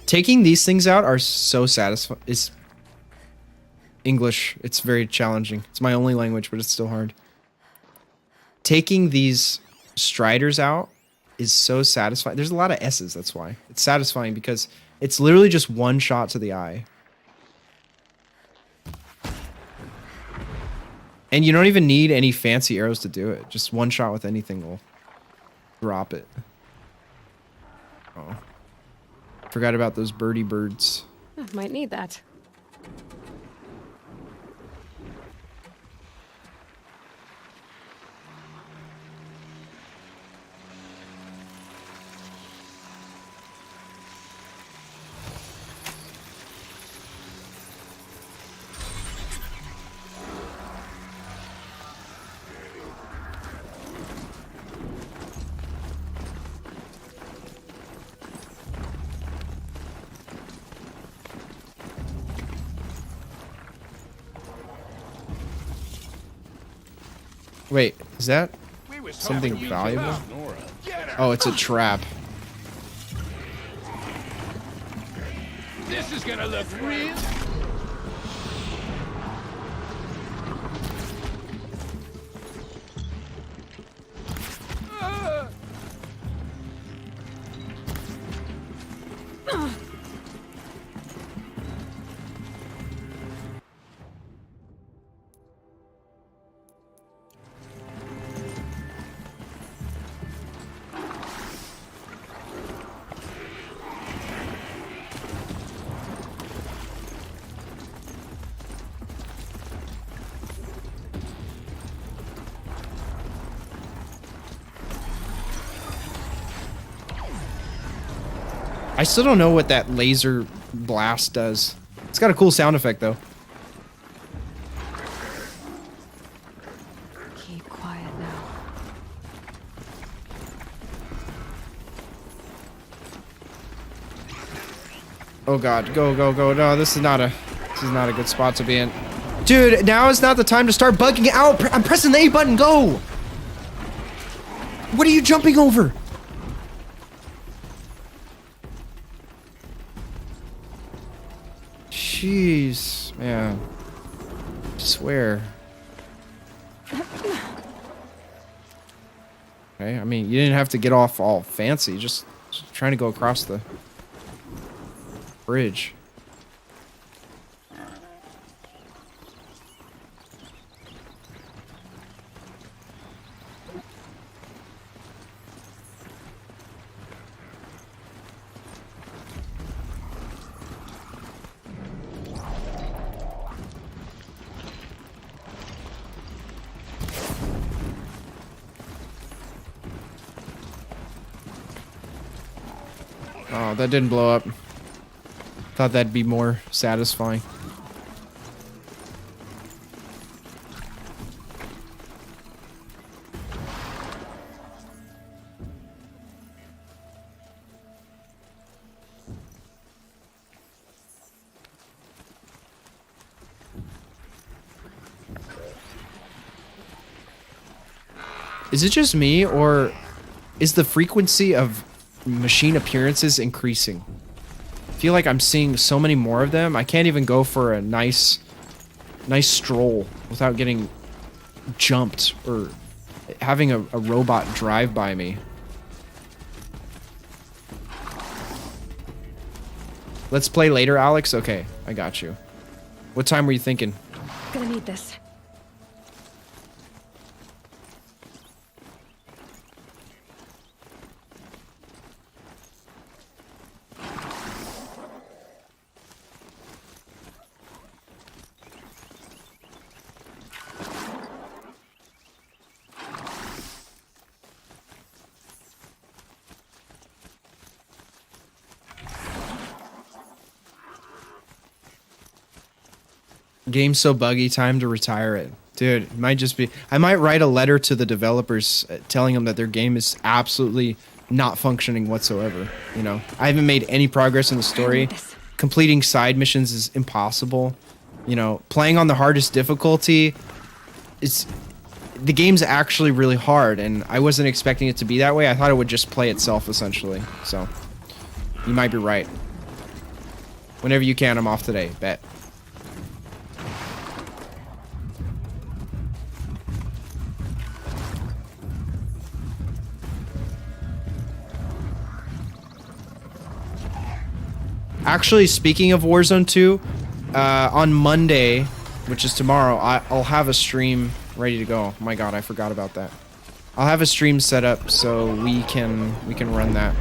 Speaker 11: Taking these things out are so satisfying. It's English. It's very challenging. It's my only language, but it's still hard. Taking these striders out is so satisfying. There's a lot of S's, that's why. It's satisfying because it's literally just one shot to the eye. And you don't even need any fancy arrows to do it. Just one shot with anything will drop it. Oh. Forgot about those birdie birds.
Speaker 2: Might need that.
Speaker 11: Wait, is that something valuable? Oh, it's a trap.
Speaker 9: This is gonna look real.
Speaker 11: I still don't know what that laser blast does. It's got a cool sound effect, though.
Speaker 2: Keep quiet now.
Speaker 11: Oh god, go, go, go. No, this is not a good spot to be in. Dude, now is not the time to start bugging out. I'm pressing the A button, go! What are you jumping over? Jeez, man. I swear. Okay, I mean, you didn't have to get off all fancy, just trying to go across the bridge. Oh, that didn't blow up. Thought that'd be more satisfying. Is it just me, or is the frequency of machine appearances increasing? I feel like I'm seeing so many more of them. I can't even go for a nice stroll without getting jumped or having a robot drive by me. Let's play later, Alex? Okay, I got you. What time were you thinking?
Speaker 2: Gonna need this.
Speaker 11: Game's so buggy, time to retire it. Dude, it might just be... I might write a letter to the developers telling them that their game is absolutely not functioning whatsoever. You know, I haven't made any progress in the story. Completing side missions is impossible. You know, playing on the hardest difficulty, the game's actually really hard, and I wasn't expecting it to be that way. I thought it would just play itself, essentially. So, you might be right. Whenever you can, I'm off today. Bet. Actually, speaking of Warzone 2, on Monday, which is tomorrow, I'll have a stream ready to go. Oh my god, I forgot about that. I'll have a stream set up so we can run that.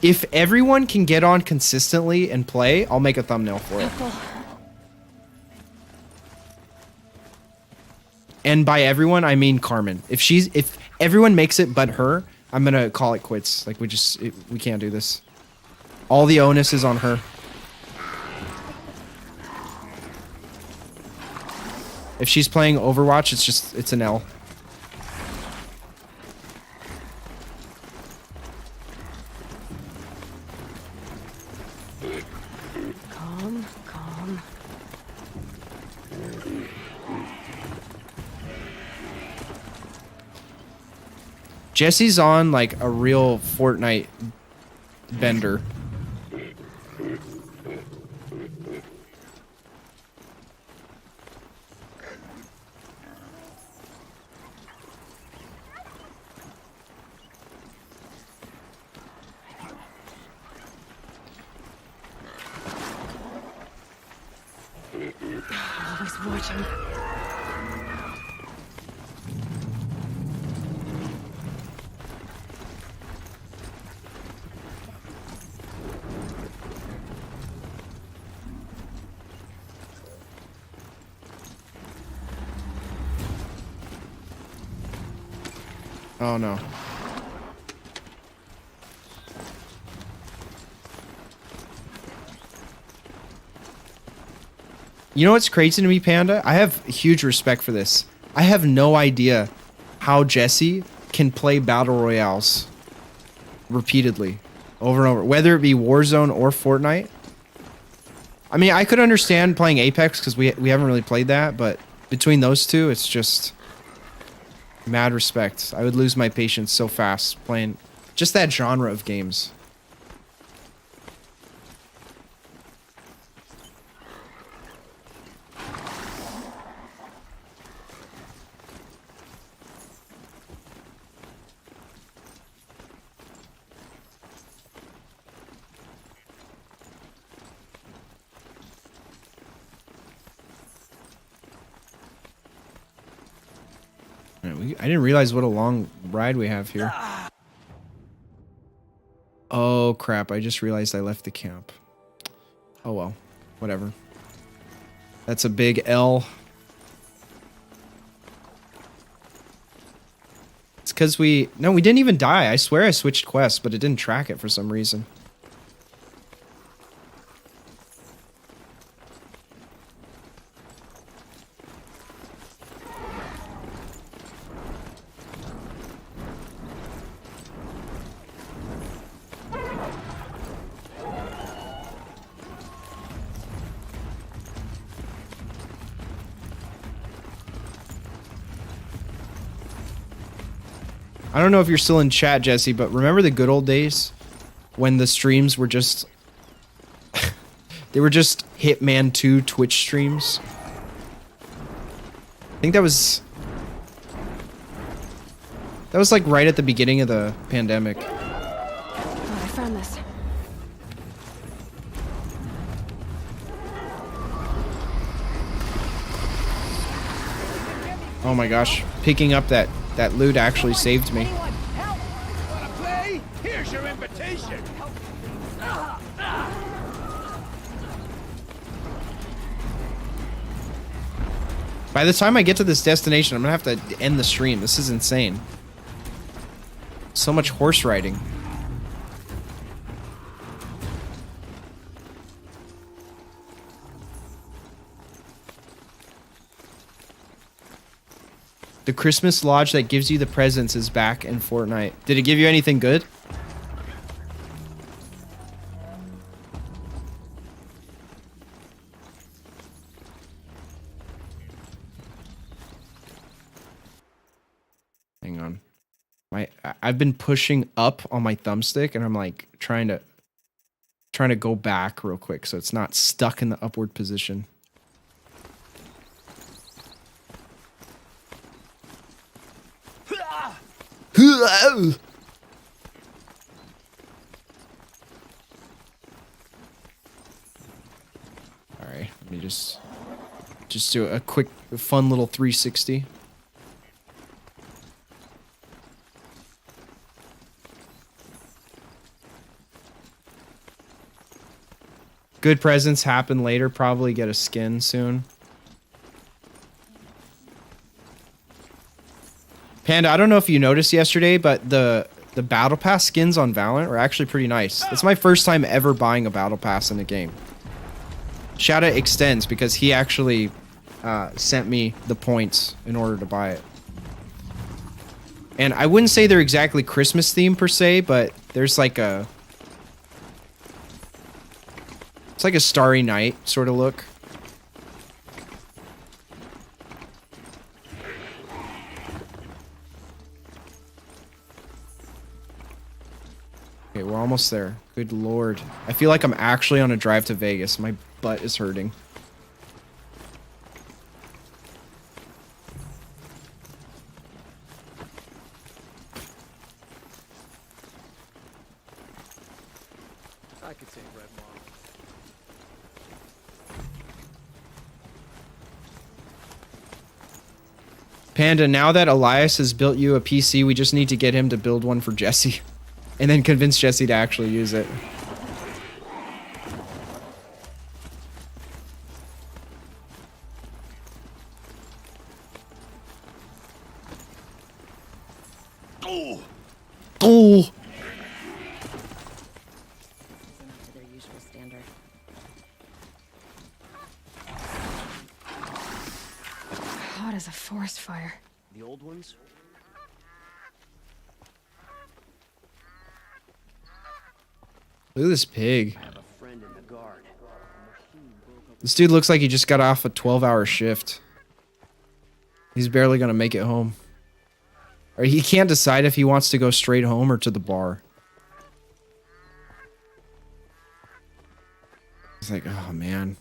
Speaker 11: If everyone can get on consistently and play, I'll make a thumbnail for it. And by everyone, I mean Carmen. If everyone makes it but her, I'm gonna call it quits. Like, we can't do this. All the onus is on her. If she's playing Overwatch, it's an L.
Speaker 2: Calm.
Speaker 11: Jesse's on like a real Fortnite bender.
Speaker 2: Always watching.
Speaker 11: Oh no. You know what's crazy to me, Panda? I have huge respect for this. I have no idea how Jesse can play battle royales repeatedly, over and over, whether it be Warzone or Fortnite. I mean, I could understand playing Apex because we haven't really played that, but between those two, it's just mad respect. I would lose my patience so fast playing just that genre of games. I didn't realize what a long ride we have here. Oh crap, I just realized I left the camp. Oh well, whatever. That's a big L. It's because we didn't even die. I swear I switched quests, but it didn't track it for some reason. I don't know if you're still in chat, Jesse, but remember the good old days when the streams were just they were just Hitman 2 Twitch streams? I think that was like right at the beginning of the pandemic.
Speaker 2: Oh, I found this.
Speaker 11: Oh my gosh, picking up that loot actually saved me.
Speaker 9: Wanna play? Here's your invitation.
Speaker 11: By the time I get to this destination, I'm gonna have to end the stream. This is insane. So much horse riding. The Christmas lodge that gives you the presents is back in Fortnite. Did it give you anything good? Hang on. I've been pushing up on my thumbstick and I'm like trying to go back real quick so it's not stuck in the upward position. Alright, let me just do a quick, fun little 360. Good presents happen later, probably get a skin soon. Panda, I don't know if you noticed yesterday, but the battle pass skins on Valorant are actually pretty nice. It's my first time ever buying a battle pass in a game. Shout out Extends because he actually sent me the points in order to buy it. And I wouldn't say they're exactly Christmas themed per se, but there's like a... It's like a Starry Night sort of look. Okay, we're almost there. Good lord. I feel like I'm actually on a drive to Vegas. My butt is hurting.
Speaker 9: I could take Red Mom.
Speaker 11: Panda, now that Elias has built you a PC, we just need to get him to build one for Jesse. And then convince Jesse to actually use it.
Speaker 12: Oh!
Speaker 11: Oh!
Speaker 13: To their usual standard.
Speaker 2: Hot as a forest fire.
Speaker 9: The old ones?
Speaker 11: Look at this pig.
Speaker 9: I have a friend in the guard.
Speaker 11: This dude looks like he just got off a 12-hour shift. He's barely gonna make it home. Or he can't decide if he wants to go straight home or to the bar. He's like, oh man.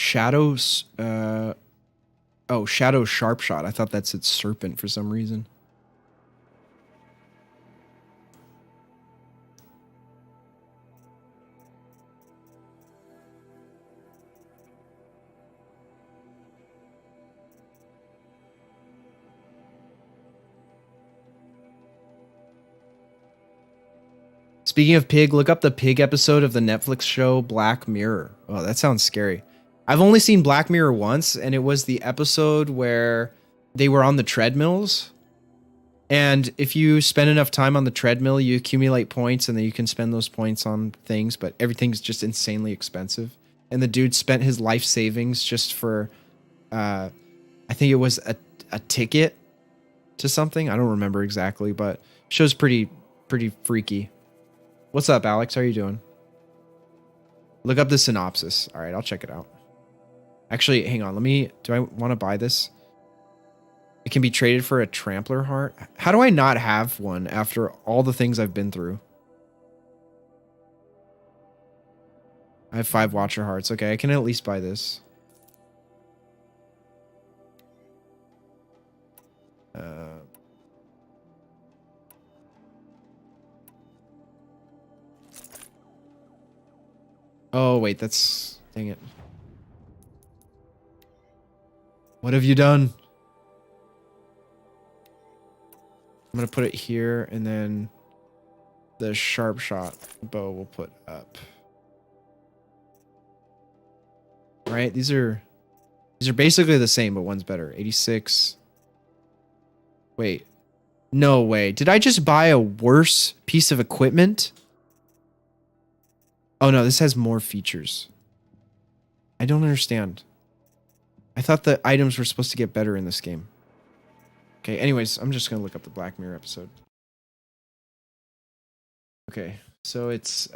Speaker 11: Shadows. Oh, Shadow Sharpshot. I thought that said serpent for some reason. Speaking of pig, look up the pig episode of the Netflix show Black Mirror. Oh, that sounds scary. I've only seen Black Mirror once, and it was the episode where they were on the treadmills. And if you spend enough time on the treadmill, you accumulate points, and then you can spend those points on things, but everything's just insanely expensive. And the dude spent his life savings just for, I think it was a ticket to something. I don't remember exactly, but show's pretty freaky. What's up, Alex? How are you doing? Look up the synopsis. All right, I'll check it out. Actually, hang on. Do I want to buy this? It can be traded for a trampler heart. How do I not have one after all the things I've been through? I have 5 watcher hearts. Okay, I can at least buy this. Oh, wait, that's... Dang it. What have you done? I'm going to put it here, and then the sharp shot bow will put up. Right? These are basically the same, but one's better. 86. Wait. No way. Did I just buy a worse piece of equipment? Oh no, this has more features. I don't understand. I thought the items were supposed to get better in this game. Okay, anyways, I'm just gonna look up the Black Mirror episode. Okay, so it's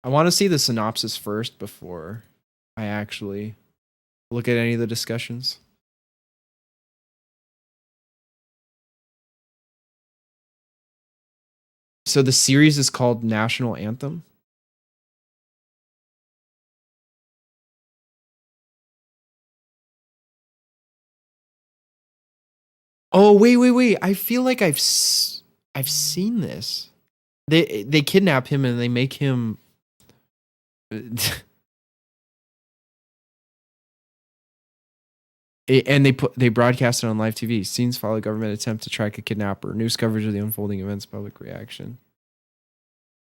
Speaker 11: I want to see the synopsis first before I actually look at any of the discussions. So the series is called National Anthem. Oh, wait. I feel like I've seen this. They kidnap him and they make him and they broadcast it on live TV. Scenes follow government attempt to track a kidnapper. News coverage of the unfolding events. Public reaction.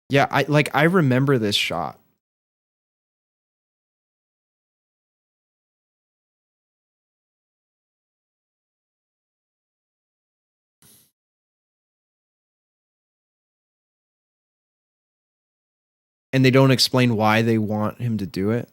Speaker 11: Yeah, I remember this shot. And they don't explain why they want him to do it.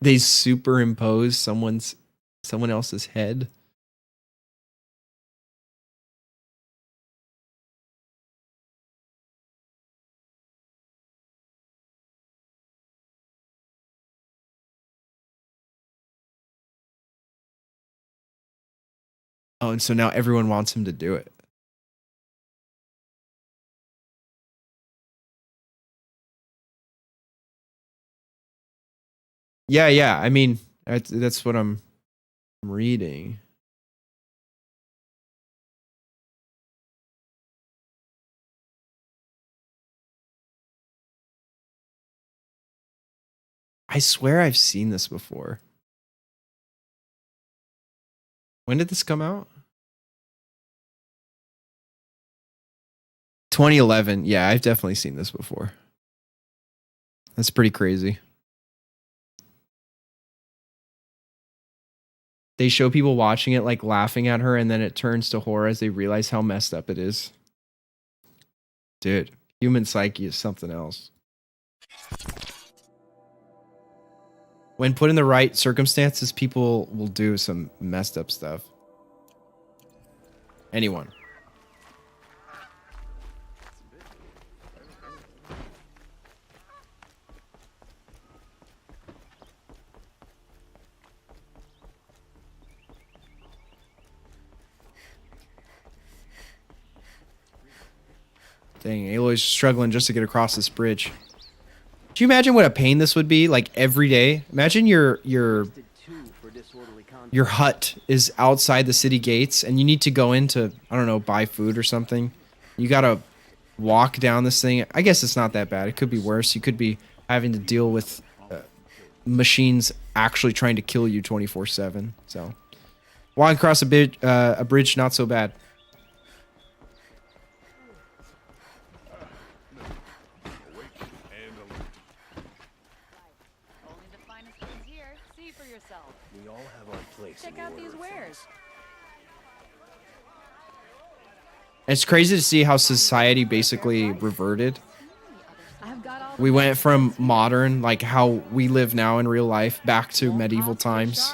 Speaker 11: They superimpose someone else's head. Oh, and so now everyone wants him to do it. Yeah. I mean, that's what I'm reading. I swear I've seen this before. When did this come out? 2011. Yeah, I've definitely seen this before. That's pretty crazy. they show people watching it like laughing at her, and then it turns to horror as they realize how messed up it is. Dude, human psyche is something else. When put in the right circumstances, people will do some messed up stuff. Anyone. Dang, Aloy's struggling just to get across this bridge. Do you imagine what a pain this would be? Like every day. Imagine your hut is outside the city gates and you need to go in to, I don't know, buy food or something. You gotta walk down this thing. I guess it's not that bad. It could be worse. You could be having to deal with machines actually trying to kill you 24/7. So walking across a bridge, not so bad.
Speaker 14: Check out these wares.
Speaker 11: It's crazy to see how society basically reverted. We went from modern, like how we live now in real life, back to medieval times.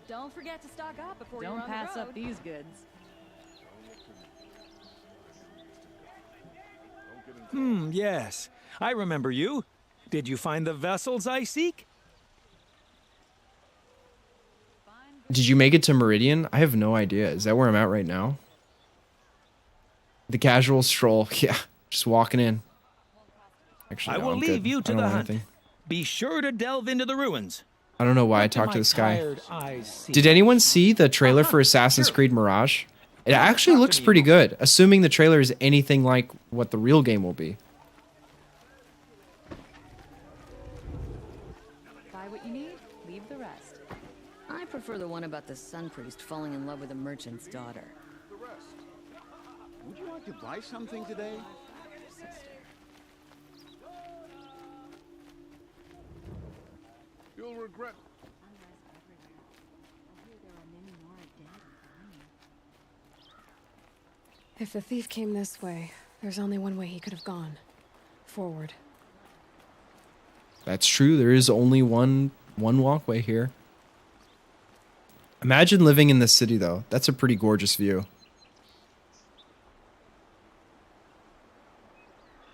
Speaker 14: Don't forget to stock up before don't pass up these goods.
Speaker 15: Yes. I remember you. Did you find the vessels I seek?
Speaker 11: Did you make it to Meridian? I have no idea. Is that where I'm at right now? The casual stroll. Yeah, just walking in. Actually,
Speaker 15: I
Speaker 11: no,
Speaker 15: will
Speaker 11: I'm
Speaker 15: leave
Speaker 11: good.
Speaker 15: you to
Speaker 11: I don't
Speaker 15: the
Speaker 11: want
Speaker 15: hunt.
Speaker 11: anything.
Speaker 15: Be sure to delve into the ruins.
Speaker 11: I don't know why I talked to this guy. Did anyone see the trailer for Assassin's Creed Mirage? It actually looks pretty good, assuming the trailer is anything like what the real game will be.
Speaker 14: Buy what you need, leave the rest.
Speaker 13: I prefer the one about the sun priest falling in love with a merchant's daughter.
Speaker 16: Would you like to buy something today? You'll regret.
Speaker 2: If the thief came this way, there's only one way he could have gone. Forward.
Speaker 11: That's true. There is only one walkway here. Imagine living in this city, though. That's a pretty gorgeous view.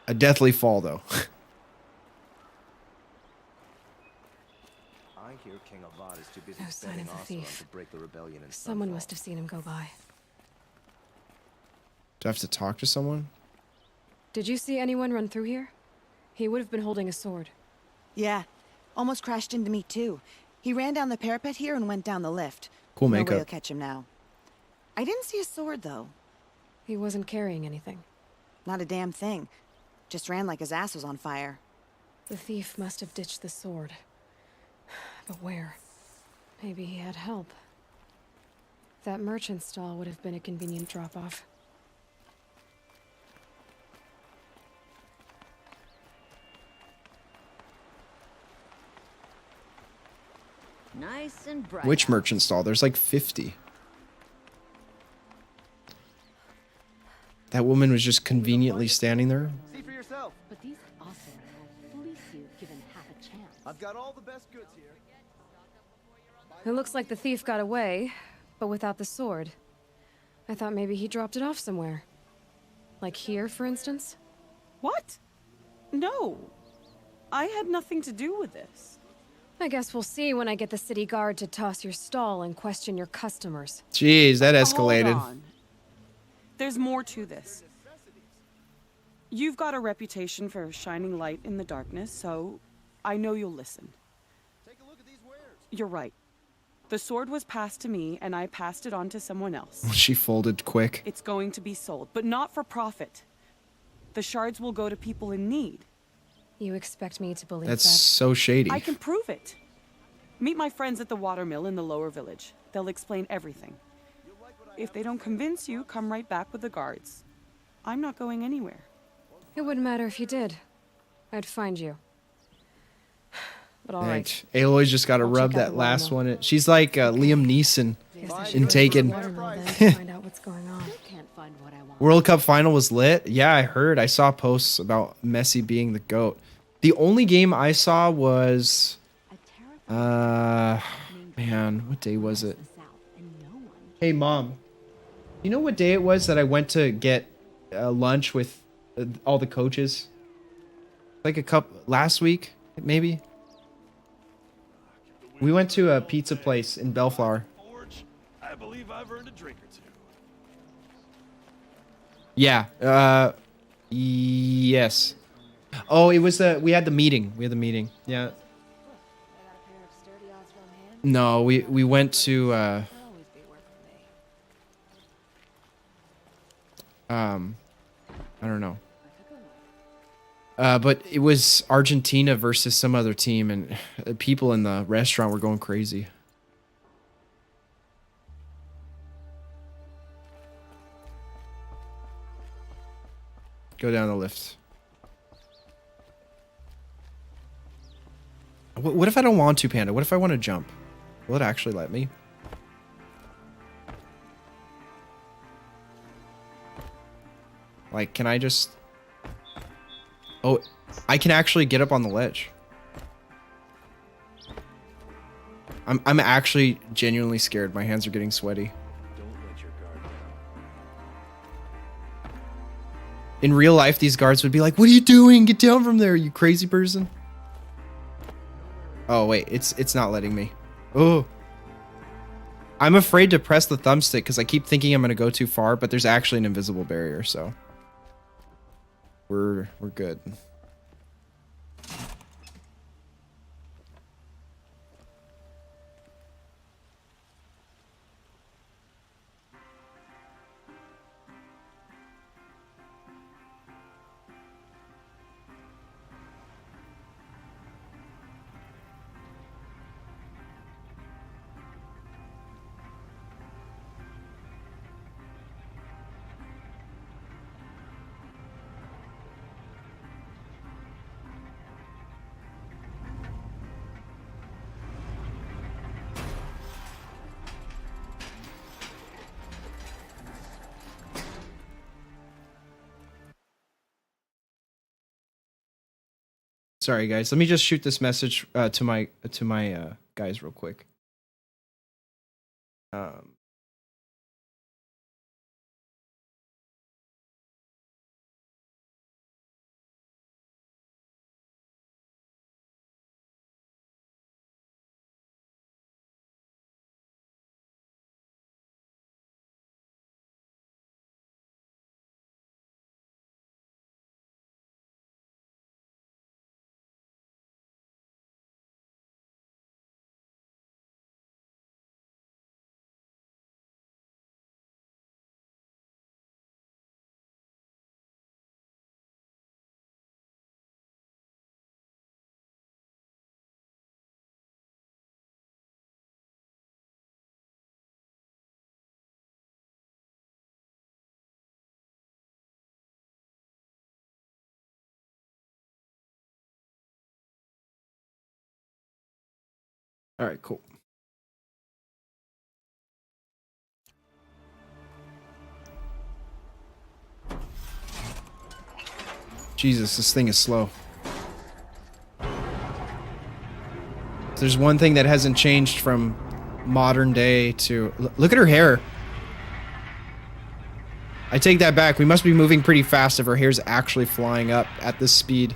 Speaker 11: A deathly fall, though.
Speaker 17: I hear King Avad is too busy
Speaker 2: No sign
Speaker 17: spending
Speaker 2: of the
Speaker 17: Ocelot
Speaker 2: thief.
Speaker 17: to break the rebellion in
Speaker 2: Someone
Speaker 17: Sunfall.
Speaker 2: must have seen him go by.
Speaker 11: Do I have to talk to someone?
Speaker 2: Did you see anyone run through here? He would have been holding a sword.
Speaker 18: Yeah. Almost crashed into me, too. He ran down the parapet here and went down the lift.
Speaker 11: Cool
Speaker 18: No way
Speaker 11: makeup.
Speaker 18: you'll catch him now. I didn't see a sword, though.
Speaker 2: He wasn't carrying anything.
Speaker 18: Not a damn thing. Just ran like his ass was on fire.
Speaker 2: The thief must have ditched the sword. But where? Maybe he had help. That merchant stall would have been a convenient drop-off.
Speaker 13: Nice and bright.
Speaker 11: Which merchant stall? There's like 50. That woman was just conveniently standing there.
Speaker 16: See for yourself.
Speaker 14: But these also will fleece you given half a chance.
Speaker 16: I've got all the best goods here.
Speaker 2: It looks like the thief got away, but without the sword. I thought maybe he dropped it off somewhere. Like here, for instance?
Speaker 19: What? No. I had nothing to do with this.
Speaker 2: I guess we'll see when I get the city guard to toss your stall and question your customers.
Speaker 11: Jeez, that escalated.
Speaker 19: Hold on. There's more to this. You've got a reputation for shining light in the darkness, so I know you'll listen.
Speaker 16: Take a look at these wares.
Speaker 19: You're right. The sword was passed to me, and I passed it on to someone else.
Speaker 11: She folded quick.
Speaker 19: It's going to be sold, but not for profit. The shards will go to people in need.
Speaker 2: You expect me to believe
Speaker 11: That's
Speaker 2: that?
Speaker 11: so shady.
Speaker 19: I can prove it. Meet my friends at the watermill in the lower village. They'll explain everything. If they don't convince you, come right back with the guards. I'm not going anywhere.
Speaker 2: It wouldn't matter if you did. I'd find you.
Speaker 19: But all right.
Speaker 11: Aloy's just got to
Speaker 19: I'll
Speaker 11: rub
Speaker 19: check out
Speaker 11: that
Speaker 19: the
Speaker 11: last
Speaker 19: watermill.
Speaker 11: one. She's like Liam Neeson in Taken.
Speaker 2: Find out what's going on.
Speaker 14: Can't find what I want.
Speaker 11: World Cup final was lit. Yeah, I heard. I saw posts about Messi being the GOAT. The only game I saw was man, what day was it? Hey mom, you know what day it was that I went to get lunch with all the coaches? Like last week, maybe. We went to a pizza place in Bellflower.
Speaker 20: I believe I've earned a drink or two.
Speaker 11: Yeah. Yes. Oh, it was we had the meeting. Yeah. No, we went to I don't know. But it was Argentina versus some other team, and people in the restaurant were going crazy. Go down the lift. What if I don't want to, Panda? What if I want to jump? Will it actually let me? Like, can I just... Oh, I can actually get up on the ledge. I'm actually genuinely scared. My hands are getting sweaty. In real life, these guards would be like, "What are you doing? Get down from there, you crazy person." Oh, wait, it's not letting me. Oh. I'm afraid to press the thumbstick because I keep thinking I'm going to go too far, but there's actually an invisible barrier, so we're good. Sorry, guys. Let me just shoot this message to my guys real quick. All right, cool. Jesus, this thing is slow. If there's one thing that hasn't changed from modern day to... Look at her hair. I take that back. We must be moving pretty fast if her hair's actually flying up at this speed.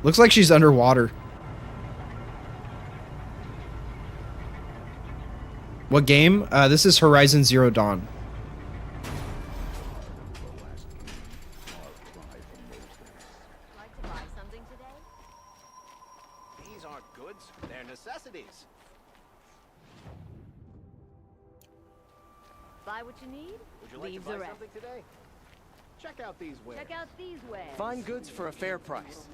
Speaker 11: Looks like she's underwater. What game? This is Horizon Zero Dawn.
Speaker 17: Like to buy something today? These aren't goods, they're necessities.
Speaker 14: Buy what you need.
Speaker 17: Would you like
Speaker 14: leave
Speaker 17: to buy
Speaker 14: the rest.
Speaker 17: something today? Check out these wares.
Speaker 14: Check out these wares.
Speaker 6: Find goods for a fair price.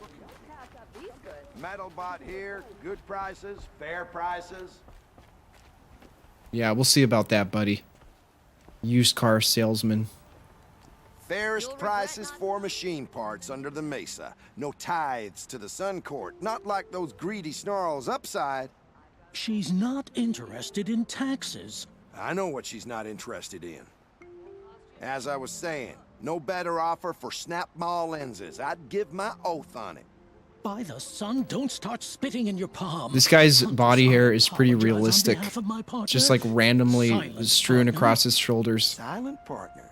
Speaker 14: These goods.
Speaker 16: Metal bot here, good prices, fair prices.
Speaker 11: Yeah, we'll see about that, buddy. Used car salesman.
Speaker 16: Fairest prices for machine parts under the mesa. No tithes to the Sun Court. Not like those greedy snarls upside.
Speaker 21: She's not interested in taxes.
Speaker 16: I know what she's not interested in. As I was saying, no better offer for snap mall lenses. I'd give my oath on it.
Speaker 21: By the sun, don't start spitting in your palm.
Speaker 11: This guy's body hair is pretty realistic. Just like randomly strewn across his shoulders.
Speaker 16: Silent partner.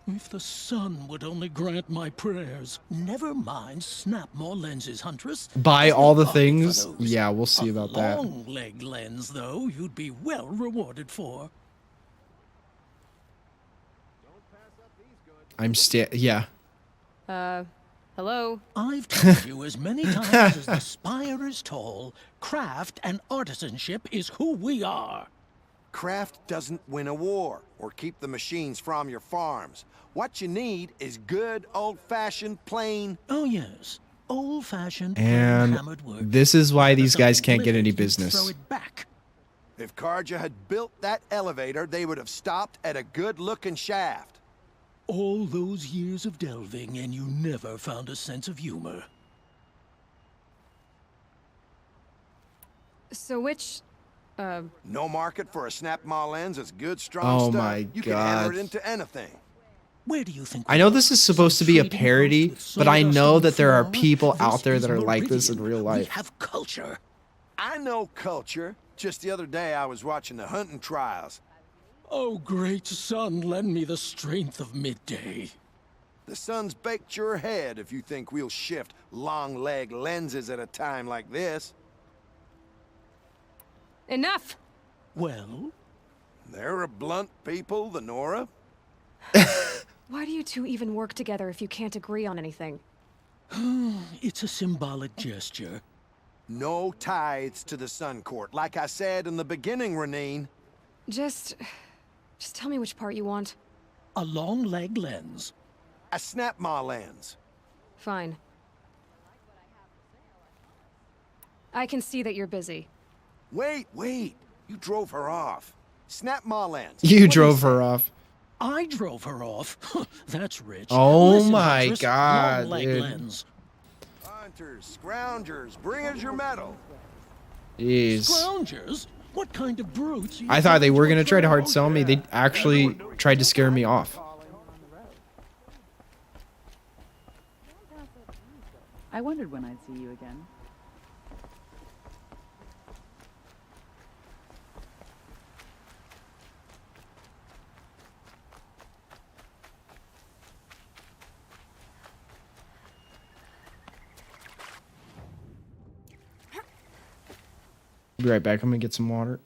Speaker 21: If the sun would only grant my prayers. Never mind, snap more lenses, Huntress.
Speaker 11: Buy all the things? Yeah, we'll see about that.
Speaker 21: Long leg lens, though, you'd be well rewarded for.
Speaker 11: Yeah.
Speaker 13: Hello?
Speaker 21: I've told you as many times as the spire is tall, craft and artisanship is who we are.
Speaker 16: Craft doesn't win a war or keep the machines from your farms. What you need is good, old-fashioned, plain...
Speaker 21: Oh, yes. Old-fashioned,
Speaker 11: and
Speaker 21: hammered work.
Speaker 11: This is why these guys can't get any business.
Speaker 21: Throw it back.
Speaker 16: If Karja had built that elevator, they would have stopped at a good-looking shaft.
Speaker 21: All those years of delving, and you never found a sense of humor.
Speaker 13: So which...
Speaker 16: No market for a snap mall lens is good, strong
Speaker 11: Oh
Speaker 16: stuff.
Speaker 11: my
Speaker 16: You can hammer
Speaker 11: God.
Speaker 16: it into anything.
Speaker 21: Where do you think?
Speaker 11: I know this is supposed to be a parody, but I know that there are people out there that are like this in real life.
Speaker 21: We have culture.
Speaker 16: I know culture. Just the other day, I was watching the hunting trials.
Speaker 21: Oh, great sun, lend me the strength of midday.
Speaker 16: The sun's baked your head if you think we'll shift long leg lenses at a time like this.
Speaker 13: Enough!
Speaker 21: Well?
Speaker 16: They're a blunt people, the Nora.
Speaker 2: Why do you two even work together if you can't agree on anything?
Speaker 21: It's a symbolic gesture.
Speaker 16: No tithes to the Sun Court, like I said in the beginning, Renine.
Speaker 2: Just tell me which part you want.
Speaker 21: A long leg lens.
Speaker 16: A snap ma lens.
Speaker 2: Fine. I can see that you're busy.
Speaker 16: Wait. You drove her off. Snap ma lens.
Speaker 11: You drove her off.
Speaker 21: I drove her off. That's rich.
Speaker 11: Oh
Speaker 21: Listen,
Speaker 11: my
Speaker 21: Huntress,
Speaker 11: God,
Speaker 21: long leg
Speaker 11: dude.
Speaker 21: lens.
Speaker 16: Hunters, scroungers, bring us your medal.
Speaker 11: Jeez.
Speaker 21: Scroungers? What kind of brutes?
Speaker 11: I thought they were gonna try to hard sell me. They actually tried to scare me off.
Speaker 22: I wondered when I'd see you again.
Speaker 11: Be right back. I'm gonna get some water.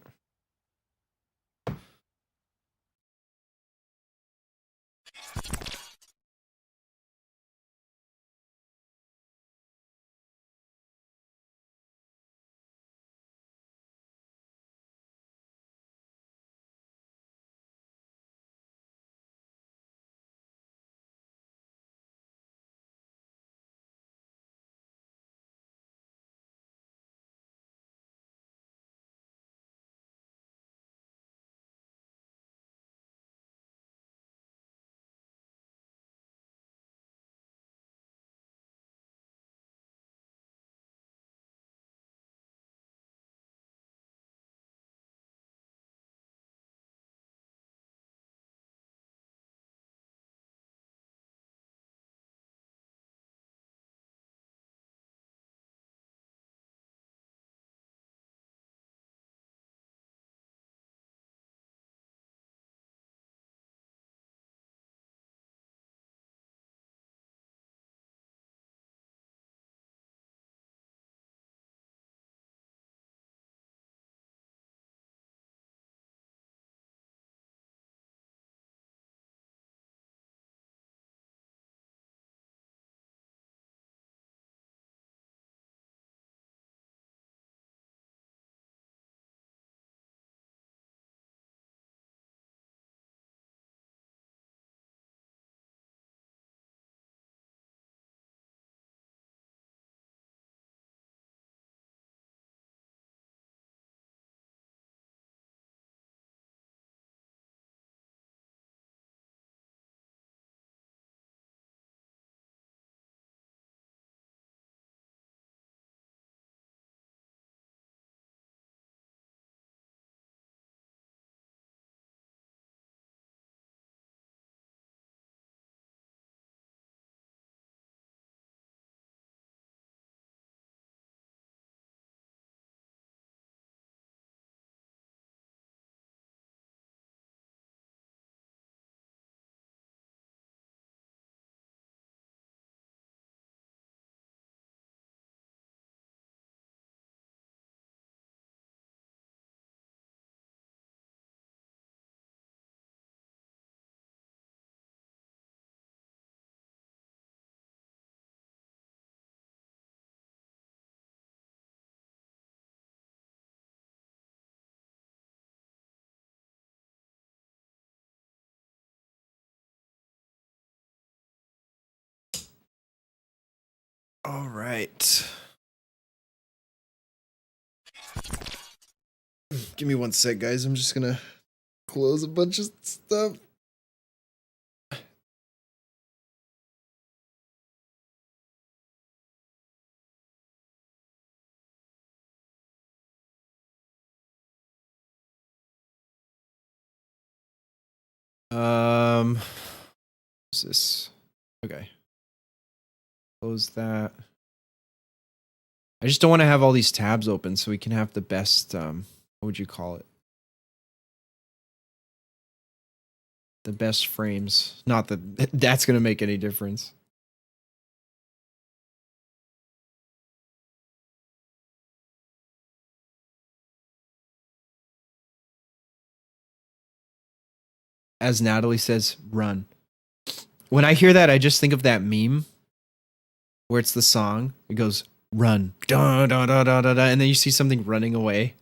Speaker 11: All right. Give me one sec, guys. I'm just gonna close a bunch of stuff. What's this? Okay. Close that. I just don't want to have all these tabs open so we can have the best, what would you call it? The best frames. Not that that's going to make any difference. As Natalie says, run. When I hear that, I just think of that meme where it's the song. It goes, run. Da, da, da, da, da, da, and then you see something running away.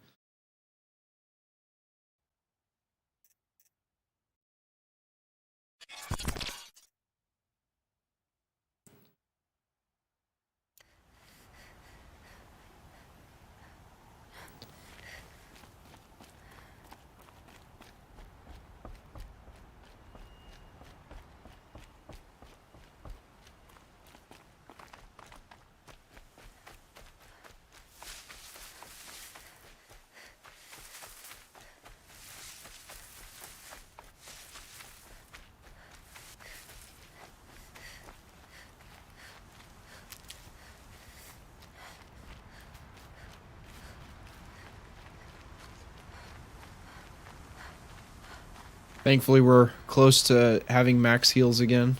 Speaker 11: Thankfully, we're close to having max heals again.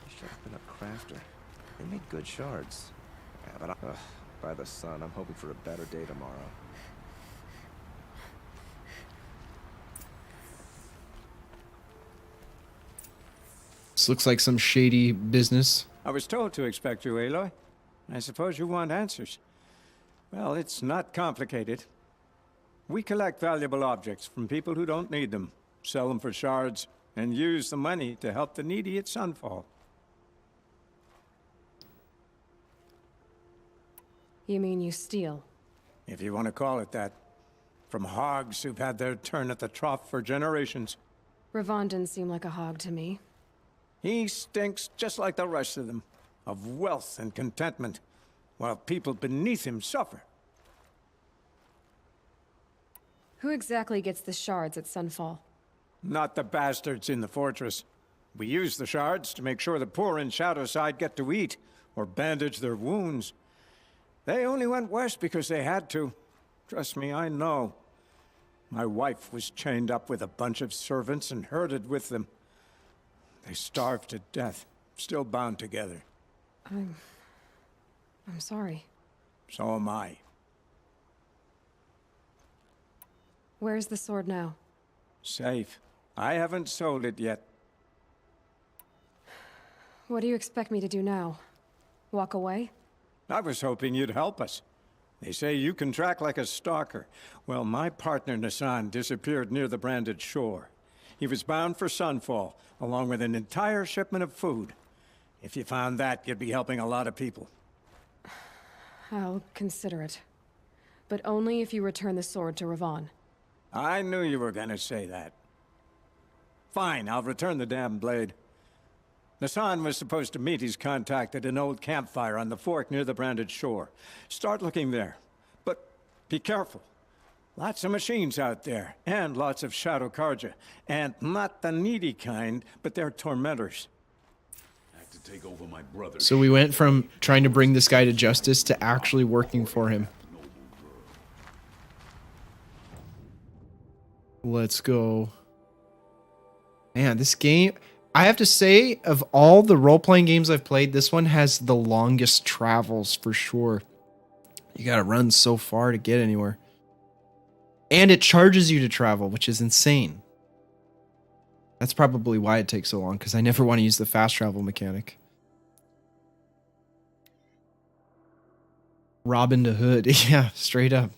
Speaker 16: Should have been a crafter. They made good shards. Yeah, but by the sun, I'm hoping for a better day tomorrow.
Speaker 11: This looks like some shady business.
Speaker 15: I was told to expect you, Aloy. I suppose you want answers. Well, it's not complicated. We collect valuable objects from people who don't need them, sell them for shards, and use the money to help the needy at Sunfall.
Speaker 2: You mean you steal?
Speaker 15: If you want to call it that. From hogs who've had their turn at the trough for generations.
Speaker 2: Ravon didn't seem like a hog to me.
Speaker 15: He stinks just like the rest of them, of wealth and contentment, while people beneath him suffer.
Speaker 2: Who exactly gets the shards at Sunfall?
Speaker 15: Not the bastards in the fortress. We use the shards to make sure the poor in Shadowside get to eat, or bandage their wounds. They only went west because they had to. Trust me, I know. My wife was chained up with a bunch of servants and herded with them. They starved to death, still bound together.
Speaker 2: I'm sorry.
Speaker 15: So am I.
Speaker 2: Where's the sword now?
Speaker 15: Safe. I haven't sold it yet.
Speaker 2: What do you expect me to do now? Walk away?
Speaker 15: I was hoping you'd help us. They say you can track like a stalker. Well, my partner Nassan disappeared near the branded shore. He was bound for Sunfall, along with an entire shipment of food. If you found that, you'd be helping a lot of people.
Speaker 2: I'll consider it. But only if you return the sword to Ravon.
Speaker 15: I knew you were gonna say that. Fine, I'll return the damn blade. Nassan was supposed to meet his contact at an old campfire on the fork near the branded shore. Start looking there. But be careful. Lots of machines out there, and lots of Shadow Karja. And not the needy kind, but they're tormentors.
Speaker 20: To take over my brother.
Speaker 11: So we went from trying to bring this guy to justice to actually working for him. Let's go. Man, this game, I have to say, of all the role-playing games I've played, this one has the longest travels for sure. You gotta run so far to get anywhere. And it charges you to travel, which is insane. That's probably why it takes so long, because I never want to use the fast travel mechanic. Robin to Hood. Yeah, straight up.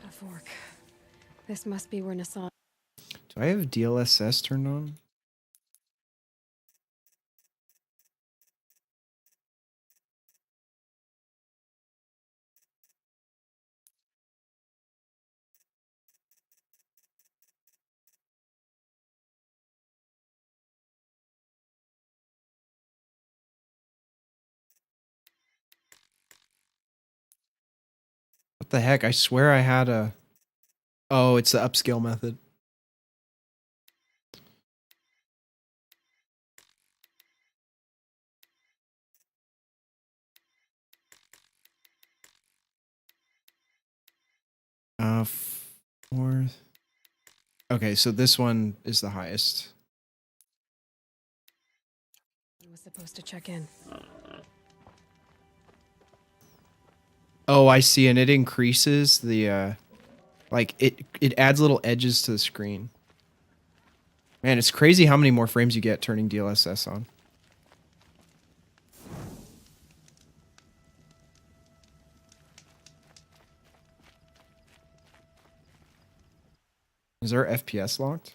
Speaker 2: A fork. This must be where Nassan.
Speaker 11: Do I have DLSS turned on? What the heck? I swear I had a... Oh, it's the upscale method. Fourth. Okay, so this one is the highest.
Speaker 2: I was supposed to check in.
Speaker 11: Oh, I see, and it increases the like it adds little edges to the screen. Man, it's crazy how many more frames you get turning DLSS on. Is our FPS locked?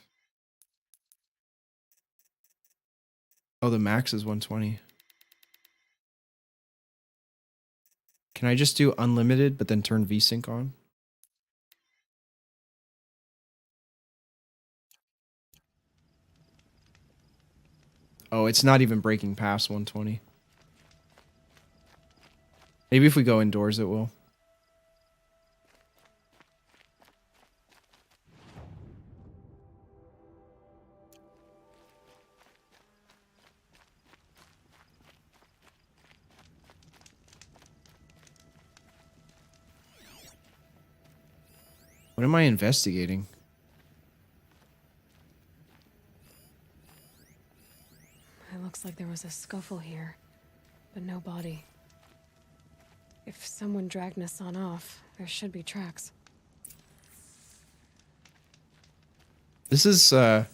Speaker 11: Oh, the max is 120. Can I just do unlimited, but then turn VSync on? Oh, it's not even breaking past 120. Maybe if we go indoors, it will. What am I investigating?
Speaker 2: It looks like there was a scuffle here, but no body. If someone dragged Nassan off, there should be tracks.
Speaker 11: This is, I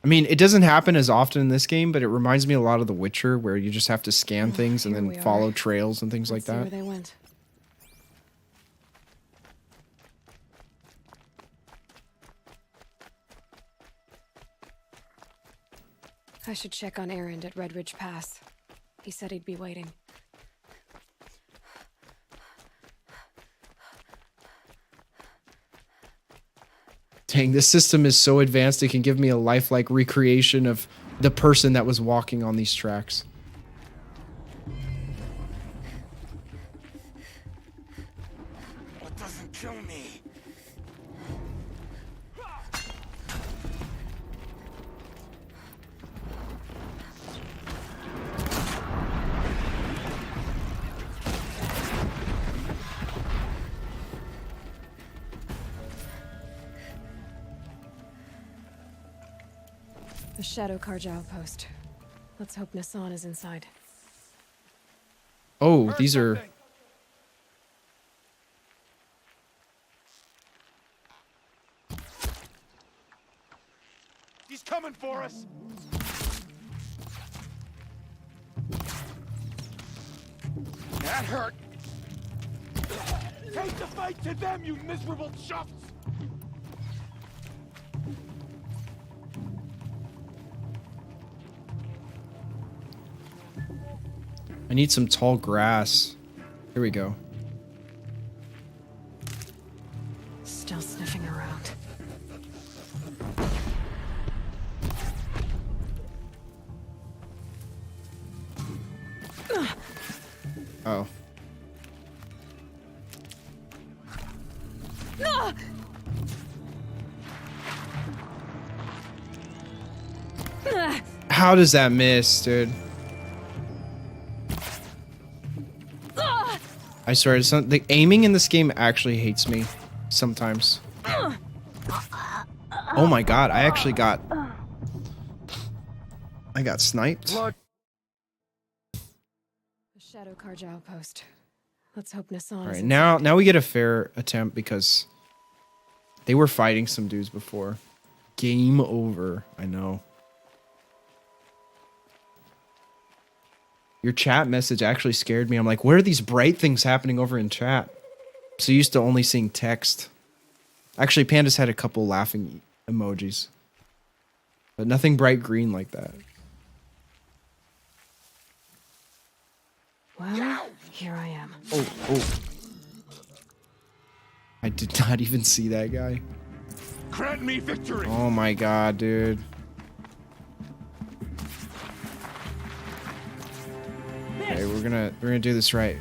Speaker 11: mean, it doesn't happen as often in this game, but it reminds me a lot of The Witcher, where you just have to scan things and then follow trails and things like that.
Speaker 2: Let's see where they went. I should check on Errand at Red Ridge Pass. He said he'd be waiting.
Speaker 11: Dang, this system is so advanced it can give me a lifelike recreation of the person that was walking on these tracks.
Speaker 16: What doesn't kill me?
Speaker 2: The Shadow Carja outpost. Let's hope Nassan is inside.
Speaker 11: Oh, these are...
Speaker 16: He's coming for us! That hurt! Take the fight to them, you miserable chuffs!
Speaker 11: I need some tall grass. Here we go.
Speaker 2: Still sniffing around.
Speaker 11: Oh. How does that miss, dude? I swear, the aiming in this game actually hates me sometimes. Oh my god, I actually got... I got sniped.
Speaker 2: The Shadow Carja outpost. Let's hope Nassan
Speaker 11: Alright,
Speaker 2: is
Speaker 11: now we get a fair attempt because they were fighting some dudes before. Game over, I know. Your chat message actually scared me. I'm like, what are these bright things happening over in chat? So used to only seeing text. Actually, Panda's had a couple laughing emojis. But nothing bright green like that.
Speaker 2: Well, here I am.
Speaker 11: Oh. I did not even see that guy.
Speaker 20: Grant me victory.
Speaker 11: Oh my god, dude. Okay, we're gonna do this right.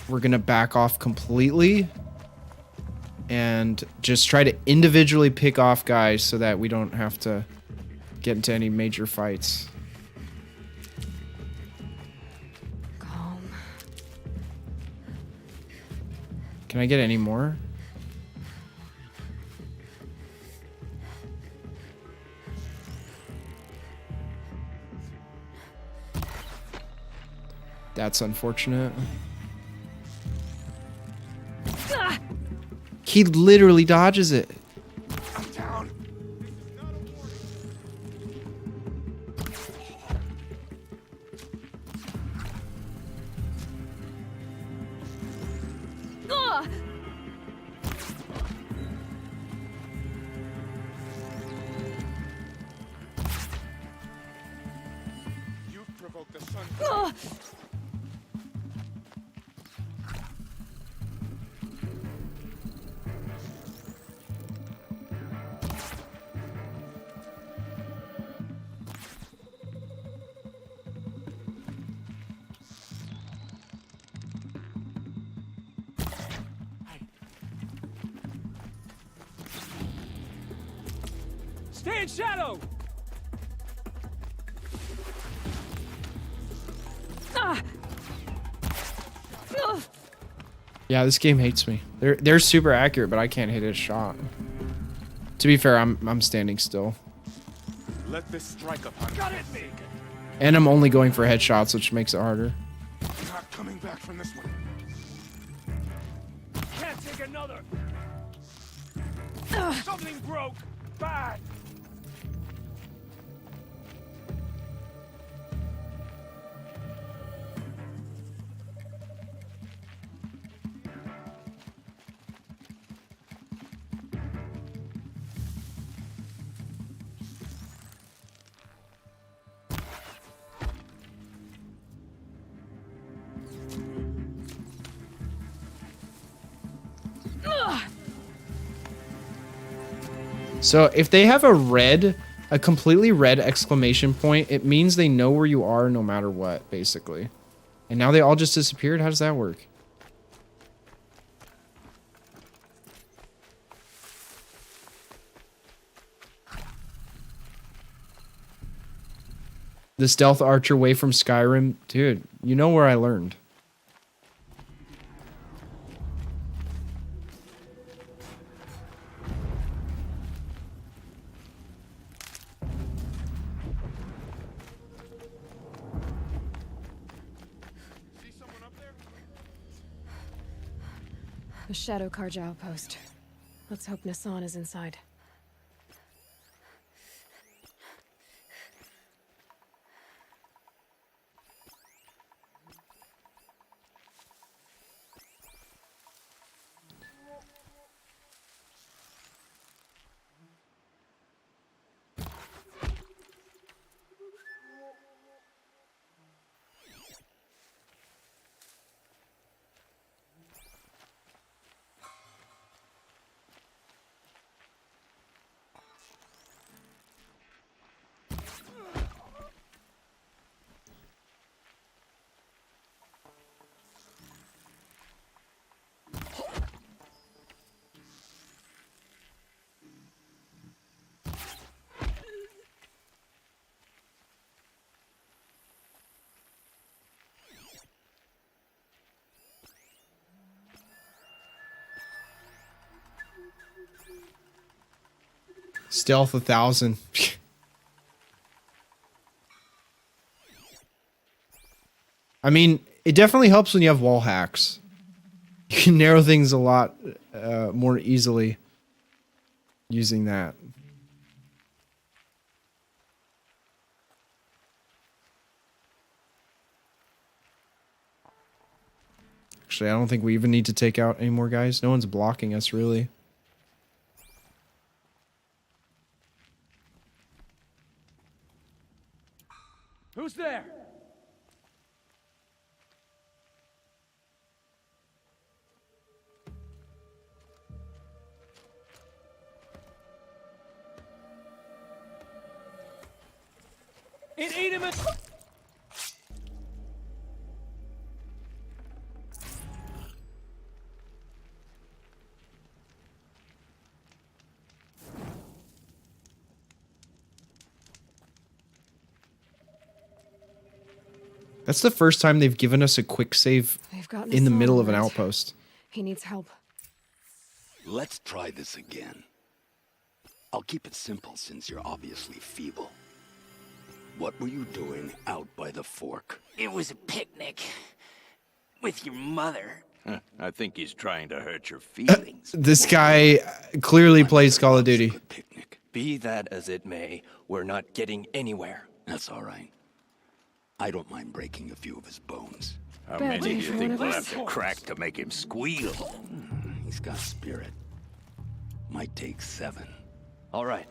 Speaker 11: We're gonna back off completely and just try to individually pick off guys so that we don't have to get into any major fights.
Speaker 2: Calm.
Speaker 11: Can I get any more? That's unfortunate. He literally dodges it.
Speaker 20: I'm down. You've provoked the sun.
Speaker 9: Stay in shadow!
Speaker 11: Yeah, this game hates me. They're super accurate, but I can't hit a shot. To be fair, I'm standing still.
Speaker 20: Let this strike upon got it, me.
Speaker 11: And I'm only going for headshots, which makes it harder.
Speaker 20: Not coming back from this one.
Speaker 9: Can't take another! Something broke! Bad!
Speaker 11: So if they have a completely red exclamation point, it means they know where you are no matter what, basically. And now they all just disappeared? How does that work? The stealth archer way from Skyrim? Dude, you know where I learned.
Speaker 2: The Shadow Carja outpost. Let's hope Nassan is inside.
Speaker 11: Stealth 1,000. I mean, it definitely helps when you have wall hacks. You can narrow things a lot more easily using that. Actually, I don't think we even need to take out any more guys. No one's blocking us, really.
Speaker 9: Who's there? It ate him.
Speaker 11: That's the first time they've given us a quick save in the middle of an outpost.
Speaker 2: He needs help.
Speaker 3: Let's try this again. I'll keep it simple since you're obviously feeble. What were you doing out by the fork?
Speaker 17: It was a picnic. With your mother.
Speaker 8: I think he's trying to hurt your feelings.
Speaker 11: This guy clearly plays Call of Duty.
Speaker 23: Be that as it may, we're not getting anywhere.
Speaker 3: That's all right. I don't mind breaking a few of his bones.
Speaker 8: How many do you think we'll have to crack to make him squeal?
Speaker 3: He's got spirit. Might take 7.
Speaker 23: All right.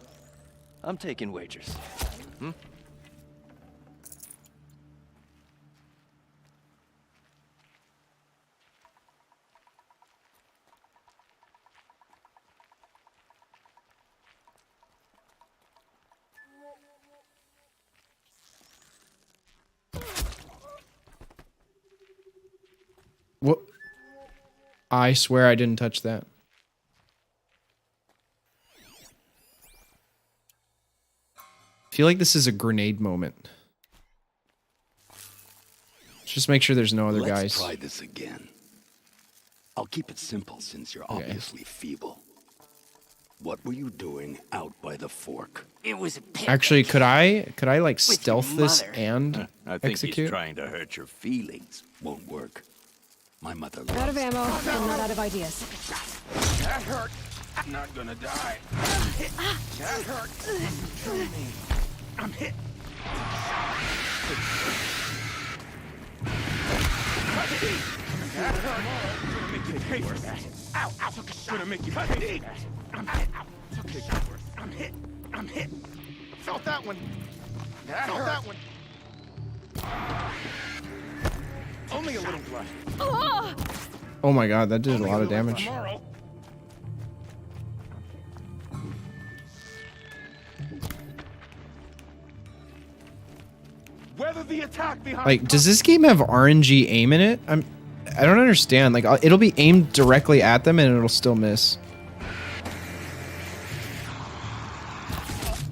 Speaker 23: I'm taking wagers. Hmm?
Speaker 11: What? I swear I didn't touch that. I feel like this is a grenade moment. Just make sure there's no other guys.
Speaker 3: Let's try this again. I'll keep it simple since you're obviously feeble. What were you doing out by the fork?
Speaker 17: It was a picnic.
Speaker 11: Actually, could I like stealth this and
Speaker 8: I think
Speaker 11: execute?
Speaker 8: he's trying to hurt your feelings.
Speaker 3: Won't work. My mother
Speaker 2: Out of ammo and not out of ideas.
Speaker 20: That hurt. I'm not gonna die. That hurt. Kill me. I'm hit. That hurt. I'm gonna make you pay for that. Ow, ow. Took a shot. Gonna make you pay for that. I'm hit. Took a shot. I'm hit. I'm hit. Felt that one. That hurt. That one. Only a little blood.
Speaker 11: Oh my god, that did a lot of damage.
Speaker 20: Weather the attack behind.
Speaker 11: Like, does this game have RNG aim in it? I don't understand. Like, it'll be aimed directly at them and it'll still miss.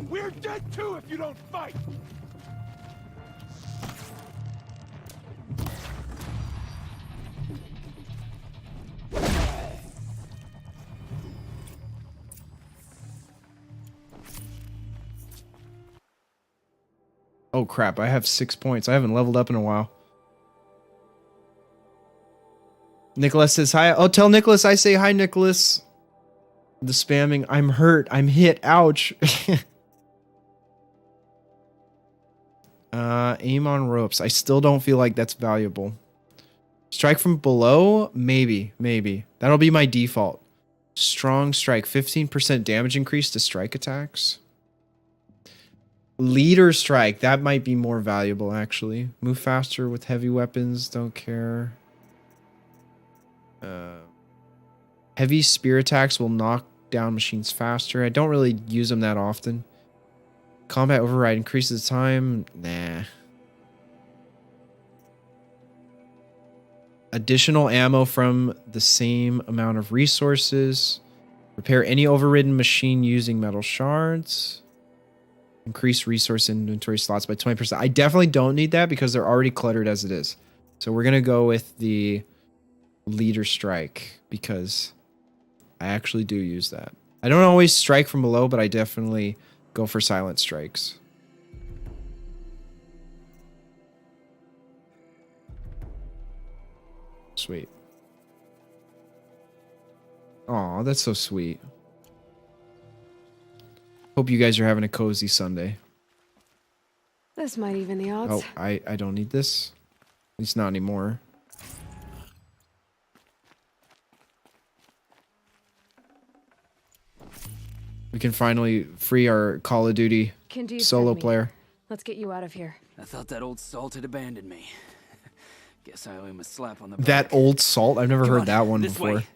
Speaker 20: We're dead too if you don't fight.
Speaker 11: Oh crap, I have 6 points. I haven't leveled up in a while. Nicholas says hi. Oh, tell Nicholas I say hi, Nicholas. The spamming. I'm hurt. I'm hit. Ouch. Aim on ropes. I still don't feel like that's valuable. Strike from below? Maybe. That'll be my default. Strong strike. 15% damage increase to strike attacks. Leader strike. That might be more valuable, actually. Move faster with heavy weapons. Don't care. Heavy spear attacks will knock down machines faster. I don't really use them that often. Combat override increases time. Nah. Additional ammo from the same amount of resources. Repair any overridden machine using metal shards. Increase resource inventory slots by 20%. I definitely don't need that because they're already cluttered as it is. So we're going to go with the leader strike because I actually do use that. I don't always strike from below, but I definitely go for silent strikes. Sweet. Aw, that's so sweet. Hope you guys are having a cozy Sunday.
Speaker 2: This might even the odds.
Speaker 11: Oh, I don't need this. At least not anymore. We can finally free our Call of Duty solo player.
Speaker 2: Let's get you out of here.
Speaker 1: I thought that old salt had abandoned me. Guess I owe him a slap on the back.
Speaker 11: That old salt? I've never
Speaker 1: Come
Speaker 11: heard
Speaker 1: on,
Speaker 11: that one
Speaker 1: this
Speaker 11: before.
Speaker 1: way.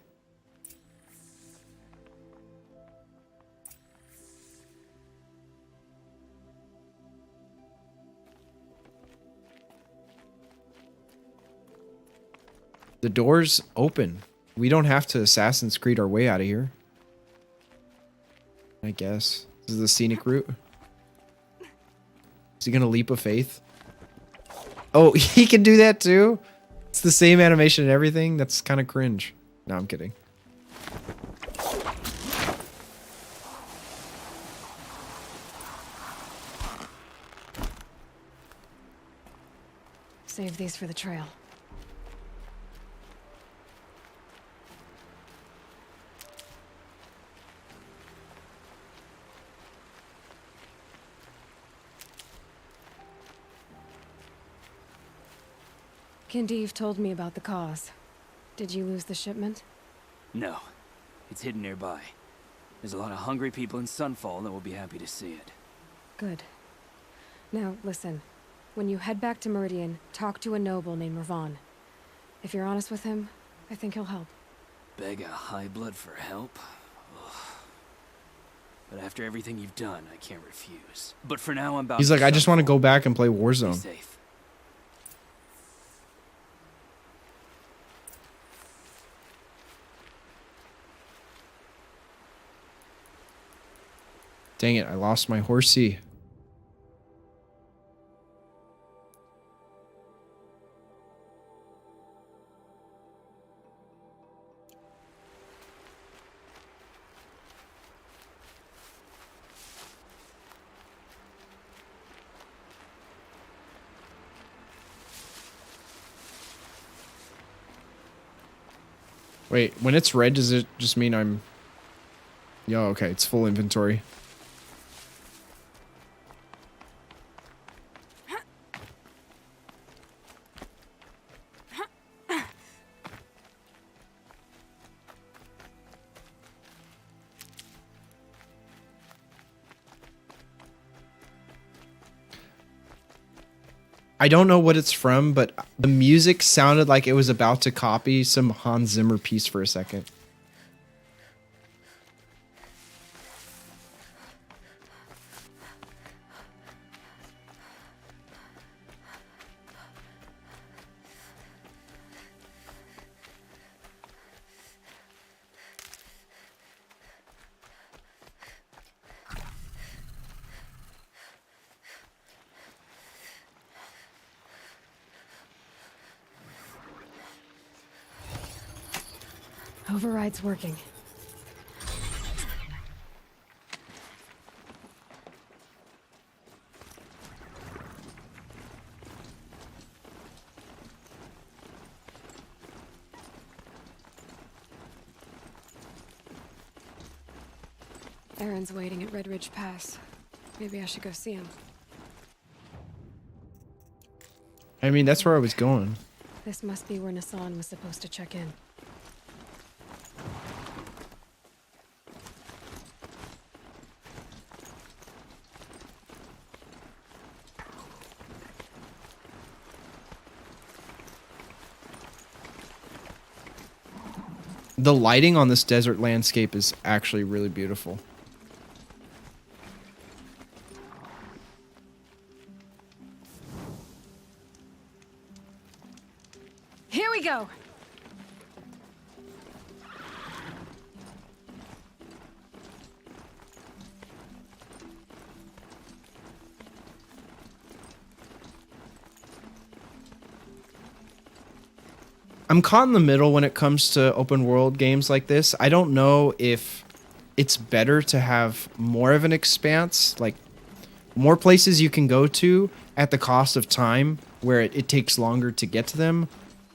Speaker 11: The door's open. We don't have to Assassin's Creed our way out of here. I guess. This is the scenic route. Is he gonna leap of faith? Oh, he can do that too? It's the same animation and everything? That's kind of cringe. No, I'm kidding.
Speaker 2: Save these for the trail. Kindeev told me about the cause. Did you lose the shipment?
Speaker 1: No. It's hidden nearby. There's a lot of hungry people in Sunfall that will be happy to see it.
Speaker 2: Good. Now, listen. When you head back to Meridian, talk to a noble named Ravon. If you're honest with him, I think he'll help.
Speaker 1: Beg a high blood for help? Ugh. But after everything you've done, I can't refuse. But for now, I'm about
Speaker 11: He's like, I just want to go back and play
Speaker 1: Be
Speaker 11: Warzone.
Speaker 1: safe.
Speaker 11: Dang it, I lost my horsey. Wait, when it's red, does it just mean I'm... Yo, okay, it's full inventory. I don't know what it's from, but the music sounded like it was about to copy some Hans Zimmer piece for a second.
Speaker 2: Override's working. Aaron's waiting at Red Ridge Pass. Maybe I should go see him.
Speaker 11: I mean, that's where I was going.
Speaker 2: This must be where Nassan was supposed to check in.
Speaker 11: The lighting on this desert landscape is actually really beautiful.
Speaker 2: Here we go!
Speaker 11: I'm caught in the middle when it comes to open world games like this. I don't know if it's better to have more of an expanse, like more places you can go to at the cost of time where it takes longer to get to them,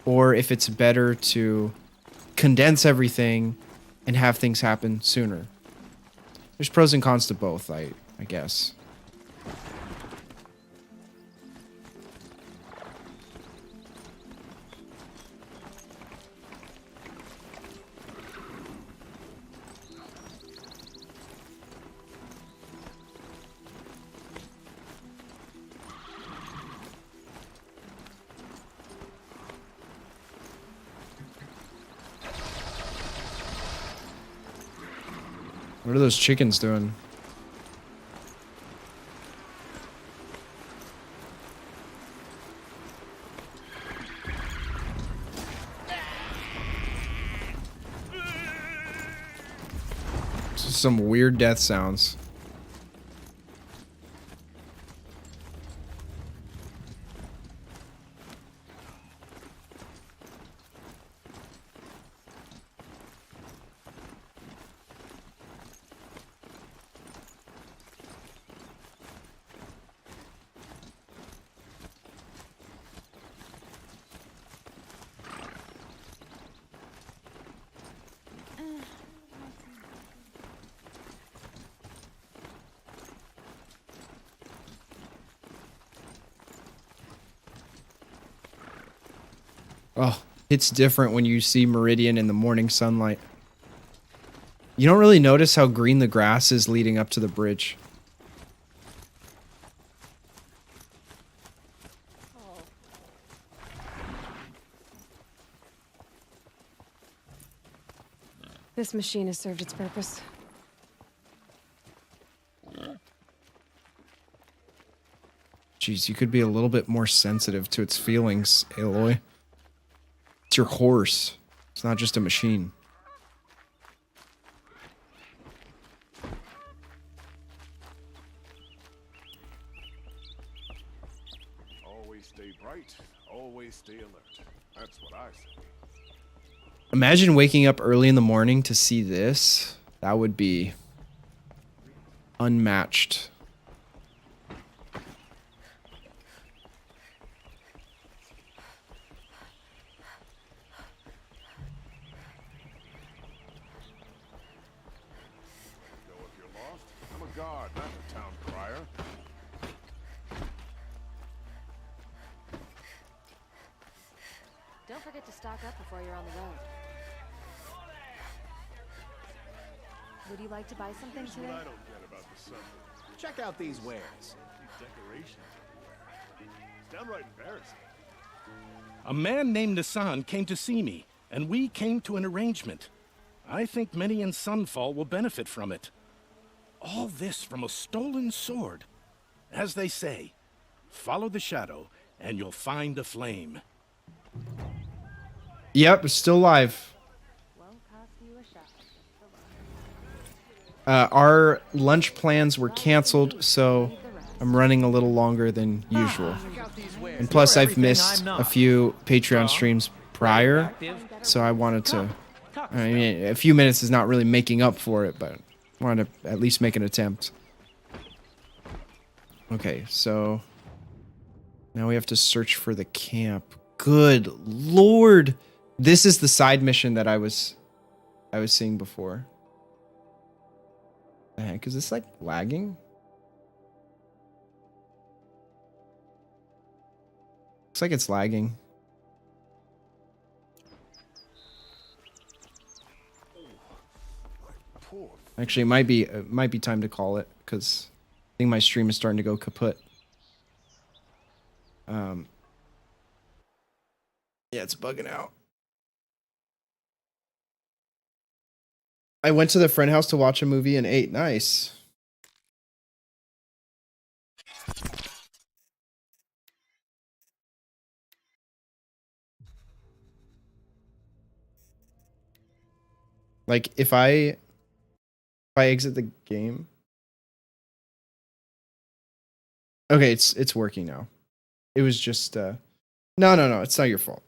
Speaker 11: or if it's better to condense everything and have things happen sooner. There's pros and cons to both, I guess. What are those chickens doing? This is some weird death sounds. Oh, it's different when you see Meridian in the morning sunlight. You don't really notice how green the grass is leading up to the bridge.
Speaker 2: This machine has served its purpose.
Speaker 11: Jeez, you could be a little bit more sensitive to its feelings, Aloy. It's your horse. It's not just a machine.
Speaker 20: Always stay bright, always stay alert. That's what I say.
Speaker 11: Imagine waking up early in the morning to see this. That would be unmatched.
Speaker 20: I'm a guard, not a town crier.
Speaker 14: Don't forget to stock up before you're on the road. Would you like to buy something
Speaker 20: Here's
Speaker 14: today?
Speaker 20: what I don't get about the sun.
Speaker 17: Check out these wares.
Speaker 20: These decorations everywhere. It's downright embarrassing.
Speaker 21: A man named Nissan came to see me, and we came to an arrangement. I think many in Sunfall will benefit from it. All this from a stolen sword. As they say, follow the shadow, and you'll find a flame.
Speaker 11: Yep, it's still live. Our lunch plans were canceled, so I'm running a little longer than usual. And plus, I've missed a few Patreon streams prior, so I wanted to... I mean, a few minutes is not really making up for it, but I wanted to at least make an attempt. Okay, so... now we have to search for the camp. Good lord! This is the side mission that I was seeing before. The heck, is this like lagging? Looks like it's lagging. Actually, it might be time to call it because I think my stream is starting to go kaput. Yeah, it's bugging out. I went to the friend house to watch a movie and ate. Nice. Like if I exit the game. Okay, it's working now. It was just no, it's not your fault.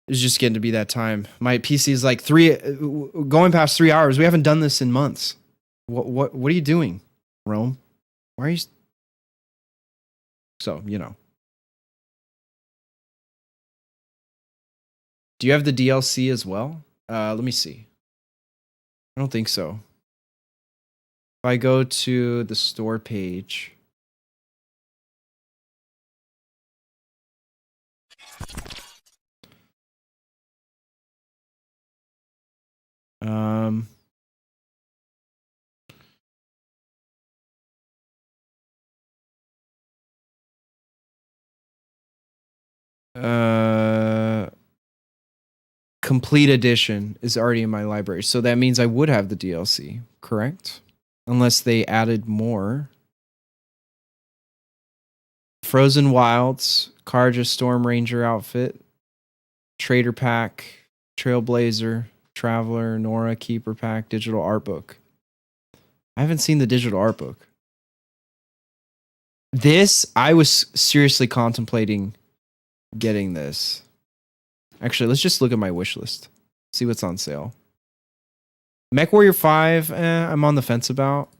Speaker 11: It's just getting to be that time. My PC is like going past 3 hours. We haven't done this in months. What are you doing, Rome? Why are you? So, you know. Do you have the DLC as well? Let me see. I don't think so. If I go to the store page. Um, Complete edition is already in my library, so that means I would have the DLC, correct? Unless they added more. Frozen Wilds, Karja Storm Ranger outfit, Trader Pack, Trailblazer, Traveler, Nora Keeper Pack, digital art book. I haven't seen the digital art book. This, I was seriously contemplating getting this. Actually, let's just look at my wish list. See what's on sale. MechWarrior 5, I'm on the fence about.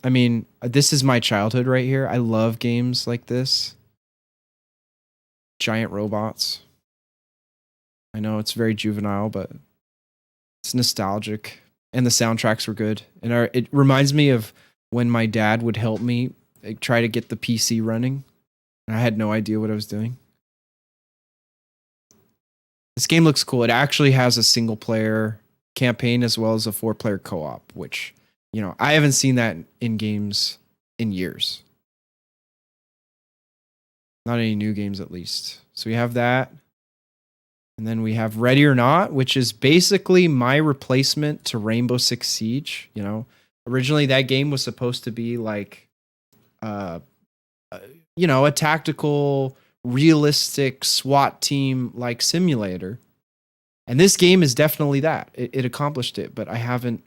Speaker 11: I mean, this is my childhood right here. I love games like this. Giant robots. I know it's very juvenile, but it's nostalgic. And the soundtracks were good. And it reminds me of when my dad would help me try to get the PC running. And I had no idea what I was doing. This game looks cool. It actually has a single player campaign as well as a 4-player co-op, which, you know, I haven't seen that in games in years. Not any new games, at least. So we have that. And then we have Ready or Not, which is basically my replacement to Rainbow Six Siege. You know, originally that game was supposed to be like, you know, a tactical, realistic SWAT team like simulator. And this game is definitely that. It accomplished it, but I haven't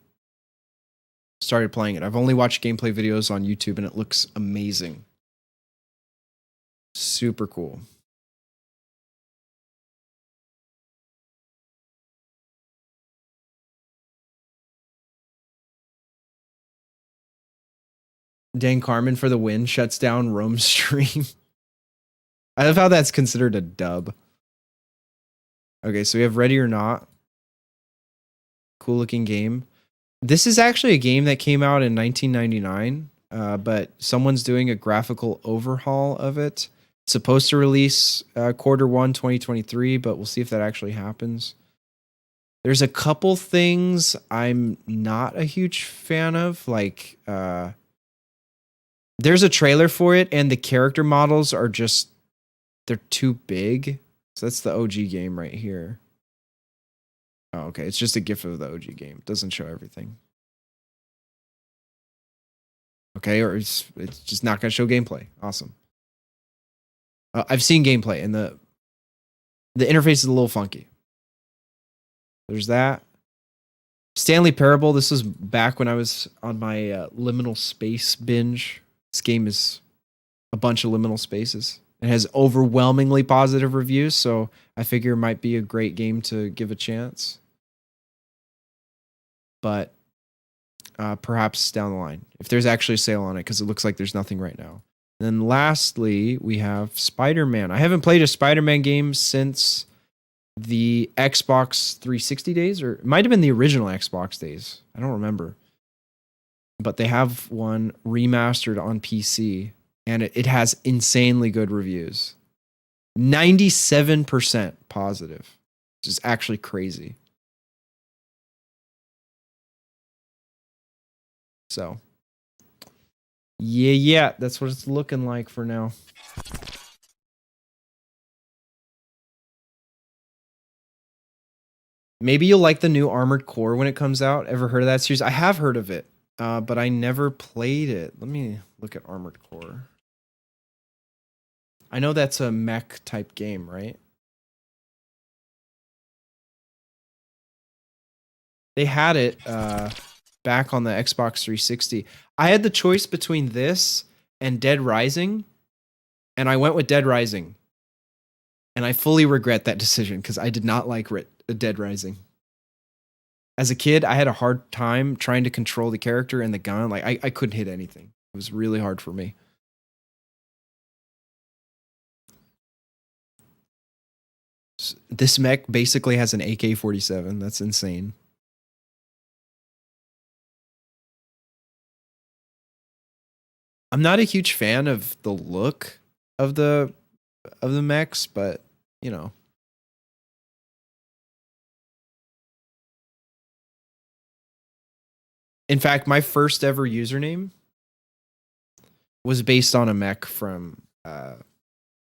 Speaker 11: started playing it. I've only watched gameplay videos on YouTube and it looks amazing. Super cool. Dan Carmen for the win shuts down Rome's stream. I love how that's considered a dub. Okay, so we have Ready or Not. Cool looking game. This is actually a game that came out in 1999, but someone's doing a graphical overhaul of it. It's supposed to release Q1 2023, but we'll see if that actually happens. There's a couple things I'm not a huge fan of, like there's a trailer for it and the character models are just, they're too big. So that's the OG game right here. Oh, okay. It's just a GIF of the OG game. It doesn't show everything. Okay, or it's just not going to show gameplay. Awesome. I've seen gameplay and the interface is a little funky. There's that. Stanley Parable. This was back when I was on my liminal space binge. This game is a bunch of liminal spaces. It has overwhelmingly positive reviews, so I figure it might be a great game to give a chance. But perhaps down the line, if there's actually a sale on it, because it looks like there's nothing right now. And then lastly, we have Spider-Man. I haven't played a Spider-Man game since the Xbox 360 days, or it might have been the original Xbox days. I don't remember. But they have one remastered on PC, and it has insanely good reviews. 97% positive, which is actually crazy. So, yeah, that's what it's looking like for now. Maybe you'll like the new Armored Core when it comes out. Ever heard of that series? I have heard of it, but I never played it. Let me look at Armored Core. I know that's a mech type game, right? They had it back on the Xbox 360. I had the choice between this and Dead Rising, and I went with Dead Rising. And I fully regret that decision because I did not like Dead Rising. As a kid, I had a hard time trying to control the character and the gun. Like, I couldn't hit anything. It was really hard for me. This mech basically has an AK-47. That's insane. I'm not a huge fan of the look of the mechs, but you know. In fact, my first ever username was based on a mech from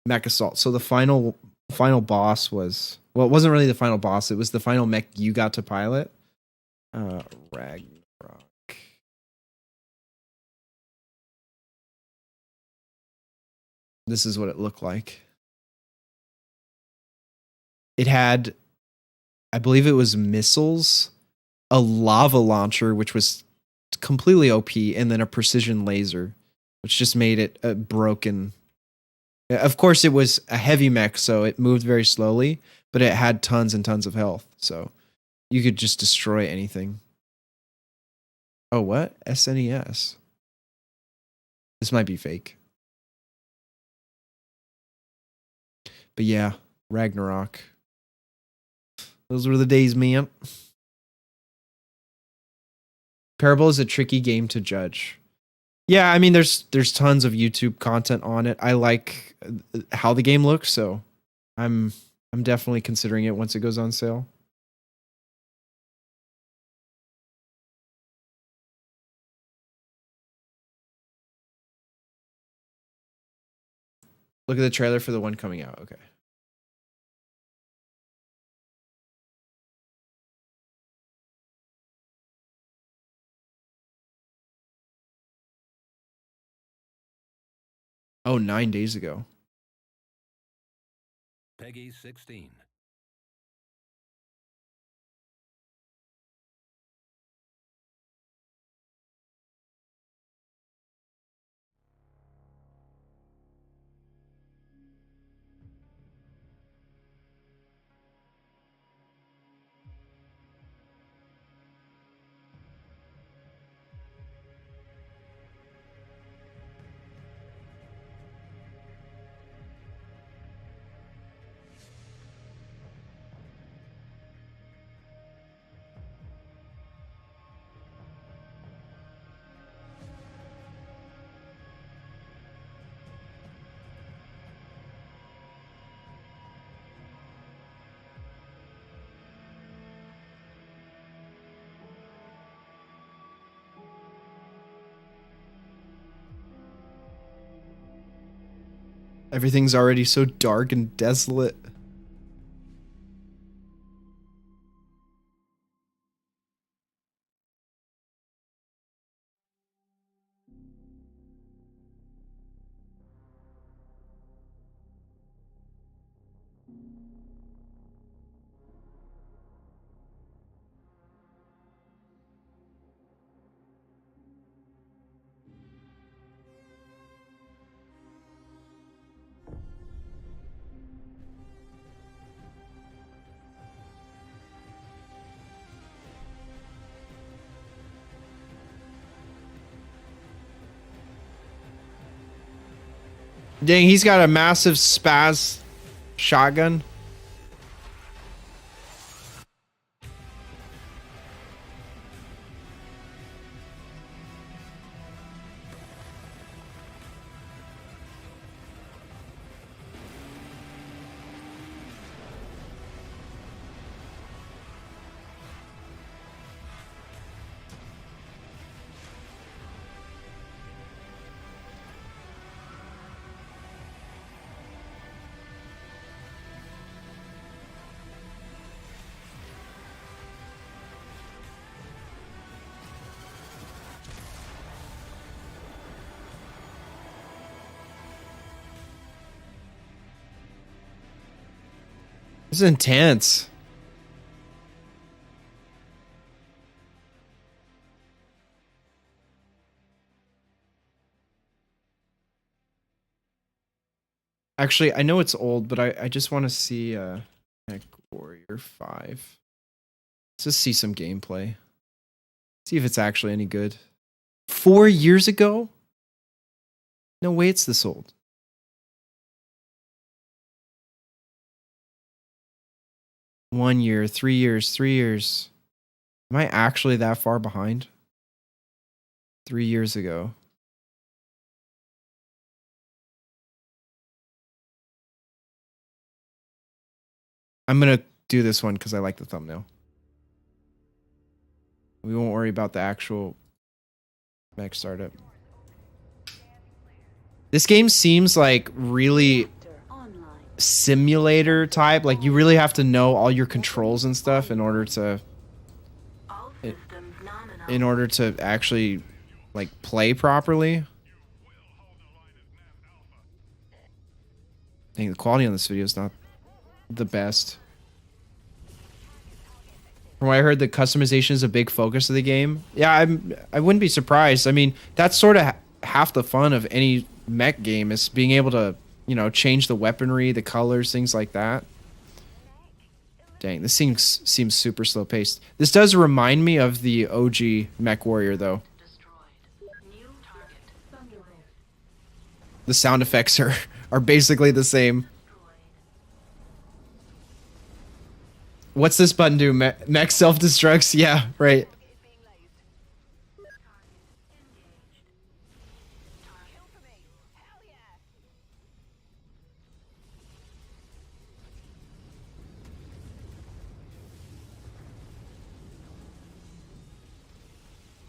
Speaker 11: Mech Assault. So the final boss was, well, it wasn't really the final boss. It was the final mech you got to pilot. Ragnarok. This is what it looked like. It had, I believe it was missiles, a lava launcher, which was completely OP, and then a precision laser, which just made it broken. Of course, it was a heavy mech, so it moved very slowly, but it had tons and tons of health, so you could just destroy anything. Oh, what? SNES. This might be fake. But yeah, Ragnarok. Those were the days, man. Parable is a tricky game to judge. Yeah, I mean, there's tons of YouTube content on it. I like how the game looks, so I'm definitely considering it once it goes on sale. Look at the trailer for the one coming out. Okay. Oh, 9 days ago.
Speaker 4: Peggy 16.
Speaker 11: Everything's already so dark and desolate. Dang, he's got a massive spaz shotgun. This is intense. Actually, I know it's old, but I just want to see Mech Warrior 5. Let's just see some gameplay. See if it's actually any good. 4 years ago? No way it's this old. One year, 3 years, 3 years. Am I actually that far behind? 3 years ago. I'm going to do this one because I like the thumbnail. We won't worry about the actual mech startup. This game seems like really simulator type. Like you really have to know all your controls and stuff in order to actually like play properly. I think the quality on this video is not the best. From what I heard, the customization is a big focus of the game. Yeah, I wouldn't be surprised. I mean, that's sort of half the fun of any mech game is being able to, you know, change the weaponry, the colors, things like that. Dang, this seems super slow paced. This does remind me of the OG Mech Warrior though. The sound effects are basically the same. What's this button do? Mech self-destructs? Yeah, right.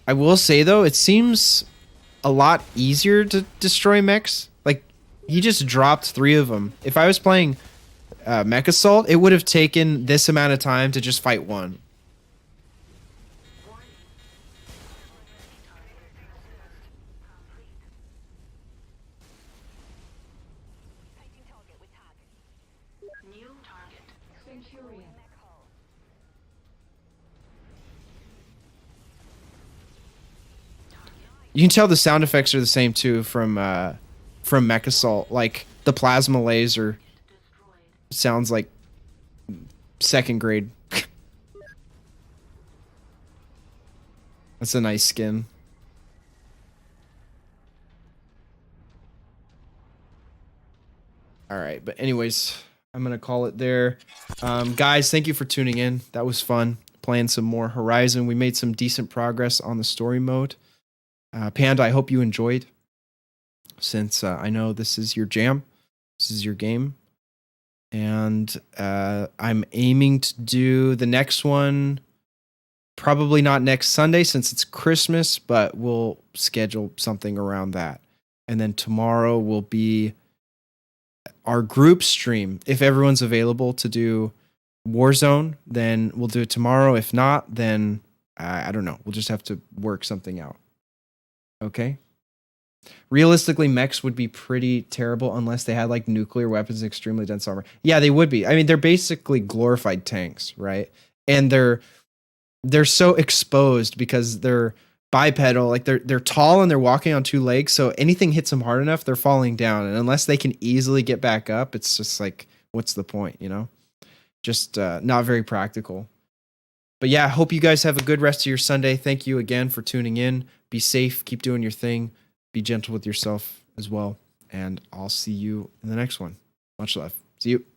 Speaker 11: I will say though, it seems a lot easier to destroy mechs. Like, he just dropped 3 of them. If I was playing Mech Assault, it would have taken this amount of time to just fight one. You can tell the sound effects are the same too from Mech Assault. Like the plasma laser sounds like 2nd grade. That's a nice skin. All right, but anyways, I'm gonna call it there. Guys, thank you for tuning in. That was fun playing some more Horizon. We made some decent progress on the story mode. Panda, I hope you enjoyed. Since I know this is your jam, this is your game, and I'm aiming to do the next one. Probably not next Sunday since it's Christmas, but we'll schedule something around that. And then tomorrow will be our group stream. If everyone's available to do Warzone, then we'll do it tomorrow. If not, then I don't know. We'll just have to work something out. Okay? Realistically, mechs would be pretty terrible unless they had like nuclear weapons and extremely dense armor. Yeah, they would be. I mean, they're basically glorified tanks, right? And they're so exposed because they're bipedal, like they're tall and they're walking on 2 legs, so anything hits them hard enough, they're falling down. And unless they can easily get back up, it's just like, what's the point, you know? Just not very practical. But yeah, hope you guys have a good rest of your Sunday. Thank you again for tuning in. Be safe, keep doing your thing, be gentle with yourself as well, and I'll see you in the next one. Much love. See you.